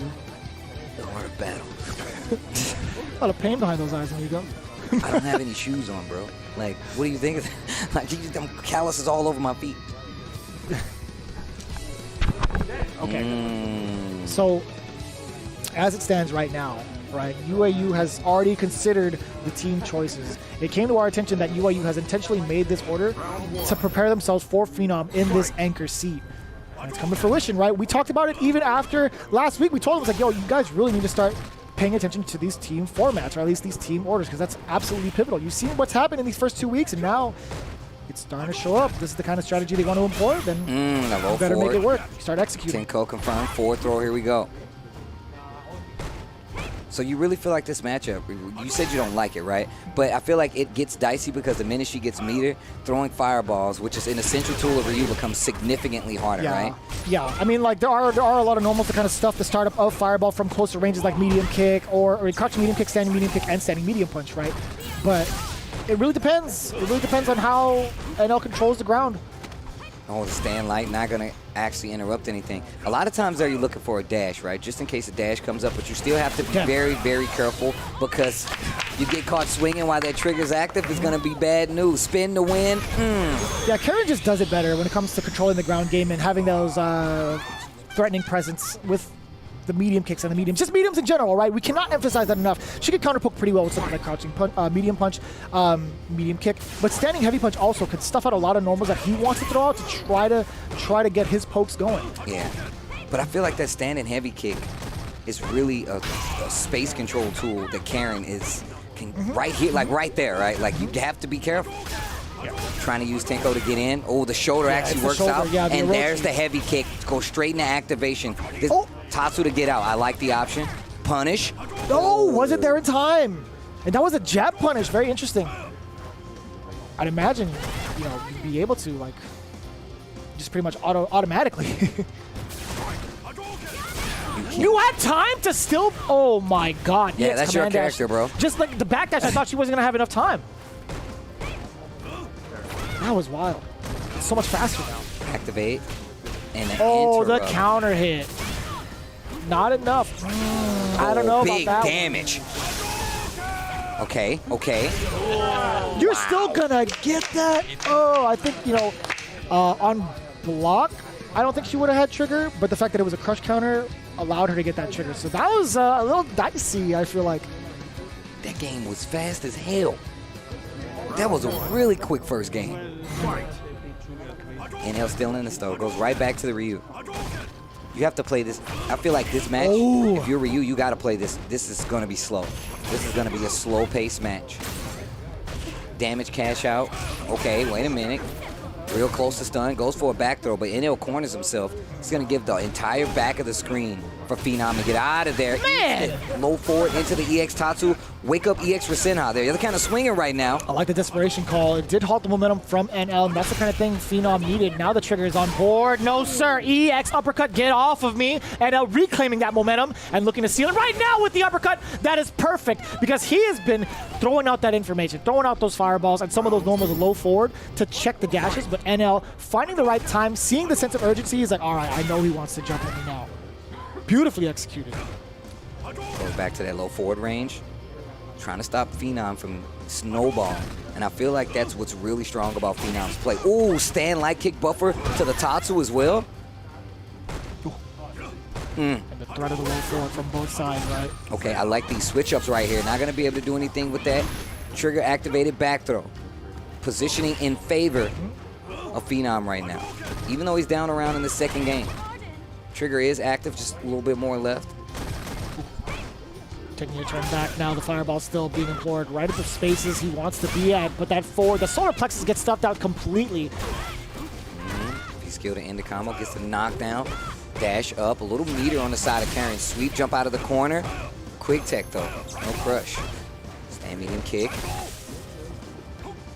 The art of battle. A lot of pain behind those eyes, Amigo. I don't have any shoes on, bro. Like, what do you think? Like, them calluses all over my feet. Okay. So, as it stands right now, right, UYU has already considered the team choices. It came to our attention that UYU has intentionally made this order to prepare themselves for Phenom in this anchor seat. And it's come to fruition, right? We talked about it even after last week. We told them, it was like, yo, you guys really need to start paying attention to these team formats, or at least these team orders, because that's absolutely pivotal. You've seen what's happened in these first 2 weeks, and now it's starting to show up. This is the kind of strategy they want to employ, then you better make it work. Start executing. Tenko confirmed, forward throw, here we go. So you really feel like this matchup, you said you don't like it, right? But I feel like it gets dicey because the minute she gets meter, throwing fireballs, which is an essential tool of Ryu, becomes significantly harder, right? Yeah, I mean, like, there are a lot of normals to kind of stuff the startup of fireball from closer ranges like medium kick or crouching medium kick, standing medium kick, and standing medium punch, right? But it really depends. It really depends on how NL controls the ground. Oh, the stand light, not going to actually interrupt anything. A lot of times there you're looking for a dash, right? Just in case a dash comes up, but you still have to be very, very careful because you get caught swinging while that trigger's active, it's going to be bad news. Spin to win. Yeah, Karen just does it better when it comes to controlling the ground game and having those threatening presence with the medium kicks and the mediums. Just mediums in general, right? We cannot emphasize that enough. She could counterpoke pretty well with something like crouching punch, medium punch, medium kick. But standing heavy punch also could stuff out a lot of normals that he wants to throw out to try to get his pokes going. Yeah, but I feel like that standing heavy kick is really a space control tool that Karen right here, like right there, right? Like you have to be careful. Trying to use Tenko to get in. Oh, the shoulder actually works out. And there's the heavy kick. Go straight into activation. Tatsu to get out. I like the option. Punish. Oh, was it there in time? And that was a jab punish. Very interesting. I'd imagine, you'd be able to, like, just pretty much automatically. You had time to still... Oh, my God. Yeah, that's your character, bro. Just like the backdash, I thought she wasn't going to have enough time. That was wild. It's so much faster now. Activate. And the counter hit. Not enough. I don't know about that. Big damage. Okay. You're still gonna get that? Oh, I think, on block, I don't think she would have had trigger, but the fact that it was a crush counter allowed her to get that trigger. So that was a little dicey, I feel like. That game was fast as hell. That was a really quick first game. NL still in the stove. Goes right back to the Ryu. You have to play this. I feel like this match, if you're Ryu, you got to play this. This is going to be slow. This is going to be a slow-paced match. Damage cash out. Okay, wait a minute. Real close to stun. Goes for a back throw, but NL corners himself. He's going to give the entire back of the screen for Phenom to get out of there. Man! Low forward into the EX Tatsu. Wake up EX for Senha there. They're kind of swinging right now. I like the desperation call. It did halt the momentum from NL, and that's the kind of thing Phenom needed. Now the trigger is on board. No, sir. EX uppercut, get off of me. NL reclaiming that momentum and looking to seal it right now with the uppercut. That is perfect because he has been throwing out that information, throwing out those fireballs and some of those normals low forward to check the dashes, but NL finding the right time, seeing the sense of urgency, is like, all right, I know he wants to jump at me now. Beautifully executed. Goes back to that low forward range. Trying to stop Phenom from snowballing. And I feel like that's what's really strong about Phenom's play. Ooh, stand light kick buffer to the Tatsu as well. And the threat of the low forward from both sides, right? Okay, I like these switch ups right here. Not going to be able to do anything with that. Trigger activated back throw. Positioning in favor of Phenom right now. Even though he's down around in the second game. Trigger is active, just a little bit more left. Taking a turn back now, the fireball's still being implored right at the spaces he wants to be at, but that forward, the solar plexus gets stuffed out completely. skill to end the combo. Gets the knockdown. Dash up. A little meter on the side of Karen. Sweep jump out of the corner. Quick tech though. No crush. Stand medium kick.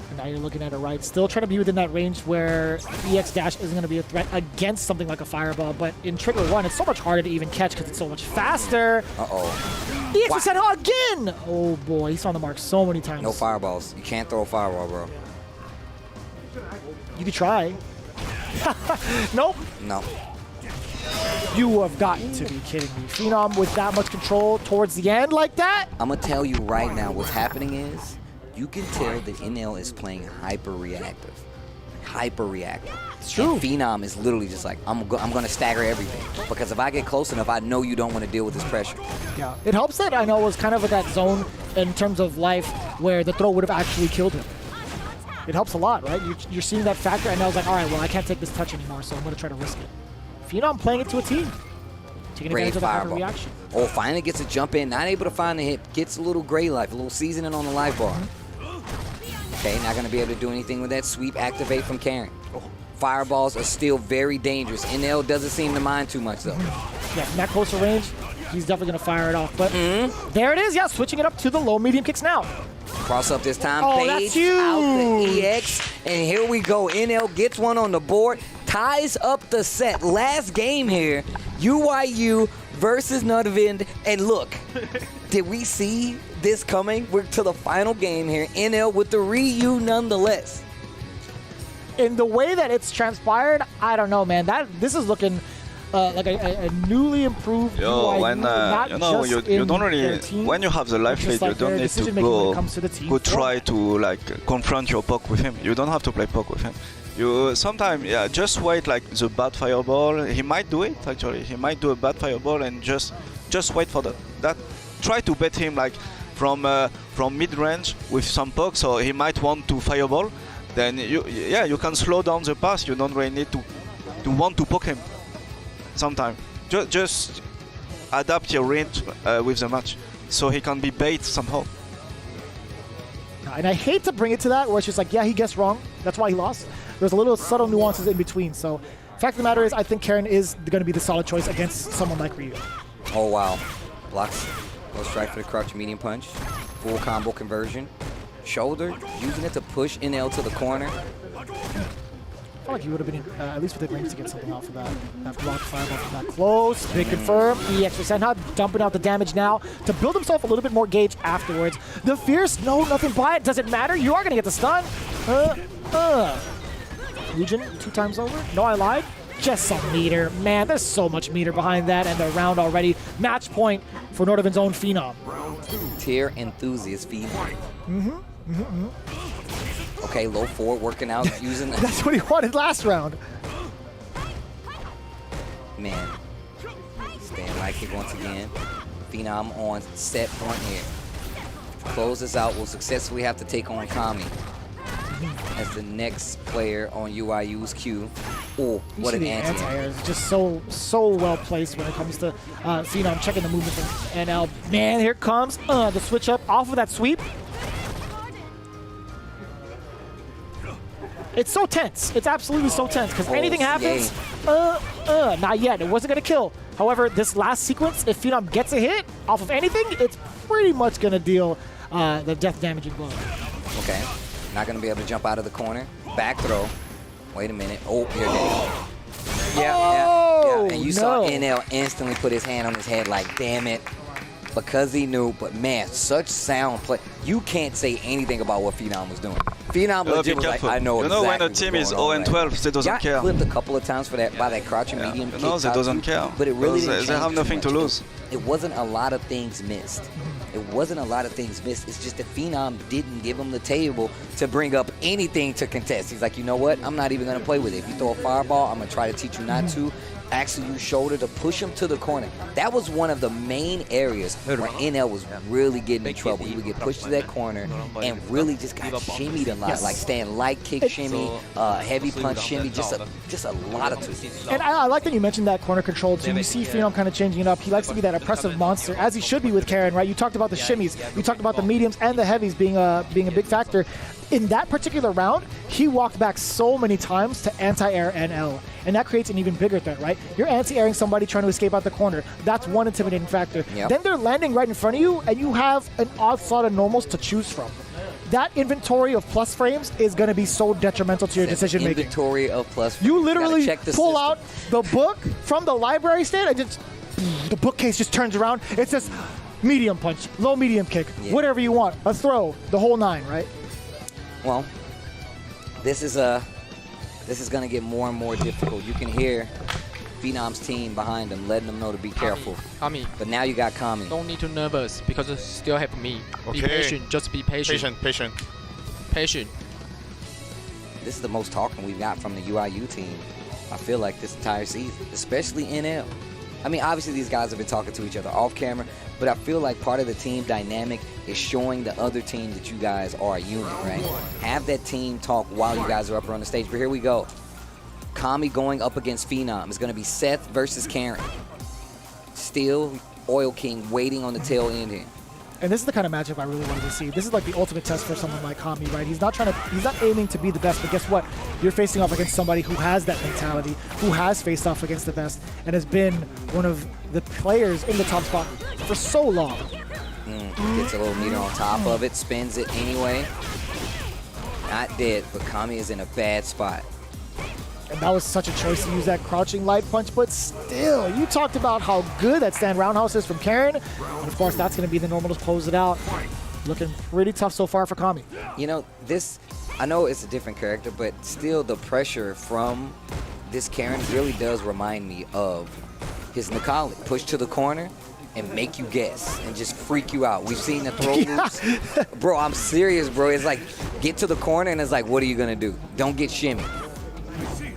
And now you're looking at it right. Still trying to be within that range where EX dash isn't going to be a threat against something like a fireball. But in trigger 1, it's so much harder to even catch because it's so much faster. Uh-oh. EX was sent again! Oh boy, he's on the mark so many times. No fireballs. You can't throw a fireball, bro. You could try. Nope. No. You have got to be kidding me. Phenom with that much control towards the end like that? I'm going to tell you right now what's happening is you can tell that NL is playing hyper-reactive. Hyper-reactive. It's true. And Phenom is literally just like, I'm going to stagger everything. Because if I get close enough, I know you don't want to deal with this pressure. Yeah. It helps that I know it was kind of at that zone in terms of life where the throw would have actually killed him. It helps a lot, right? You're seeing that factor, and I was like, all right, well, I can't take this touch anymore, so I'm going to try to risk it. Phenom playing it to a team. Taking advantage of the hyper reaction. Oh, finally gets a jump in. Not able to find the hit. Gets a little gray life, a little seasoning on the life bar. Okay, not going to be able to do anything with that sweep. Activate from Karen. Fireballs are still very dangerous. NL doesn't seem to mind too much, though. Yeah, from that closer range, he's definitely going to fire it off. But there it is. Yeah, switching it up to the low-medium kicks now. Cross up this time. Oh, Page that's huge. out the EX. And here we go. NL gets one on the board. Ties up the set. Last game here. UYU versus Nordovan. And look, did we see this coming? We're to the final game here. NL with the Ryu nonetheless. In the way that it's transpired, I don't know, man. This is looking like a newly improved UYU, when not you know just you in don't really their team, when you have the life lead, like you don't their need to decision-making when it go comes to the team. try to like confront your poke with him. You don't have to play poke with him. You sometimes just wait like the bad fireball. He might do it actually. He might do a bad fireball and just wait for that. Try to bet him like from mid range with some poke, so he might want to fireball. Then you can slow down the pass. You don't really need to want to poke him. Sometimes just adapt your range with the match, so he can be bait somehow. And I hate to bring it to that, where it's just like, yeah, he guessed wrong. That's why he lost. There's a little subtle nuances in between. So, fact of the matter is, I think Karen is going to be the solid choice against someone like Ryu. Oh, wow. Blocks. Go strike for the crouch medium punch. Full combo conversion. Shoulder. Using it to push NL to the corner. I felt like he would have been, at least within range, to get something off of that. That block fireball from that close. Big confirm. EX for Senha dumping out the damage now to build himself a little bit more gauge afterwards. The Fierce, no, nothing by it. Doesn't matter. You are going to get the stun. Legion 2 times over. No, I lied. Just some meter. Man, there's so much meter behind that, and the round already. Match point for Nordovan's own Phenom. Tier enthusiast Phenom. Okay, low forward working out using. That's what he wanted last round. Man, stand light kick once again. Phenom on set point here. Closes out. Will successfully have to take on Kami as the next player on UYU's queue. Oh, what an anti-air. It's just so well placed when it comes to Phenom checking the movement from NL. Man, here comes the switch up off of that sweep. It's so tense. It's absolutely so tense because anything happens, not yet. It wasn't going to kill. However, this last sequence, if Phenom gets a hit off of anything, it's pretty much going to deal the death damaging blow. Okay. Not going to be able to jump out of the corner. Back throw. Wait a minute. Oh, here it is. Yeah. And you saw NL instantly put his hand on his head like, damn it. Because he knew, but man, such sound play. You can't say anything about what Phenom was doing. Phenom legit was like, I know exactly. You know when a team is 0-12, they doesn't care. Got clipped a couple of times for that by that crouching medium kick. No, they doesn't care. But it really didn't they have nothing to lose. It wasn't a lot of things missed. It wasn't a lot of things missed. It's just that Phenom didn't give him the table to bring up anything to contest. He's like, you know what? I'm not even going to play with it. If you throw a fireball, I'm going to try to teach you not to. Actually use shoulder to push him to the corner. That was one of the main areas where NL was really getting in trouble. He would get pushed to that corner and really just got shimmied a lot, like stand light kick shimmy, heavy punch shimmy, just a lot of tools. And I like that you mentioned that corner control too. You see Phenom kind of changing it up. He likes to be that oppressive monster, as he should be with Karen, right? You talked about the shimmies, you talked about the mediums and the heavies being a big factor. In that particular round, he walked back so many times to anti-air NL. and that creates an even bigger threat, right? You're anti-airing somebody trying to escape out the corner. That's one intimidating factor. Then they're landing right in front of you, and you have an odd slot of normals to choose from. That inventory of plus frames is going to be so detrimental to your decision making. Inventory of plus frames. You literally pull system. out the book from the library stand, and just the bookcase just turns around. It says medium punch, low medium kick, whatever you want, a throw, the whole 9, right? Well, this is going to get more and more difficult. You can hear Phenom's team behind him, letting them know to be careful. Kami. But now you got Kami. Don't need to nervous because you still have me. Be patient. Just be patient. Patient. This is the most talking we've got from the UYU team, I feel like, this entire season, especially NL. I mean, obviously these guys have been talking to each other off camera, but I feel like part of the team dynamic is showing the other team that you guys are a unit, right? Have that team talk while you guys are up on the stage. But here we go. Kami going up against Phenom. It's going to be Seth versus Karen. Still Oil King waiting on the tail end here. And this is the kind of matchup I really wanted to see. This is like the ultimate test for someone like Kami, right? He's not aiming to be the best, but guess what? You're facing off against somebody who has that mentality, who has faced off against the best, and has been one of the players in the top spot for so long. Gets a little meter on top of it, spins it anyway. Not dead, but Kami is in a bad spot. And that was such a choice to use that crouching light punch, but still, you talked about how good that stand roundhouse is from Karen. And of course, that's going to be the normal to close it out. Looking pretty tough so far for Kami. You know, I know it's a different character, but still the pressure from this Karen really does remind me of his Nikali. Push to the corner and make you guess and just freak you out. We've seen the throw loops. Bro, I'm serious, bro. It's like, get to the corner and it's like, what are you going to do? Don't get shimmy.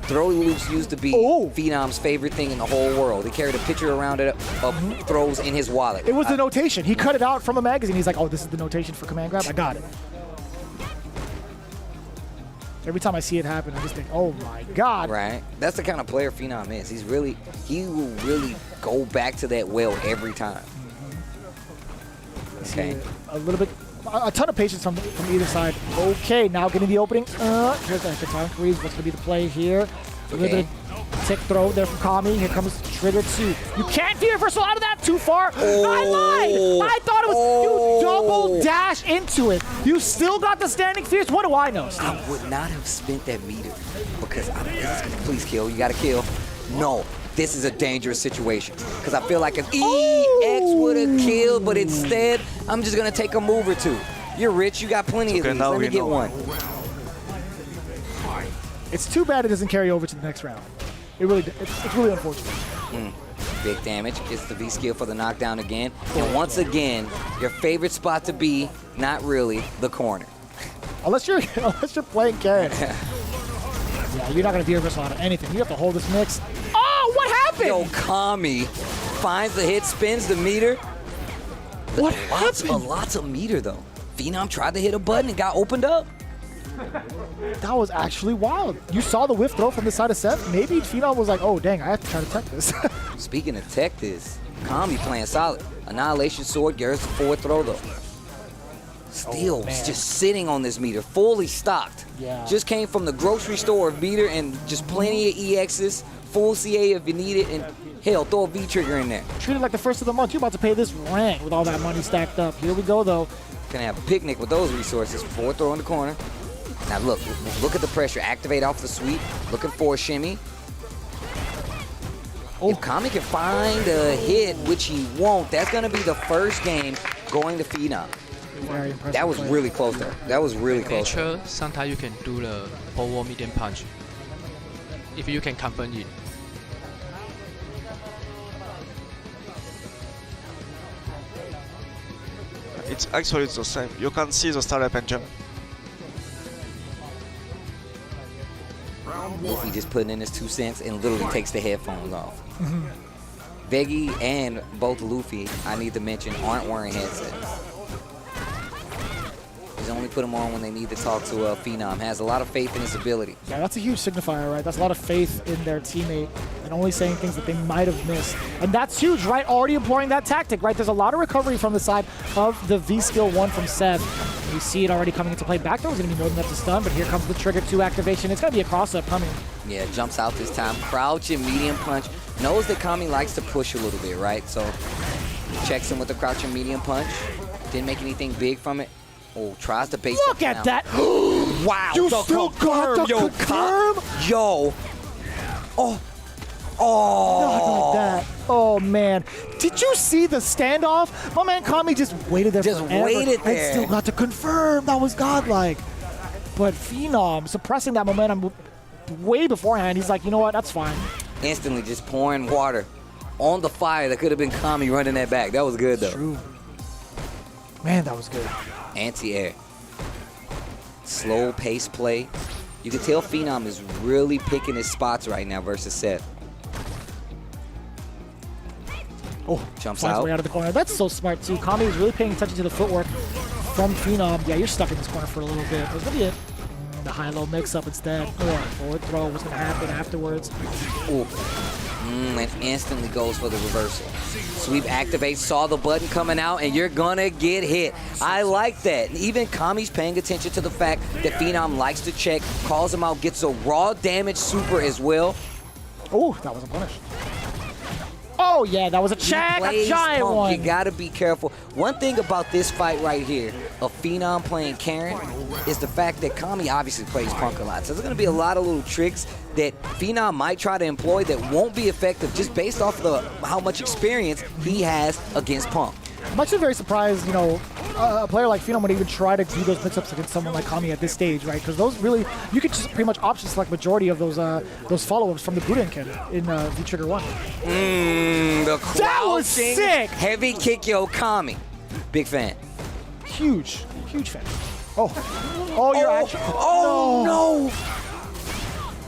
Throw loops used to be Phenom's favorite thing in the whole world. He carried a picture around it of throws in his wallet. It was the notation. He cut it out from a magazine. He's like, oh, this is the notation for command grab? I got it. Every time I see it happen, I just think, oh my God. Right. That's the kind of player Phenom is. He will really go back to that well every time. Okay. A ton of patience from either side. Okay, now getting the opening. Here's the time freeze. What's going to be the play here? A little bit of tick throw there from Kami. Here comes trigger 2. You can't do reversal out of that too far. I lied. I thought it was you double dash into it. You still got the standing fierce. What do I know? I would not have spent that meter because please kill. You got to kill. No. This is a dangerous situation because I feel like if EX would have killed, but instead, I'm just going to take a move or two. You're rich. You got plenty of these. Let me get one. It's too bad it doesn't carry over to the next round. It's really unfortunate. Big damage. Gets the V skill for the knockdown again. And once again, your favorite spot to be, not really, the corner. Unless you're playing Karen. Yeah, you're not going to do reversal out of anything. You have to hold this mix. What happened? Yo, Kami finds the hit, spins the meter. What happened? Lots of meter, though. Phenom tried to hit a button and got opened up. That was actually wild. You saw the whiff throw from the side of Seth. Maybe Phenom was like, oh, dang, I have to try to tech this. Speaking of tech this, Kami playing solid. Annihilation Sword, Garrett's forward throw, though. Still just sitting on this meter, fully stocked. Yeah. Just came from the grocery store of meter and just plenty of EXs. Full CA if you need it, and hell, throw a V-trigger in there. Treat it like the first of the month. You're about to pay this rank with all that money stacked up. Here we go, though. Gonna have a picnic with those resources. Forward throw in the corner. Now look at the pressure. Activate off the sweep. Looking for a shimmy. If Kami can find a hit, which he won't, that's gonna be the first game going to Phenom. Very impressive. That was really close there. That was really close. Nature, sometimes you can do the forward medium punch. If you can confirm it. It's actually the same. You can see the startup engine. He just putting in his 2 cents and literally takes the headphones off. Veggie and both Luffy, I need to mention, aren't wearing headsets. He's only put them on when they need to talk to Phenom. Has a lot of faith in his ability. Yeah, that's a huge signifier, right? That's a lot of faith in their teammate. and only saying things that they might have missed. And that's huge, right? Already employing that tactic, right? There's a lot of recovery from the side of the V-Skill 1 from Seb. You see it already coming into play. Back throw is going to be more than enough to stun, but here comes the trigger 2 activation. It's going to be a cross-up coming. Yeah, jumps out this time. Crouch and medium punch. Knows that Kami likes to push a little bit, right? So checks him with the crouch and medium punch. Didn't make anything big from it. Oh, tries to base. Look at that. Wow. You still got the confirm? Yo. Oh. Not like that. Oh, man. Did you see the standoff? My man Kami just waited there forever waited there. and still got to confirm. That was godlike. But Phenom suppressing that momentum way beforehand. He's like, you know what? That's fine. Instantly just pouring water on the fire. That could have been Kami running that back. That was good, though. True. Man, that was good. Anti-air. Slow pace play. You can tell Phenom is really picking his spots right now versus Seth. Oh, jumps out. out. Way out of the corner. That's so smart, too. Kami is really paying attention to the footwork from Phenom. Yeah, you're stuck in this corner for a little bit. There's going to be the high-low mix-up instead. Or forward throw. What's going to happen afterwards? Ooh. And instantly goes for the reversal. Sweep activates, saw the button coming out, and you're gonna get hit. I like that. Even Kami's paying attention to the fact that Phenom likes to check, calls him out, gets a raw damage super as well. Oh, that was a punish. Oh, yeah, that was a check, a giant one. You gotta be careful. One thing about this fight right here of Phenom playing Karen is the fact that Kami obviously plays Punk a lot. So there's gonna be a lot of little tricks that Phenom might try to employ that won't be effective just based off of how much experience he has against Punk. I'm actually very surprised, you know, a player like Phenom would even try to do those mix-ups against someone like Kami at this stage, right? Because those really, you could just pretty much option select majority of those follow-ups from the Budokan in V-Trigger 1. The that was sick! Heavy kick yo Kami. Big fan. Huge fan. Oh, you're actually. Oh, no!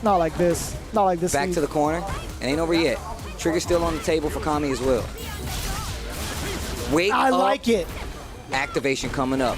Not like this. Not like this. Back to the corner. It ain't over yet. Trigger still on the table for Kami as well. Wake up. I like it. Activation coming up.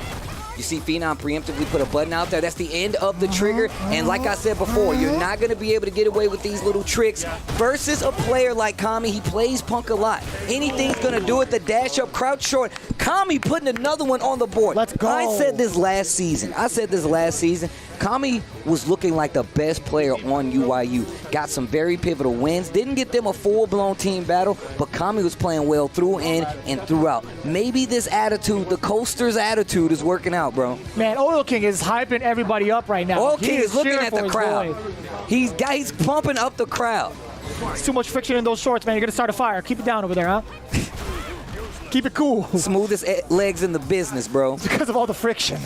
You see Phenom preemptively put a button out there. That's the end of the trigger. And like I said before, you're not going to be able to get away with these little tricks versus a player like Kami. He plays Punk a lot. Anything's going to do it. The dash up, crouch short. Kami putting another one on the board. Let's go. I said this last season. Kami was looking like the best player on UYU. Got some very pivotal wins. Didn't get them a full-blown team battle, but Kami was playing well through in and throughout. Maybe this attitude, the Coaster's attitude, is working out, bro. Man, Oil King is hyping everybody up right now. Oil King is looking at the crowd. He's pumping up the crowd. It's too much friction in those shorts, man. You're going to start a fire. Keep it down over there, huh? Keep it cool. Smoothest legs in the business, bro. It's because of all the friction.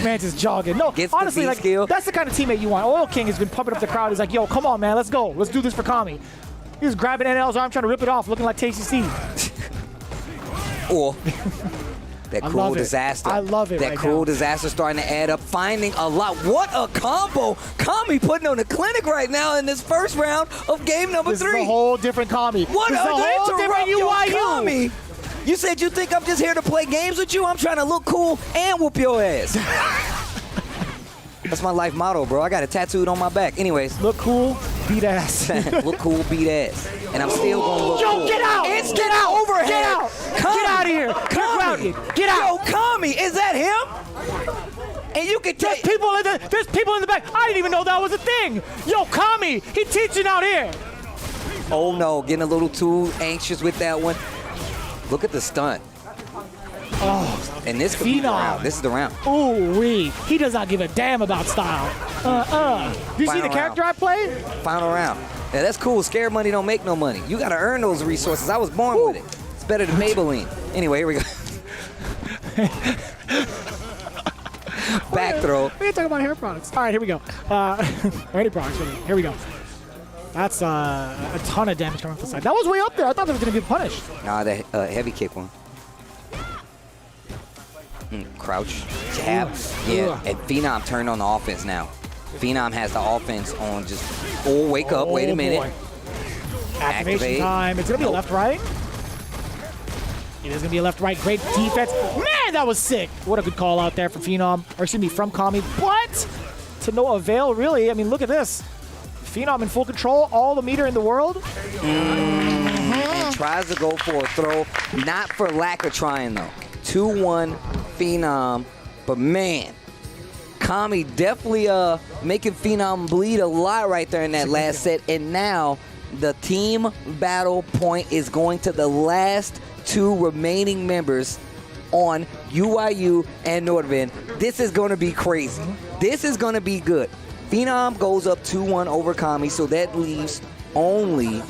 Man, just jogging. No, gets honestly, like, that's the kind of teammate you want. Oil King has been pumping up the crowd. He's like, yo, come on, man, let's go. Let's do this for Kami. He was grabbing NL's arm, trying to rip it off, looking like TCC. Or that cruel disaster. I love it. That cruel disaster starting to add up, finding a lot. What a combo! Kami putting on the clinic right now in this first round of game number 3. This is a whole different Kami. What this is a whole different UYU. Kami. You said you think I'm just here to play games with you? I'm trying to look cool and whoop your ass. That's my life motto, bro. I got it tattooed on my back. Anyways. Look cool, beat ass. Look cool, beat ass. And I'm still going to look cool. Yo, get out! Get out! Overhead! Get out! Kami. Get out of here! Kami. Get out! Yo, Kami, is that him? And you can there's people in the back. I didn't even know that was a thing. Yo, Kami, he teaching out here. Oh no, getting a little too anxious with that one. Look at the stunt. Oh, and this could be the round. This is the round. Ooh-wee. He does not give a damn about style. Do you see the character I played? Final round. Yeah, that's cool. Scared money don't make no money. You got to earn those resources. I was born with it. It's better than Maybelline. Anyway, here we go. Back throw. We ain't talking about hair products. All right, here we go. Or any products, really. Here we go. That's a ton of damage coming from the side. That was way up there. I thought that was going to be punished. Nah, the heavy kick one. Crouch, jab. Yeah, and Phenom turned on the offense now. Phenom has the offense on just, wake up, wait a minute. Boy. Activation time. It's going to be a left-right. It is going to be a left-right. Great defense. Man, that was sick. What a good call out there from Phenom. Or excuse me, from Kami. But to no avail, really. I mean, look at this. Phenom in full control, all the meter in the world. And tries to go for a throw, not for lack of trying though. 2-1 Phenom, but man, Kami definitely making Phenom bleed a lot right there in that last set. And now the team battle point is going to the last 2 remaining members on UYU and Nordovan. This is going to be crazy. This is going to be good. Phenom goes up 2-1 over Kami, so that leaves only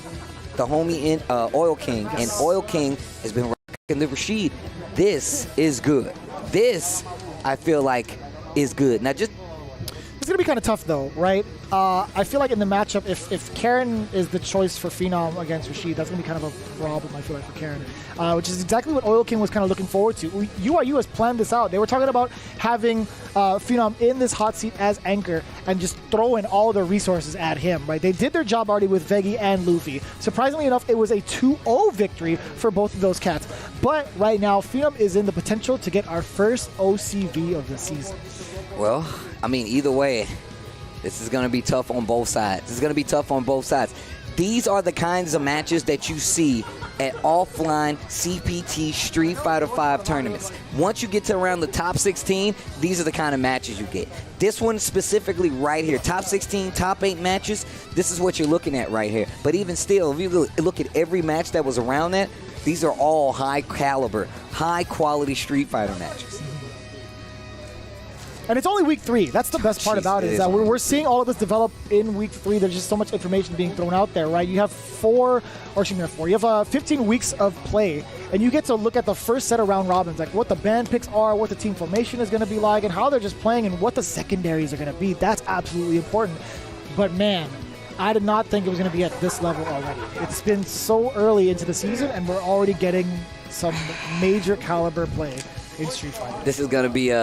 the homie in Oil King, and Oil King has been rocking the Rashid. This is good. This, I feel like, is good. Now just... It's going to be kind of tough, though, right? I feel like in the matchup, if Karen is the choice for Phenom against Rashid, that's going to be kind of a problem, I feel like, for Karen, which is exactly what Oil King was kind of looking forward to. UYU has planned this out. They were talking about having Phenom in this hot seat as anchor and just throwing all their resources at him, right? They did their job already with Veggie and Luffy. Surprisingly enough, it was a 2-0 victory for both of those cats. But right now, Phenom is in the potential to get our first OCV of the season. Well, I mean, either way, this is going to be tough on both sides. This is going to be tough on both sides. These are the kinds of matches that you see at offline CPT Street Fighter V tournaments. Once you get to around the top 16, these are the kind of matches you get. This one specifically right here, top 16, top 8 matches, this is what you're looking at right here. But even still, if you look at every match that was around that, these are all high caliber, high quality Street Fighter matches. And it's only week 3. That's the best part about it, is that we're seeing all of this develop in week 3. There's just so much information being thrown out there, right? You have 15 weeks of play, and you get to look at the first set of round robins, like what the band picks are, what the team formation is going to be like, and how they're just playing, and what the secondaries are going to be. That's absolutely important. But man, I did not think it was going to be at this level already. It's been so early into the season, and we're already getting some major caliber play in Street Fighter. This is going to be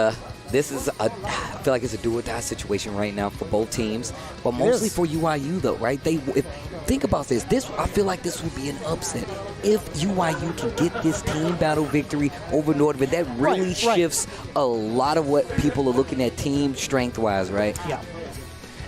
I feel like it's a do-or-die situation right now for both teams, but mostly for UYU though, right? Think about this. I feel like this would be an upset if UYU can get this team battle victory over Nordovan. That really shifts a lot of what people are looking at team strength-wise, right? Yeah.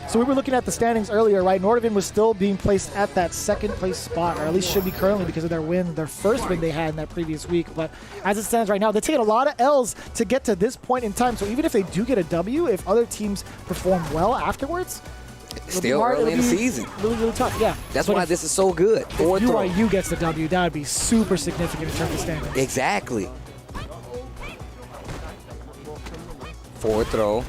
So we were looking at the standings earlier, right? Nordovan was still being placed at that second place spot, or at least should be currently because of their first win they had in that previous week. But as it stands right now, they're taking a lot of L's to get to this point in time. So even if they do get a W, if other teams perform well afterwards, still early in the season. Really, really tough, yeah. That's why this is so good. If UYU gets the W, that would be super significant in terms of standings. Exactly. Forward throw.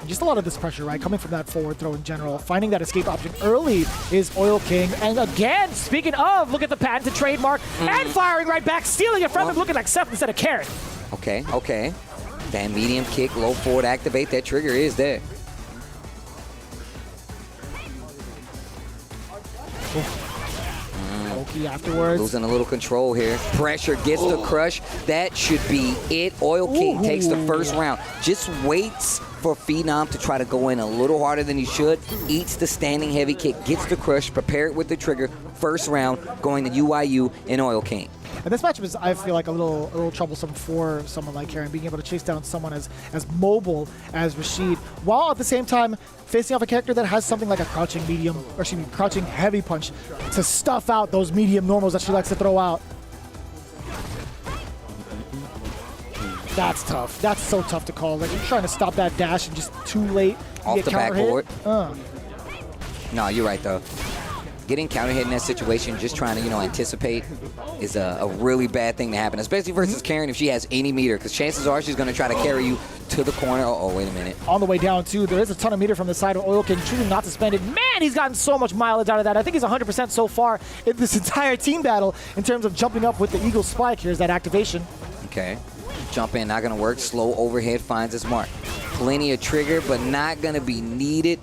Just a lot of this pressure, right? Coming from that forward throw in general. Finding that escape option early is Oil King. And again, speaking of, look at the patented trademark. And firing right back, stealing it from him, looking like Seth instead of Karen. Okay. That medium kick, low forward activate, that trigger is there. Oki afterwards. Losing a little control here. Pressure gets the crush. That should be it. Oil King takes the first round. Just waits for Phenom to try to go in a little harder than he should. Eats the standing heavy kick, gets the crush, prepared with the trigger. First round going to UYU and Oil King. And this matchup is, I feel like, a little troublesome for someone like Karen, being able to chase down someone as mobile as Rashid, while at the same time facing off a character that has something like a crouching crouching heavy punch to stuff out those medium normals that she likes to throw out. That's tough. That's so tough to call. Like, you're trying to stop that dash and just too late. Off the backboard. No, you're right, though. Getting counter hit in that situation, just trying to, anticipate, is a really bad thing to happen, especially versus Karen if she has any meter, because chances are she's going to try to carry you to the corner. Oh, wait a minute. On the way down, too, there is a ton of meter from the side of Oil King, choosing not to spend it. Man, he's gotten so much mileage out of that. I think he's 100% so far in this entire team battle in terms of jumping up with the Eagle Spike. Here's that activation. Okay. Jump in, not going to work. Slow overhead finds his mark. Plenty of trigger, but not going to be needed.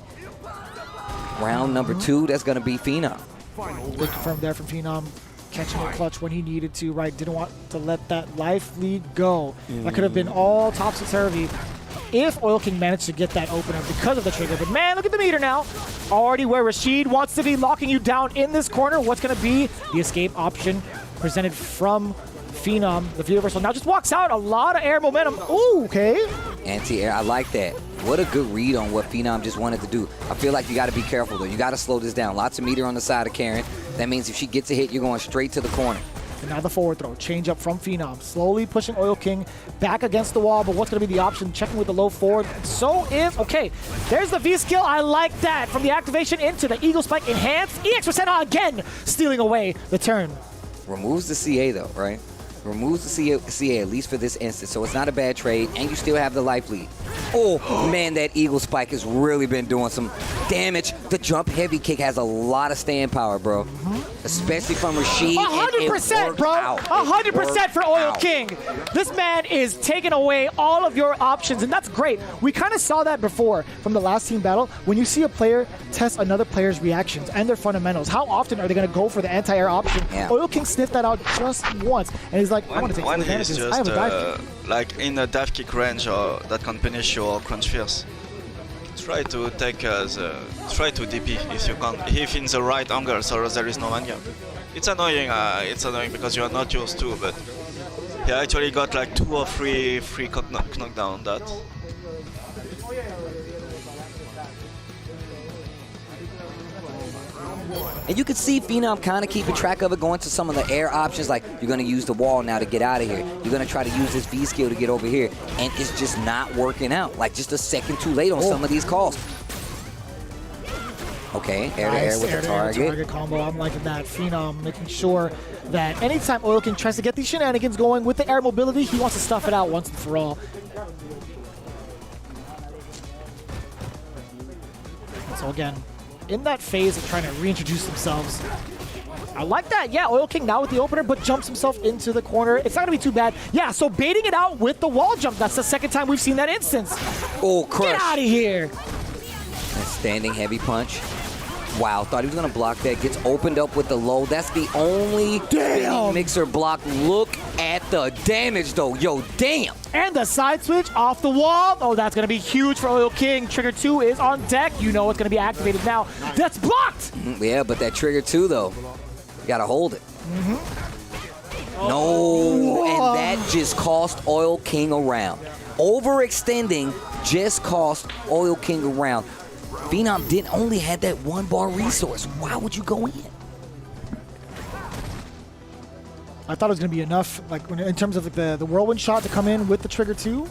Round number 2, that's going to be Phenom. Good confirmed there from Phenom, catching a clutch when he needed to, right? Didn't want to let that life lead go. That could have been all topsy-turvy if Oil King managed to get that opener because of the trigger. But man, look at the meter now. Already where Rashid wants to be locking you down in this corner. What's going to be the escape option presented from Phenom? The Via Reversal now just walks out. A lot of air momentum. Ooh, okay. Anti-air, I like that. What a good read on what Phenom just wanted to do. I feel like you got to be careful, though. You got to slow this down. Lots of meter on the side of Karen. That means if she gets a hit, you're going straight to the corner. And now the forward throw. Change up from Phenom. Slowly pushing Oil King back against the wall. But what's going to be the option? Checking with the low forward. So is... Okay, there's the V-skill. I like that. From the activation into the Eagle Spike enhanced. EX Percent again, stealing away the turn. Removes the CA, though, right? Removes the CA, at least for this instance. So it's not a bad trade, and you still have the life lead. Oh, man, that Eagle Spike has really been doing some damage. The jump heavy kick has a lot of staying power, bro. Especially from Rashid. 100%, bro. 100% for Oil King. This man is taking away all of your options, and that's great. We kind of saw that before from the last team battle. When you see a player test another player's reactions and their fundamentals, how often are they going to go for the anti-air option? Yeah. Oil King sniffed that out just once, and he's like, I want to take some advantages. I have a dive kick. Like in a dive kick range or that can punish your crunch fierce. Try to take try to DP if you can, if in the right angle, so there is no manga. It's annoying because you are not used to, but he actually got like 2 or 3 knockdown on that. And you can see Phenom kind of keeping track of it, going to some of the air options, like you're going to use the wall now to get out of here. You're going to try to use this V-skill to get over here, and it's just not working out. Like just a second too late on some of these calls. Okay, air-to-air with the target. Combo. I'm liking that. Phenom making sure that anytime Oil King tries to get these shenanigans going with the air mobility, he wants to stuff it out once and for all. So again, in that phase of trying to reintroduce themselves. I like that. Yeah, Oil King now with the opener, but jumps himself into the corner. It's not going to be too bad. Yeah, so baiting it out with the wall jump. That's the second time we've seen that instance. Oh, crush. Get out of here. And standing heavy punch. Wow, thought he was going to block that. Gets opened up with the low. That's the only spinning mixer block. Look at the damage, though. Yo, damn. And the side switch off the wall. Oh, that's going to be huge for Oil King. Trigger 2 is on deck. You know it's going to be activated now. That's blocked. Yeah, but that trigger 2, though, you got to hold it. No, and that just cost Oil King a round. Overextending just cost Oil King a round. Phenom didn't only had that 1 bar resource. Why would you go in? I thought it was going to be enough, like in terms of the whirlwind shot to come in with the trigger 2.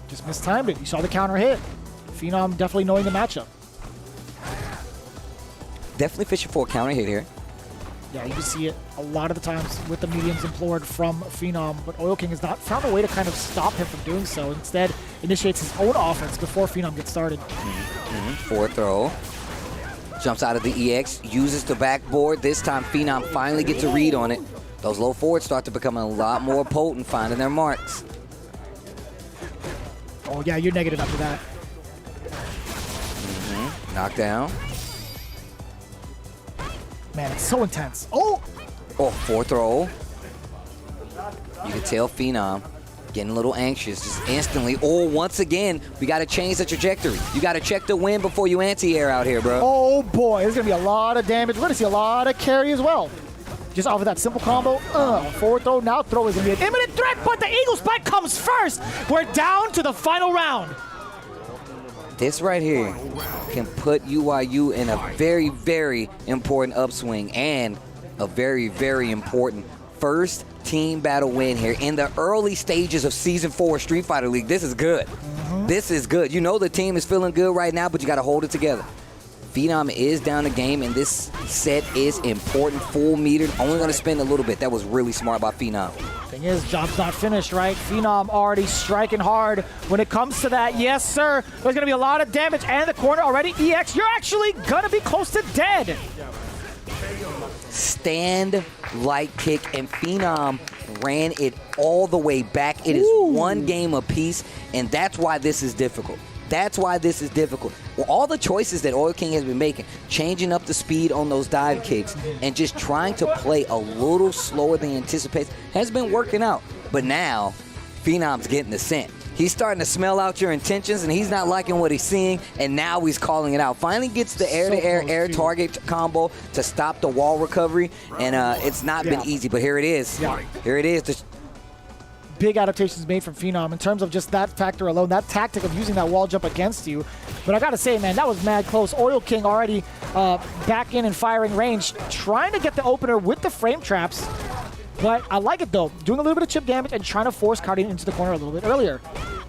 Just mistimed it. You saw the counter hit. Phenom definitely knowing the matchup. Definitely fishing for a counter hit here. Yeah, you can see it a lot of the times with the mediums implored from Phenom, but Oil King has not found a way to kind of stop him from doing so. Instead, initiates his own offense before Phenom gets started. Forward throw. Jumps out of the EX, uses the backboard. This time, Phenom finally gets a read on it. Those low forwards start to become a lot more potent, finding their marks. Oh, yeah, you're negative after that. Knockdown. Man, it's so intense. Oh! Oh, forward throw. You can tell Phenom getting a little anxious just instantly. Oh, once again, we got to change the trajectory. You got to check the wind before you anti-air out here, bro. Oh, boy. There's going to be a lot of damage. We're going to see a lot of carry as well. Just off of that simple combo. Forward throw. Now throw is going to be an imminent threat, but the Eagle Spike comes first. We're down to the final round. This right here can put UYU in a very, very important upswing and a very, very important first team battle win here in the early stages of Season 4 Street Fighter League. This is good. This is good. You know the team is feeling good right now, but you got to hold it together. Phenom is down the game, and this set is important. Full metered. Only going to spend a little bit. That was really smart by Phenom. Thing is, job's not finished, right? Phenom already striking hard when it comes to that. Yes, sir. There's going to be a lot of damage, and the corner already. EX, you're actually going to be close to dead. Stand light kick, and Phenom ran it all the way back. It is one game apiece, and that's why this is difficult. That's why this is difficult. Well, all the choices that Oil King has been making, changing up the speed on those dive kicks and just trying to play a little slower than he anticipates has been working out. But now, Phenom's getting the scent. He's starting to smell out your intentions, and he's not liking what he's seeing, and now he's calling it out. Finally gets the air-to-air target combo to stop the wall recovery, and it's not been easy, but here it is. Here it is. big adaptations made from Phenom in terms of just that factor alone, that tactic of using that wall jump against you. But I gotta say, man, that was mad close. Oil King already back in and firing range, trying to get the opener with the frame traps. But I like it though, doing a little bit of chip damage and trying to force Cardian into the corner a little bit earlier.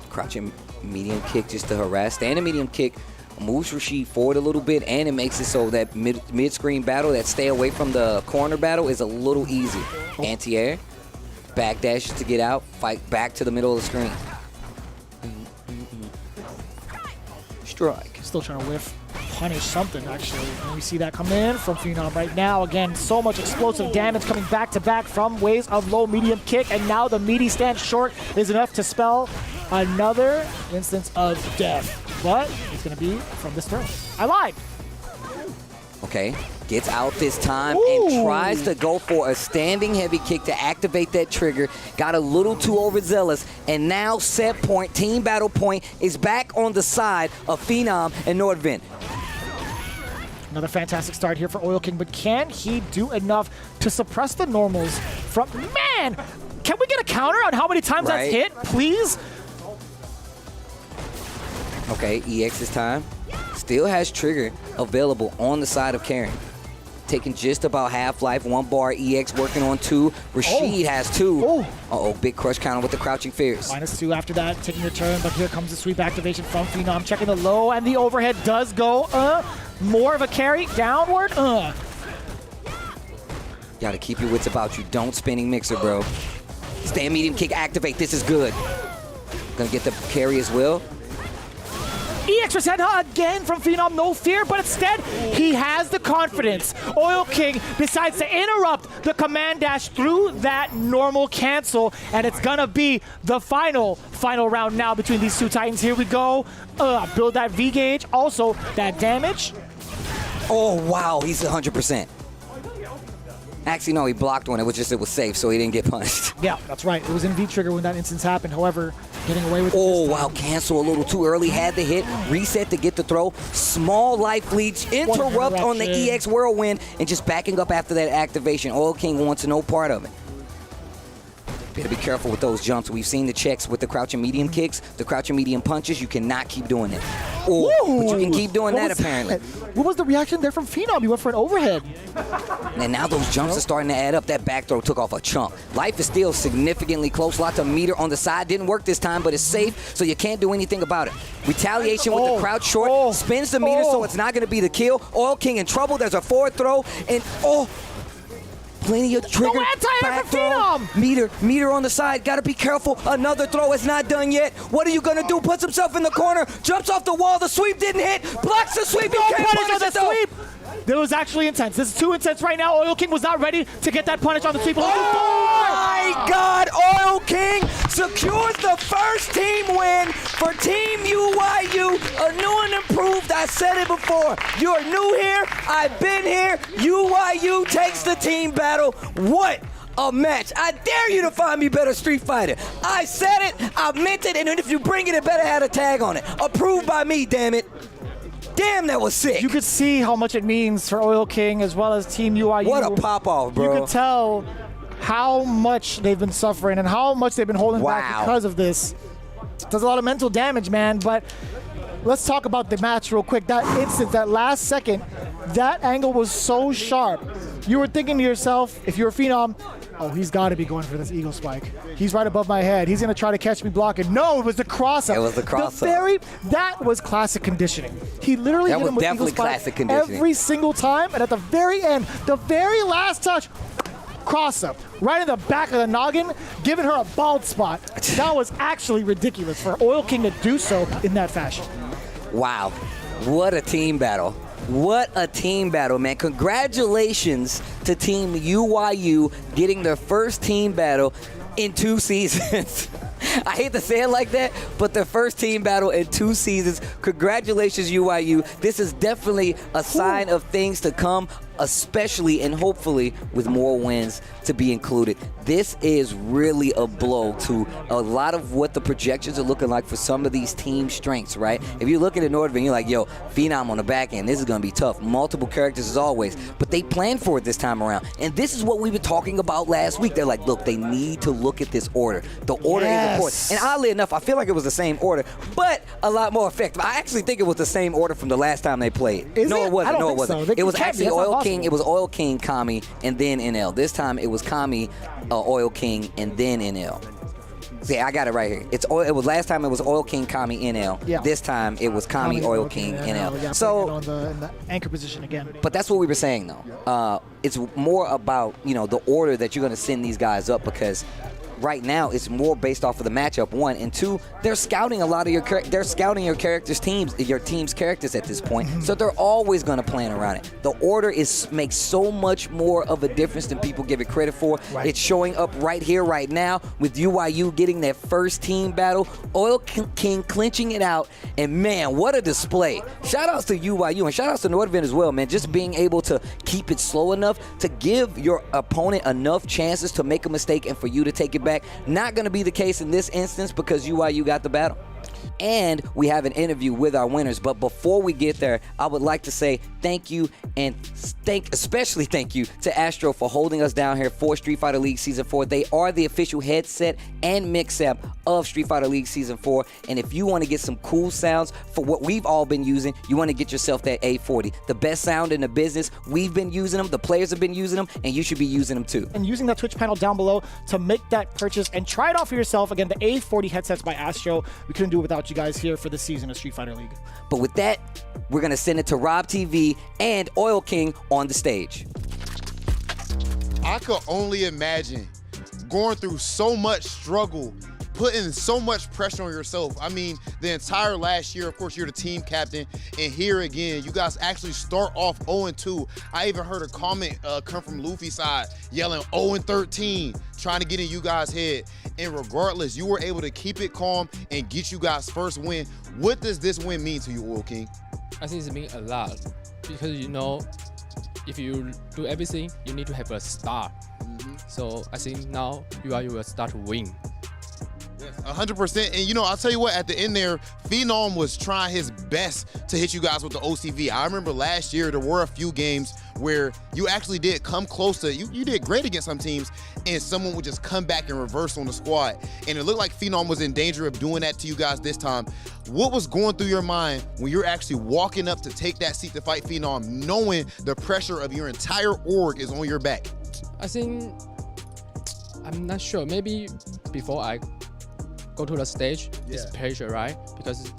Crouching medium kick just to harass. Standing medium kick moves Rashid forward a little bit, and it makes it so that mid-screen battle, that stay away from the corner battle, is a little easier. Anti-air, back dashes to get out, fight back to the middle of the screen. Strike. Still trying to whiff, punish something actually. And we see that come in from Phenom right now. Again, so much explosive damage coming back to back from waves of low medium kick, and now the meaty stand short is enough to spell another instance of death. But it's gonna be from this turn. I lied. Okay, gets out this time and tries to go for a standing heavy kick to activate that trigger. Got a little too overzealous, and now set point, team battle point, is back on the side of Phenom and Nordovan. Another fantastic start here for Oil King, but can he do enough to suppress the normals from... Man! Can we get a counter on how many times that's hit, please? Okay, EX this time. Still has trigger available on the side of Karen. Taking just about half life. 1 bar EX working on 2. Rashid has 2. Uh-oh, big crush counter with the crouching fierce. -2 after that, taking your turn, but here comes the sweep activation from Phenom. Checking the low, and the overhead does go. More of a carry downward. Gotta keep your wits about you. Don't spinning mixer, bro. Stand medium kick, activate. This is good. Gonna get the carry as well. EX Resenta again from Phenom, no fear, but instead he has the confidence. Oil King decides to interrupt the command dash through that normal cancel, and it's gonna be the final round now between these two titans. Here we go. Build that V gauge, also that damage. Oh wow, he's 100%. Actually, no, he blocked one. It was safe, so he didn't get punished. Yeah, that's right. It was in V trigger when that instance happened. However, getting away with it. Oh, wow, cancel a little too early. Had the hit, reset to get the throw. Small life leech, interrupt on the EX Whirlwind, and just backing up after that activation. Oil King wants no part of it. Better be careful with those jumps. We've seen the checks with the crouching medium kicks, the crouching medium punches. You cannot keep doing it. Oh, but you can keep doing that apparently. What was the reaction there from Phenom? He went for an overhead. And now those jumps are starting to add up. That back throw took off a chunk. Life is still significantly close. Lots of meter on the side. Didn't work this time, but it's safe, so you can't do anything about it. Retaliation with the crouch short. Spins the meter, so it's not going to be the kill. Oil King in trouble. There's a forward throw, and plenty of trigger, back throw, meter on the side. Gotta be careful. Another throw is not done yet. What are you gonna do? Puts himself in the corner, jumps off the wall. The sweep didn't hit. Blocks the sweep. He can't punish the sweep. That was actually intense. This is too intense right now. Oil King was not ready to get that punish on the sweep. Oh my God! Oil King secures the first team win for Team UYU. A new and improved. I said it before. You're new here. I've been here. UYU takes the team battle. What a match. I dare you to find me better Street Fighter. I said it. I meant it. And if you bring it, it better have a tag on it. Approved by me, damn it. Damn, that was sick. You could see how much it means for Oil King as well as Team UYU. What a pop-off, bro. You could tell how much they've been suffering and how much they've been holding back because of this. It does a lot of mental damage, man, but let's talk about the match real quick. That instant, that last second, that angle was so sharp. You were thinking to yourself, if you're a Phenom, oh, he's got to be going for this Eagle Spike. He's right above my head. He's going to try to catch me blocking. No, it was the cross-up. It was the cross-up. That was classic conditioning. He literally hit him with Eagle Spike every single time, and at the very end, the very last touch, cross-up, right in the back of the noggin, giving her a bald spot. That was actually ridiculous for Oil King to do so in that fashion. Wow, what a team battle. What a team battle, man. Congratulations to Team UYU getting their first team battle in 2 seasons. I hate to say it like that, but their first team battle in 2 seasons. Congratulations, UYU. This is definitely a sign of things to come. especially and hopefully with more wins to be included. This is really a blow to a lot of what the projections are looking like for some of these team strengths, right? If you're looking at Nordovan, you're like, yo, Phenom on the back end, this is going to be tough. Multiple characters as always, but they planned for it this time around. And this is what we were talking about last week. They're like, look, they need to look at this order. The order is important. And oddly enough, I feel like it was the same order, but a lot more effective. I actually think it was the same order from the last time they played. Is no, it? it wasn't. I don't No, it think wasn't. so. It was It can't be. actually That's not Oil King. possible. It was Oil King, Kami, and then NL. This time it was Kami, Oil King, and then NL. See, I got it right here. It was last time it was Oil King, Kami, NL. Yeah. This time it was Kami, Oil King, NL. Yeah, So, in the anchor position again. but that's what we were saying though. It's more about the order that you're going to send these guys up, because right now it's more based off of the matchup, one, and two, they're scouting a lot of your your team's characters at this point, so they're always going to plan around it. The order makes so much more of a difference than people give it credit for. Right. It's showing up right here, right now, with UYU getting that first team battle, Oil King clinching it out, and man, what a display. Shout outs to UYU and shout outs to Nordovan as well, man, just being able to keep it slow enough to give your opponent enough chances to make a mistake and for you to take it back. Not going to be the case in this instance because UYU got the battle. And we have an interview with our winners. But before we get there, I would like to say thank you, and especially thank you to Astro for holding us down here for Street Fighter League Season 4. They are the official headset and mix-up of Street Fighter League Season 4. And if you want to get some cool sounds for what we've all been using, you want to get yourself that A40. The best sound in the business. We've been using them. The players have been using them. And you should be using them too. And using that Twitch panel down below to make that purchase and try it out for yourself. Again, the A40 headsets by Astro. We couldn't do it without you guys here for this season of Street Fighter League. But with that, we're going to send it to Rob TV and Oil King on the stage. I could only imagine going through so much struggle, putting so much pressure on yourself. I mean, the entire last year, of course, you're the team captain, and here again, you guys actually start off 0-2. I even heard a comment come from Luffy's side, yelling 0-13, trying to get in you guys' head. And regardless, you were able to keep it calm and get you guys' first win. What does this win mean to you, Oil King? I think it means a lot because if you do everything, you need to have a start. So I think now UYU will start to win. 100%. And I'll tell you what, at the end there, Phenom was trying his best to hit you guys with the OCV. I remember last year there were a few games where you actually did come close to, you did great against some teams, and someone would just come back and reverse on the squad. And it looked like Phenom was in danger of doing that to you guys this time. What was going through your mind when you're actually walking up to take that seat to fight Phenom, knowing the pressure of your entire org is on your back? I think, I'm not sure, maybe before I go to the stage, it's pressure, right? Because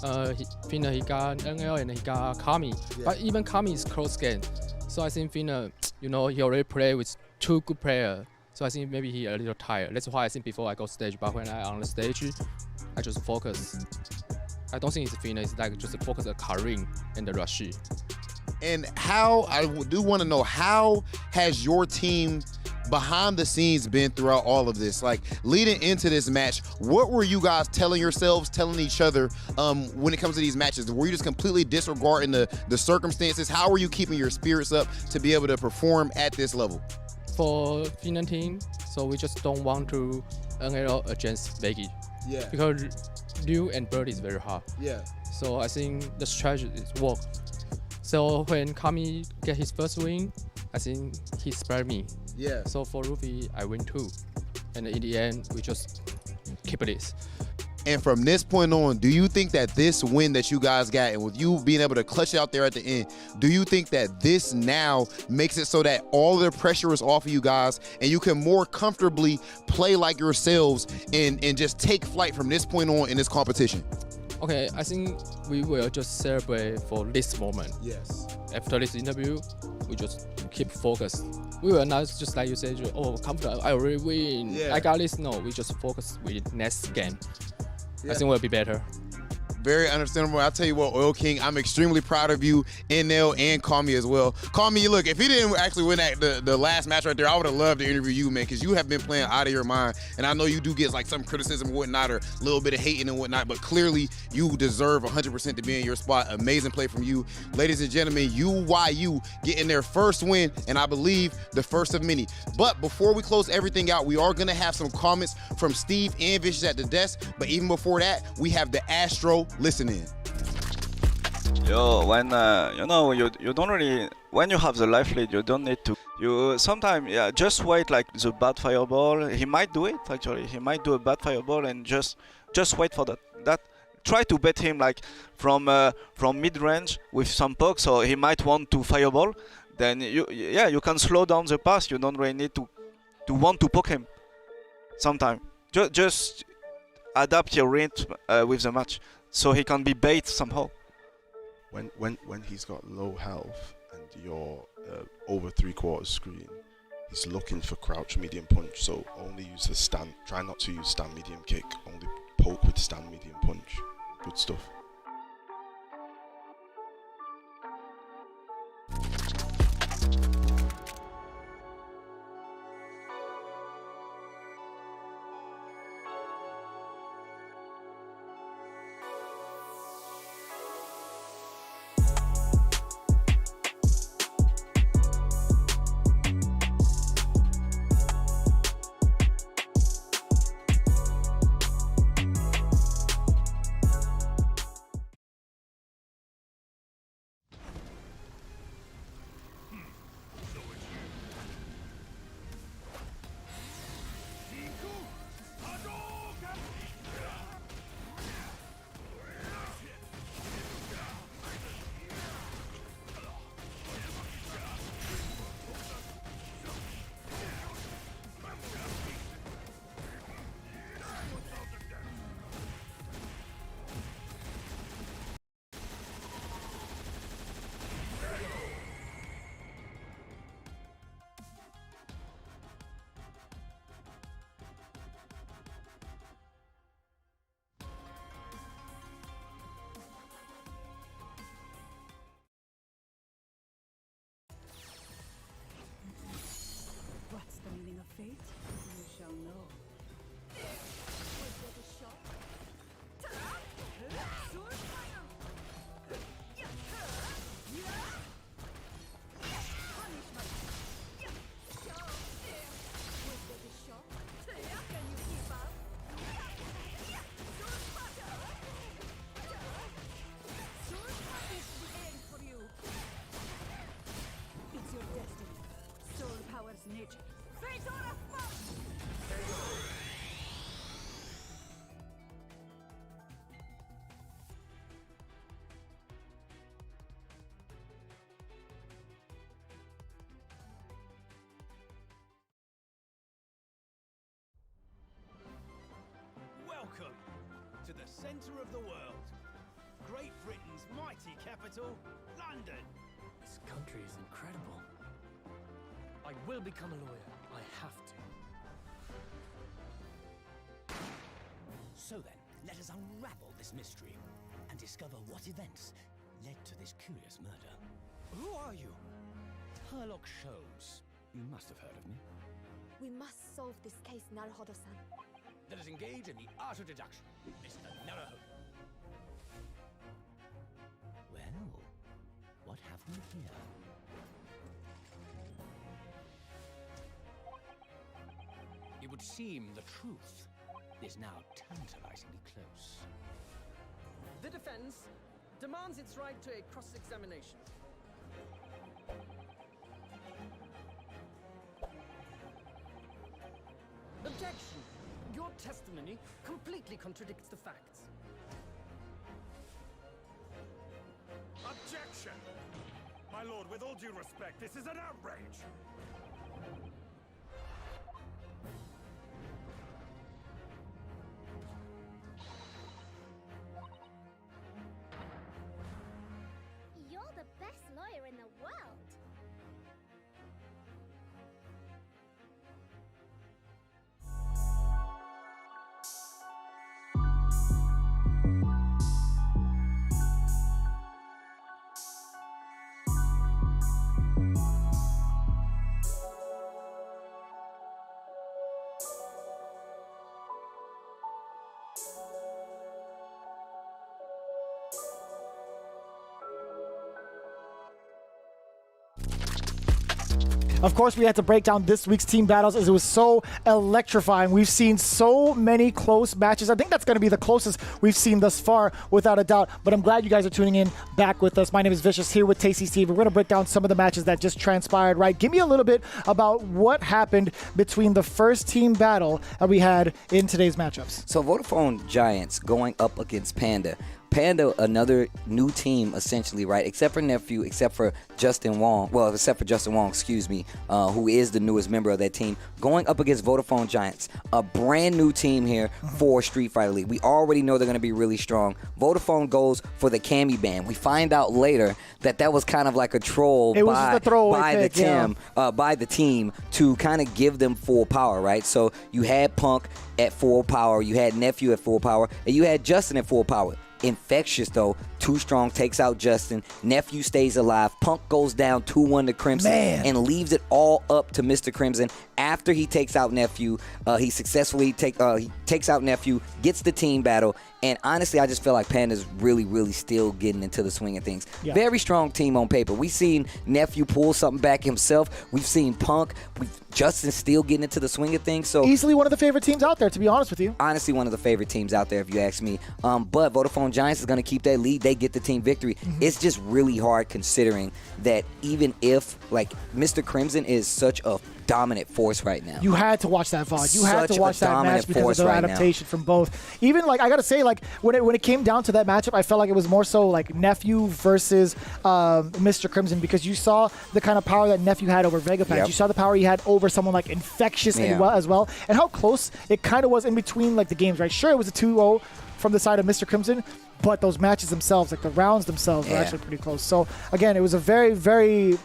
Fina, he got NL and he got Kami. But even Kami is close game. So I think Fina, he already played with two good players. So I think maybe he a little tired. That's why I think before I go stage, but when I on the stage, I just focus. I don't think it's Fina, it's like just focus on Karim and the Rashi. And I do want to know, how has your team behind the scenes been throughout all of this? Like, leading into this match, what were you guys telling yourselves, telling each other when it comes to these matches? Were you just completely disregarding the circumstances? How are you keeping your spirits up to be able to perform at this level? For Finland team, so we just don't want to NL against Veggie. Yeah. Because Liu and Bird is very hard. Yeah. So I think the strategy is work. So when Kami get his first win, I think he spared me. Yeah. So for Ruby, I win too. And in the end, we just keep this. And from this point on, do you think that this win that you guys got, and with you being able to clutch it out there at the end, do you think that this now makes it so that all the pressure is off of you guys and you can more comfortably play like yourselves and just take flight from this point on in this competition? Okay, I think we will just celebrate for this moment. Yes. After this interview, we just keep focused. We will not just like you said, oh, confident, I already win. Yeah. I got this. No, we just focus with next game. Yeah. I think we'll be better. Very understandable. I'll tell you what, Oil King, I'm extremely proud of you, NL and Call Me as well. Call Me, look, if he didn't actually win that the last match right there, I would have loved to interview you, man, because you have been playing out of your mind. And I know you do get like some criticism and whatnot, or a little bit of hating and whatnot, but clearly you deserve 100% to be in your spot. Amazing play from you. Ladies and gentlemen, UYU getting their first win, and I believe the first of many. But before we close everything out, we are going to have some comments from Steve and Vicious at the desk. But even before that, we have the Astro listening. Yo, when you don't really, when you have the life lead, you don't need to. You sometimes just wait like the bad fireball. He might do it actually. He might do a bad fireball and just wait for that. Try to bet him like from mid range with some poke, so he might want to fireball. Then you can slow down the pass. You don't really need to want to poke him. Sometimes just adapt your rhythm with the match, so he can be bait somehow. When he's got low health and you're over 3/4 screen, he's looking for crouch medium punch. So only use the stand. Try not to use stand medium kick. Only poke with stand medium punch. Good stuff. What's the meaning of fate? You shall know. Was that a shot? Sword fire! Punishment! Was that a shot? Can you keep up? Sword fire! Sword fire is the end for you. It's your destiny. Soul powers nature. Fate or a foe! Welcome to the center of the world. Great Britain's mighty capital, London. This country is incredible. I will become a lawyer. I have to. So then, let us unravel this mystery and discover what events led to this curious murder. Who are you? Turlock Shows. You must have heard of me. We must solve this case, Naruhodo-san. Let us engage in the art of deduction, Mr. Naruhodo. Well, what have we here? It would seem the truth is now tantalizingly close. The defense demands its right to a cross-examination. Objection! Your testimony completely contradicts the facts. Objection! My lord, with all due respect, this is an outrage! You're the best lawyer in the world. Of course, we had to break down this week's team battles as it was so electrifying. We've seen so many close matches. I think that's going to be the closest we've seen thus far, without a doubt. But I'm glad you guys are tuning in back with us. My name is Vicious, here with Tasty Steve. We're going to break down some of the matches that just transpired, right? Give me a little bit about what happened between the first team battle that we had in today's matchups. So Vodafone Giants going up against Panda. Panda, another new team, essentially, right? Except for Nephew, except for Justin Wong. Well, except for Justin Wong, excuse me, who is the newest member of that team. Going up against Vodafone Giants, a brand new team here for Street Fighter League. We already know they're going to be really strong. Vodafone goes for the Cammy ban. We find out later that that was kind of like a troll by the team to kind of give them full power, right? So you had Punk at full power, you had Nephew at full power, and you had Justin at full power. Infectious, though, too strong, takes out Justin. Nephew stays alive. Punk goes down 2-1 to Crimson and leaves it all up to Mr. Crimson. After he takes out Nephew, he successfully takes out Nephew, gets the team battle, and honestly, I just feel like Panda's really, really still getting into the swing of things. Yeah. Very strong team on paper. We've seen Nephew pull something back himself. We've seen Punk. Justin still getting into the swing of things. So easily one of the favorite teams out there, to be honest with you. Honestly, one of the favorite teams out there, if you ask me. But Vodafone Giants is going to keep that lead. They get the team victory. It's just really hard considering that even if, like, Mr. Crimson is such a dominant force right now. You had to watch that VOD. You had to watch that match because of the adaptation from both. Even, like, I got to say, like, when it came down to that matchup, I felt like it was more so like Nephew versus Mr. Crimson, because you saw the kind of power that Nephew had over Vegapatch. You saw the power he had over someone like Infectious as well, and how close it kind of was in between, like, the games, right? Sure, it was a 2-0 from the side of Mr. Crimson, but those matches themselves, like the rounds themselves, were actually pretty close. So again, it was a very, very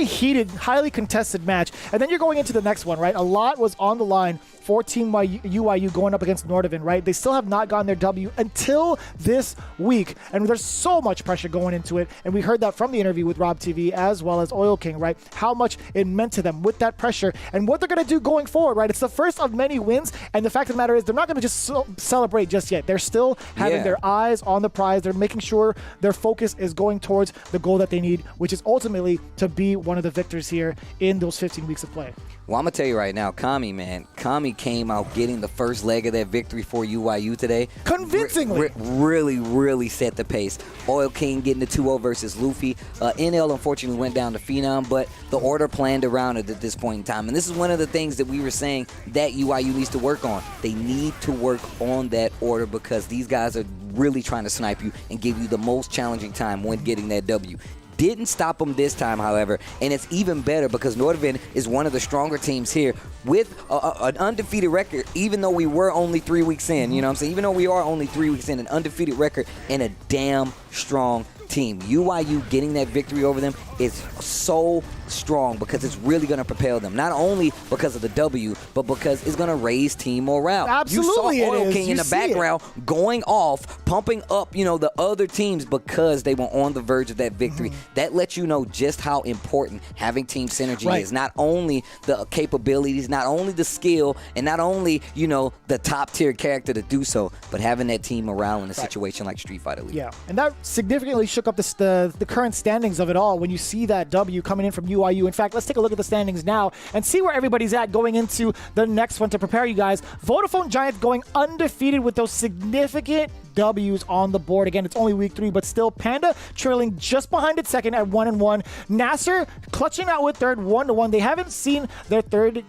heated, highly contested match. And then you're going into the next one, right? A lot was on the line for Team UYU going up against Nordovan, right? They still have not gotten their W until this week. And there's so much pressure going into it. And we heard that from the interview with Rob TV as well as Oil King, right? How much it meant to them with that pressure and what they're going to do going forward, right? It's the first of many wins. And the fact of the matter is they're not going to just celebrate just yet. They're still having their eyes on the prize. They're making sure their focus is going towards the goal that they need, which is ultimately to be one of the victors here in those 15 weeks of play. Well, I'm going to tell you right now, Kami came out getting the first leg of that victory for UYU today. Convincingly. Really set the pace. Oil King getting the 2-0 versus Luffy. NL unfortunately went down to Phenom, but the order planned around it at this point in time. And this is one of the things that we were saying that UYU needs to work on. They need to work on that order because these guys are really trying to snipe you and give you the most challenging time when getting that W. Didn't stop them this time, however, and it's even better because Nordovan is one of the stronger teams here with an undefeated record, even though we were only 3 weeks in, you know what I'm saying? Even though we are only 3 weeks in, an undefeated record and a damn strong team. UYU getting that victory over them is so strong because it's really going to propel them. Not only because of the W, but because it's going to raise team morale. Absolutely, you saw Oil King in the background going off, pumping up, the other teams because they were on the verge of that victory. That lets you know just how important having team synergy is. Not only the capabilities, not only the skill, and not only, the top tier character to do so, but having that team morale in a situation like Street Fighter League. Yeah, and that significantly shook up the current standings of it all when you see that W coming in from UYU. In fact, let's take a look at the standings now and see where everybody's at going into the next one to prepare you guys. Vodafone Giants going undefeated with those significant W's on the board. Again, it's only week 3, but still Panda trailing just behind it second at 1-1. Nasser clutching out with third 1-1. They haven't seen their third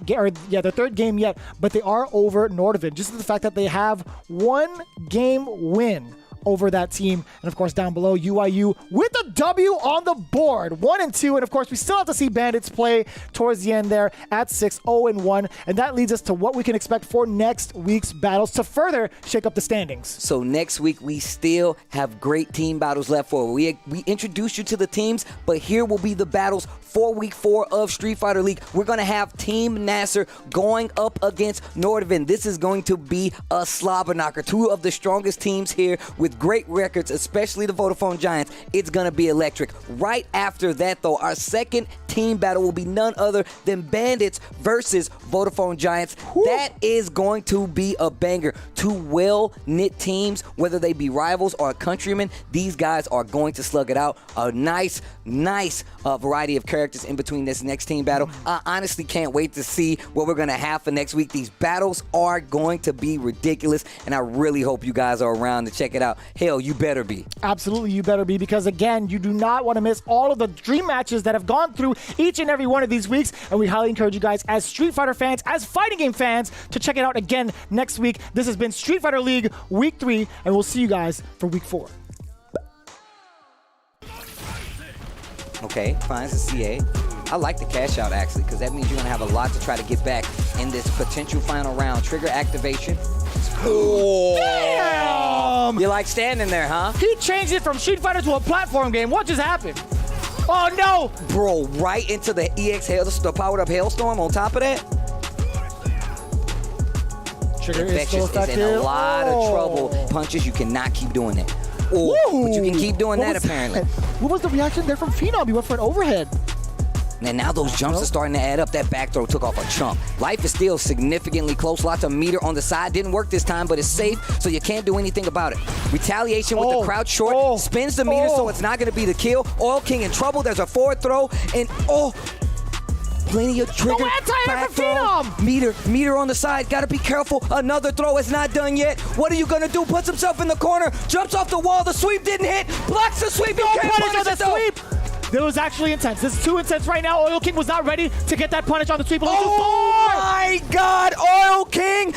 game yet, but they are over Nordovan. Just the fact that they have 1 game win over that team. And of course, down below, UYU with a W on the board, 1-2. And of course, we still have to see Bandits play towards the end there at 6-0-1. And that leads us to what we can expect for next week's battles to further shake up the standings. So next week, we still have great team battles left for. We introduced you to the teams, but here will be the battles for week 4 of Street Fighter League. We're going to have Team Nasser going up against Nordovan. This is going to be a slobber knocker. 2 of the strongest teams here with with great records, especially the Vodafone Giants. It's going to be electric. Right after that, though, our second team battle will be none other than Bandits versus Vodafone Giants. That is going to be a banger. Two well-knit teams, whether they be rivals or countrymen, these guys are going to slug it out. A nice variety of characters in between this next team battle. I honestly can't wait to see what we're going to have for next week. These battles are going to be ridiculous, and I really hope you guys are around to check it out. Hell, you better be. Absolutely, you better be, because again, you do not want to miss all of the dream matches that have gone through each and every one of these weeks, and we highly encourage you guys as Street Fighter fans, as fighting game fans, to check it out again next week. This has been Street Fighter League Week 3, and we'll see you guys for Week 4. Okay, finds the CA. I like the cash out, actually, because that means you're going to have a lot to try to get back in this potential final round. Trigger activation. Oh. Damn! You like standing there, huh? He changed it from Street Fighter to a platform game. What just happened? Oh, no! Bro, right into the EX the powered up Hailstorm on top of that? Trigger Infectious is in a lot of trouble. Punches, you cannot keep doing that. Oh, but you can keep doing that, apparently. What was the reaction there from Phenom? He went for an overhead. And now those jumps are starting to add up. That back throw took off a chunk. Life is still significantly close. Lots of meter on the side. Didn't work this time, but it's safe, so you can't do anything about it. Retaliation with the crouch short. Spins the meter, so it's not going to be the kill. Oil King in trouble. There's a forward throw. And, plenty of trigger. Back throw. Meter on the side. Got to be careful. Another throw is not done yet. What are you going to do? Puts himself in the corner. Jumps off the wall. The sweep didn't hit. Blocks the sweep. No punish on the sweep. That was actually intense. This is too intense right now. Oil King was not ready to get that punish on the sweep. Oh my God, Oil King